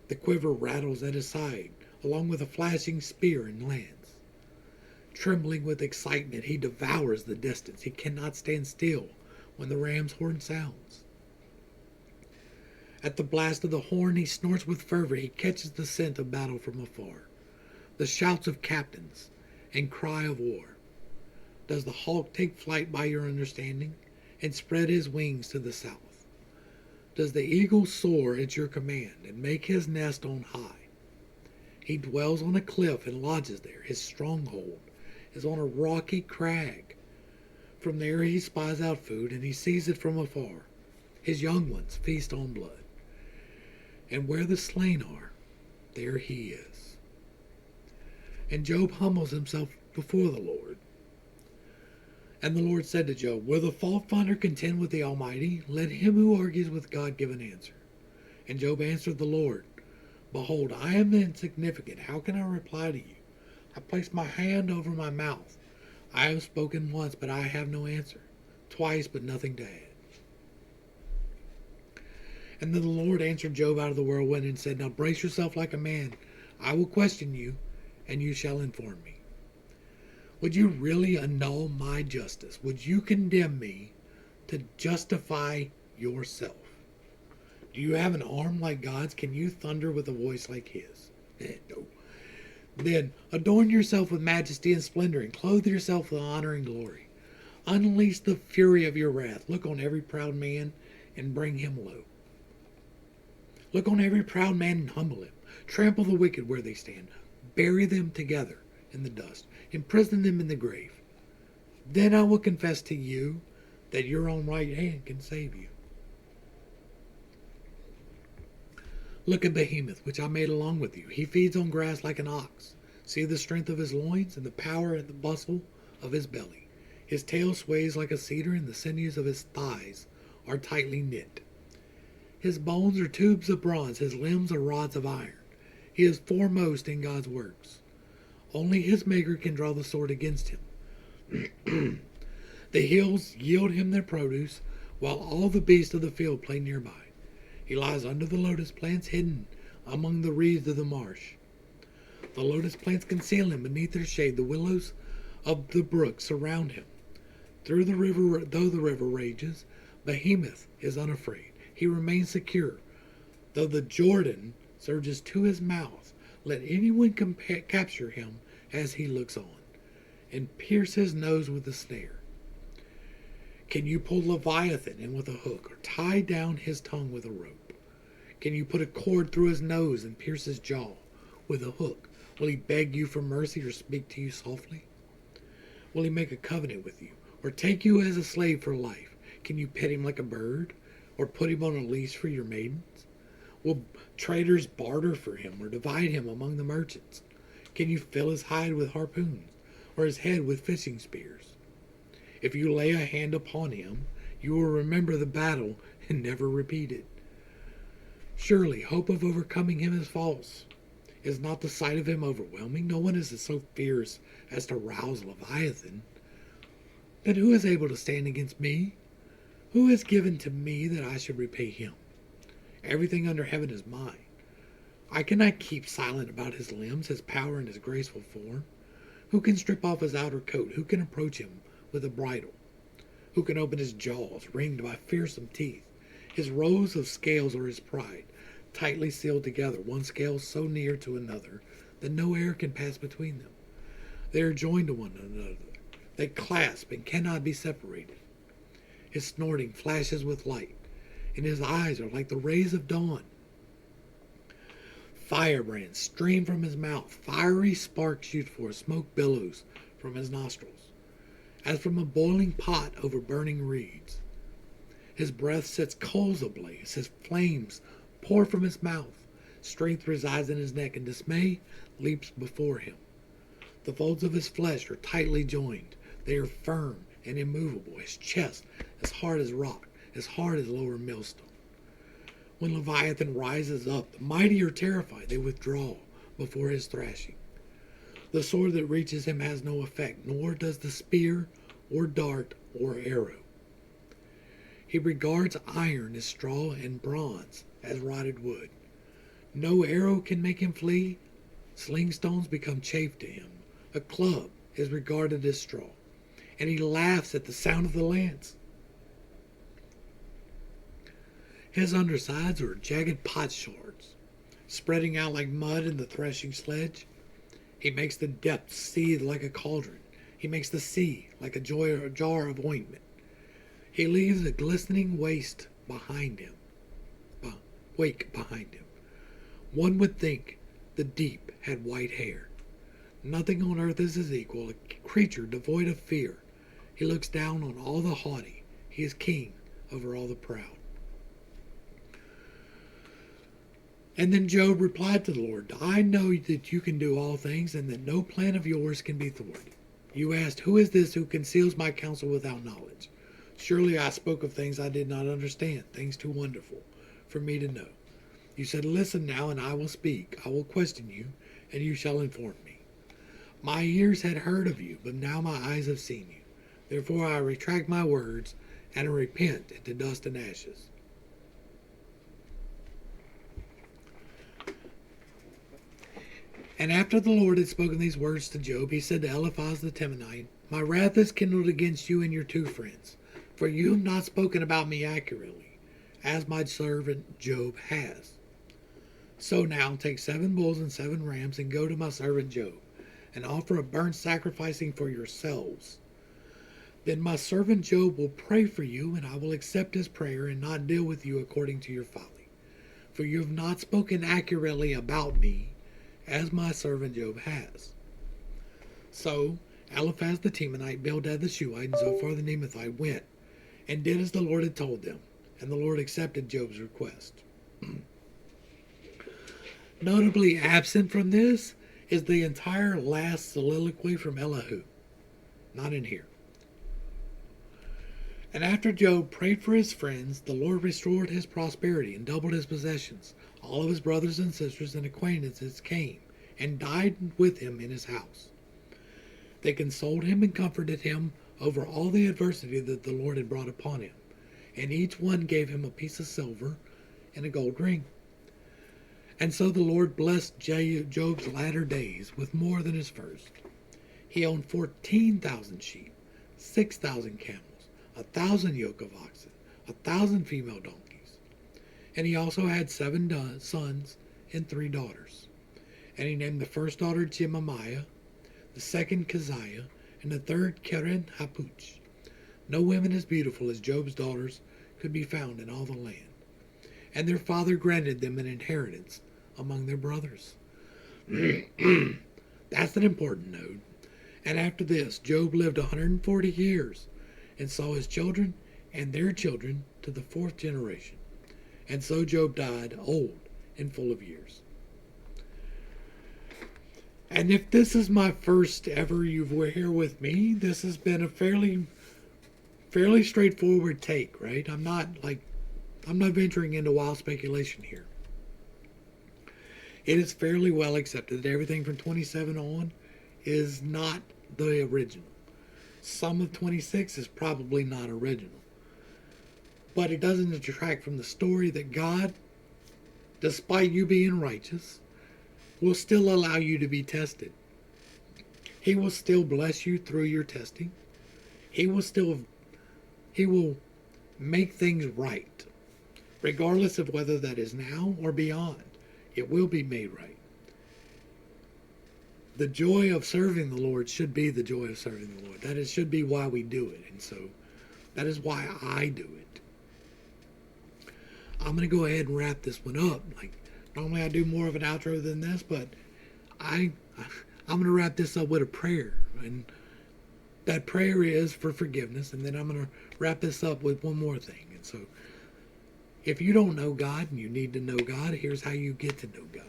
The quiver rattles at his side, along with a flashing spear and lance. Trembling with excitement, he devours the distance. He cannot stand still when the ram's horn sounds. At the blast of the horn he snorts with fervor, he catches the scent of battle from afar, the shouts of captains and cry of war. Does the hawk take flight by your understanding and spread his wings to the south? Does the eagle soar at your command and make his nest on high? He dwells on a cliff and lodges there. His stronghold is on a rocky crag. From there he spies out food, and he sees it from afar. His young ones feast on blood. And where the slain are, there he is. And Job humbles himself before the Lord. And the Lord said to Job, will the fault finder contend with the Almighty? Let him who argues with God give an answer. And Job answered the Lord, behold, I am insignificant. How can I reply to you? I place my hand over my mouth. I have spoken once, but I have no answer. Twice, but nothing to add. And then the Lord answered Job out of the whirlwind and said, now brace yourself like a man. I will question you, and you shall inform me. Would you really annul my justice? Would you condemn me to justify yourself? Do you have an arm like God's? Can you thunder with a voice like his? No. Then adorn yourself with majesty and splendor, and clothe yourself with honor and glory. Unleash the fury of your wrath. Look on every proud man and bring him low. Look on every proud man and humble him. Trample the wicked where they stand. Bury them together in the dust. Imprison them in the grave. Then I will confess to you that your own right hand can save you. Look at Behemoth, which I made along with you. He feeds on grass like an ox. See the strength of his loins and the power and the bustle of his belly. His tail sways like a cedar, and the sinews of his thighs are tightly knit. His bones are tubes of bronze, his limbs are rods of iron. He is foremost in God's works. Only his maker can draw the sword against him. The hills yield him their produce, while all the beasts of the field play nearby. He lies under the lotus plants, hidden among the reeds of the marsh. The lotus plants conceal him beneath their shade. The willows of the brook surround him. Though the river rages, Behemoth is unafraid. He remains secure. Though the Jordan surges to his mouth, let anyone capture him as he looks on, and pierce his nose with a snare. Can you pull Leviathan in with a hook, or tie down his tongue with a rope? Can you put a cord through his nose and pierce his jaw with a hook? Will he beg you for mercy or speak to you softly? Will he make a covenant with you, or take you as a slave for life? Can you pet him like a bird, or put him on a leash for your maidens? Will traders barter for him, or divide him among the merchants? Can you fill his hide with harpoons, or his head with fishing spears? If you lay a hand upon him, you will remember the battle and never repeat it. Surely hope of overcoming him is false. Is not the sight of him overwhelming? No one is so fierce as to rouse Leviathan. Then who is able to stand against me? Who has given to me that I should repay him? Everything under heaven is mine. I cannot keep silent about his limbs, his power, and his graceful form. Who can strip off his outer coat? Who can approach him with a bridle? Who can open his jaws, ringed by fearsome teeth? His rows of scales are his pride, tightly sealed together, one scale so near to another that no air can pass between them. They are joined to one another. They clasp and cannot be separated. His snorting flashes with light, and his eyes are like the rays of dawn. Firebrands stream from his mouth. Fiery sparks shoot forth. Smoke billows from his nostrils, as from a boiling pot over burning reeds. His breath sets coals ablaze. His flames pour from his mouth. Strength resides in his neck, and dismay leaps before him. The folds of his flesh are tightly joined. They are firm and immovable. His chest as hard as rock, as hard as lower millstone. When Leviathan rises up, the mighty are terrified. They withdraw before his thrashing. The sword that reaches him has no effect, nor does the spear or dart or arrow. He regards iron as straw and bronze as rotted wood. No arrow can make him flee. Sling stones become chaff to him. A club is regarded as straw, and he laughs at the sound of the lance. His undersides are jagged pot shards, spreading out like mud in the threshing sledge. He makes the depths seethe like a cauldron. He makes the sea like a jar of ointment. He leaves a glistening wake behind him. One would think the deep had white hair. Nothing on earth is his equal, a creature devoid of fear. He looks down on all the haughty. He is king over all the proud. And then Job replied to the Lord, I know that you can do all things, and that no plan of yours can be thwarted. You asked, who is this who conceals my counsel without knowledge? Surely I spoke of things I did not understand, things too wonderful for me to know. You said, listen now, and I will speak. I will question you, and you shall inform me. My ears had heard of you, but now my eyes have seen you. Therefore I retract my words, and I repent into dust and ashes. And after the Lord had spoken these words to Job, he said to Eliphaz the Temanite, my wrath is kindled against you and your two friends, for you have not spoken about me accurately, as my servant Job has. So now take 7 bulls and 7 rams, and go to my servant Job, and offer a burnt sacrificing for yourselves. Then my servant Job will pray for you, and I will accept his prayer and not deal with you according to your folly. For you have not spoken accurately about me, as my servant Job has. So Eliphaz the Temanite, Bildad the Shuhite, and Zophar the Naamathite went, and did as the Lord had told them, and the Lord accepted Job's request. Notably absent from this is the entire last soliloquy from Elihu. Not in here. And after Job prayed for his friends, the Lord restored his prosperity and doubled his possessions. All of his brothers and sisters and acquaintances came and died with him in his house. They consoled him and comforted him over all the adversity that the Lord had brought upon him, and each one gave him a piece of silver and a gold ring. And so the Lord blessed Job's latter days with more than his first. He owned 14,000 sheep, 6,000 camels, 1,000 yoke of oxen, 1,000 female donkeys. And he also had 7 sons and 3 daughters. And he named the first daughter Jemimiah, the second Keziah, and the third Keren Hapuch. No women as beautiful as Job's daughters could be found in all the land. And their father granted them an inheritance among their brothers. That's an important note. And after this, Job lived 140 years and saw his children and their children to the 4th generation. And so Job died old and full of years. And if this is my first ever you were here with me, this has been a fairly straightforward take, right? I'm not venturing into wild speculation here. It is fairly well accepted that everything from 27 on is not the original. Some of 26 is probably not original. But it doesn't detract from the story that God, despite you being righteous, will still allow you to be tested. He will still bless you through your testing. He will make things right, regardless of whether that is now or beyond. It will be made right. The joy of serving the Lord should be the joy of serving the Lord. That should be why we do it. And so that is why I do it. I'm going to go ahead and wrap this one up. Normally I do more of an outro than this, but I'm going to wrap this up with a prayer. And that prayer is for forgiveness. And then I'm going to wrap this up with one more thing. And so if you don't know God and you need to know God, here's how you get to know God.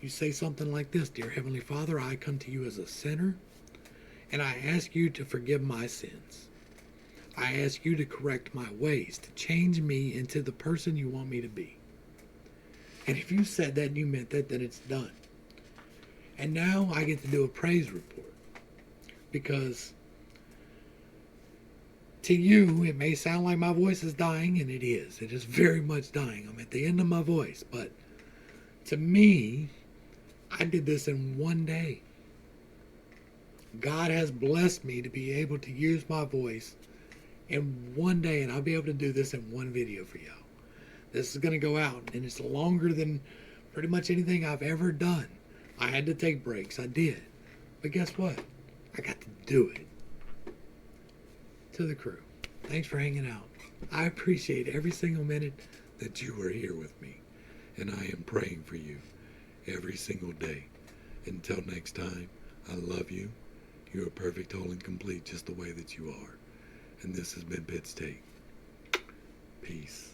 You say something like this: Dear Heavenly Father, I come to you as a sinner, and I ask you to forgive my sins. I ask you to correct my ways, to change me into the person you want me to be. And if you said that and you meant that, then it's done. And now I get to do a praise report. Because to you, it may sound like my voice is dying, and it is. It is very much dying. I'm at the end of my voice. But to me, I did this in one day. God has blessed me to be able to use my voice in one day, and I'll be able to do this in one video for y'all. This is going to go out, and it's longer than pretty much anything I've ever done. I had to take breaks. I did. But guess what? I got to do it. To the crew, thanks for hanging out. I appreciate every single minute that you were here with me. And I am praying for you every single day. Until next time, I love you. You are perfect, whole, and complete just the way that you are. And this has been pittstake. Peace.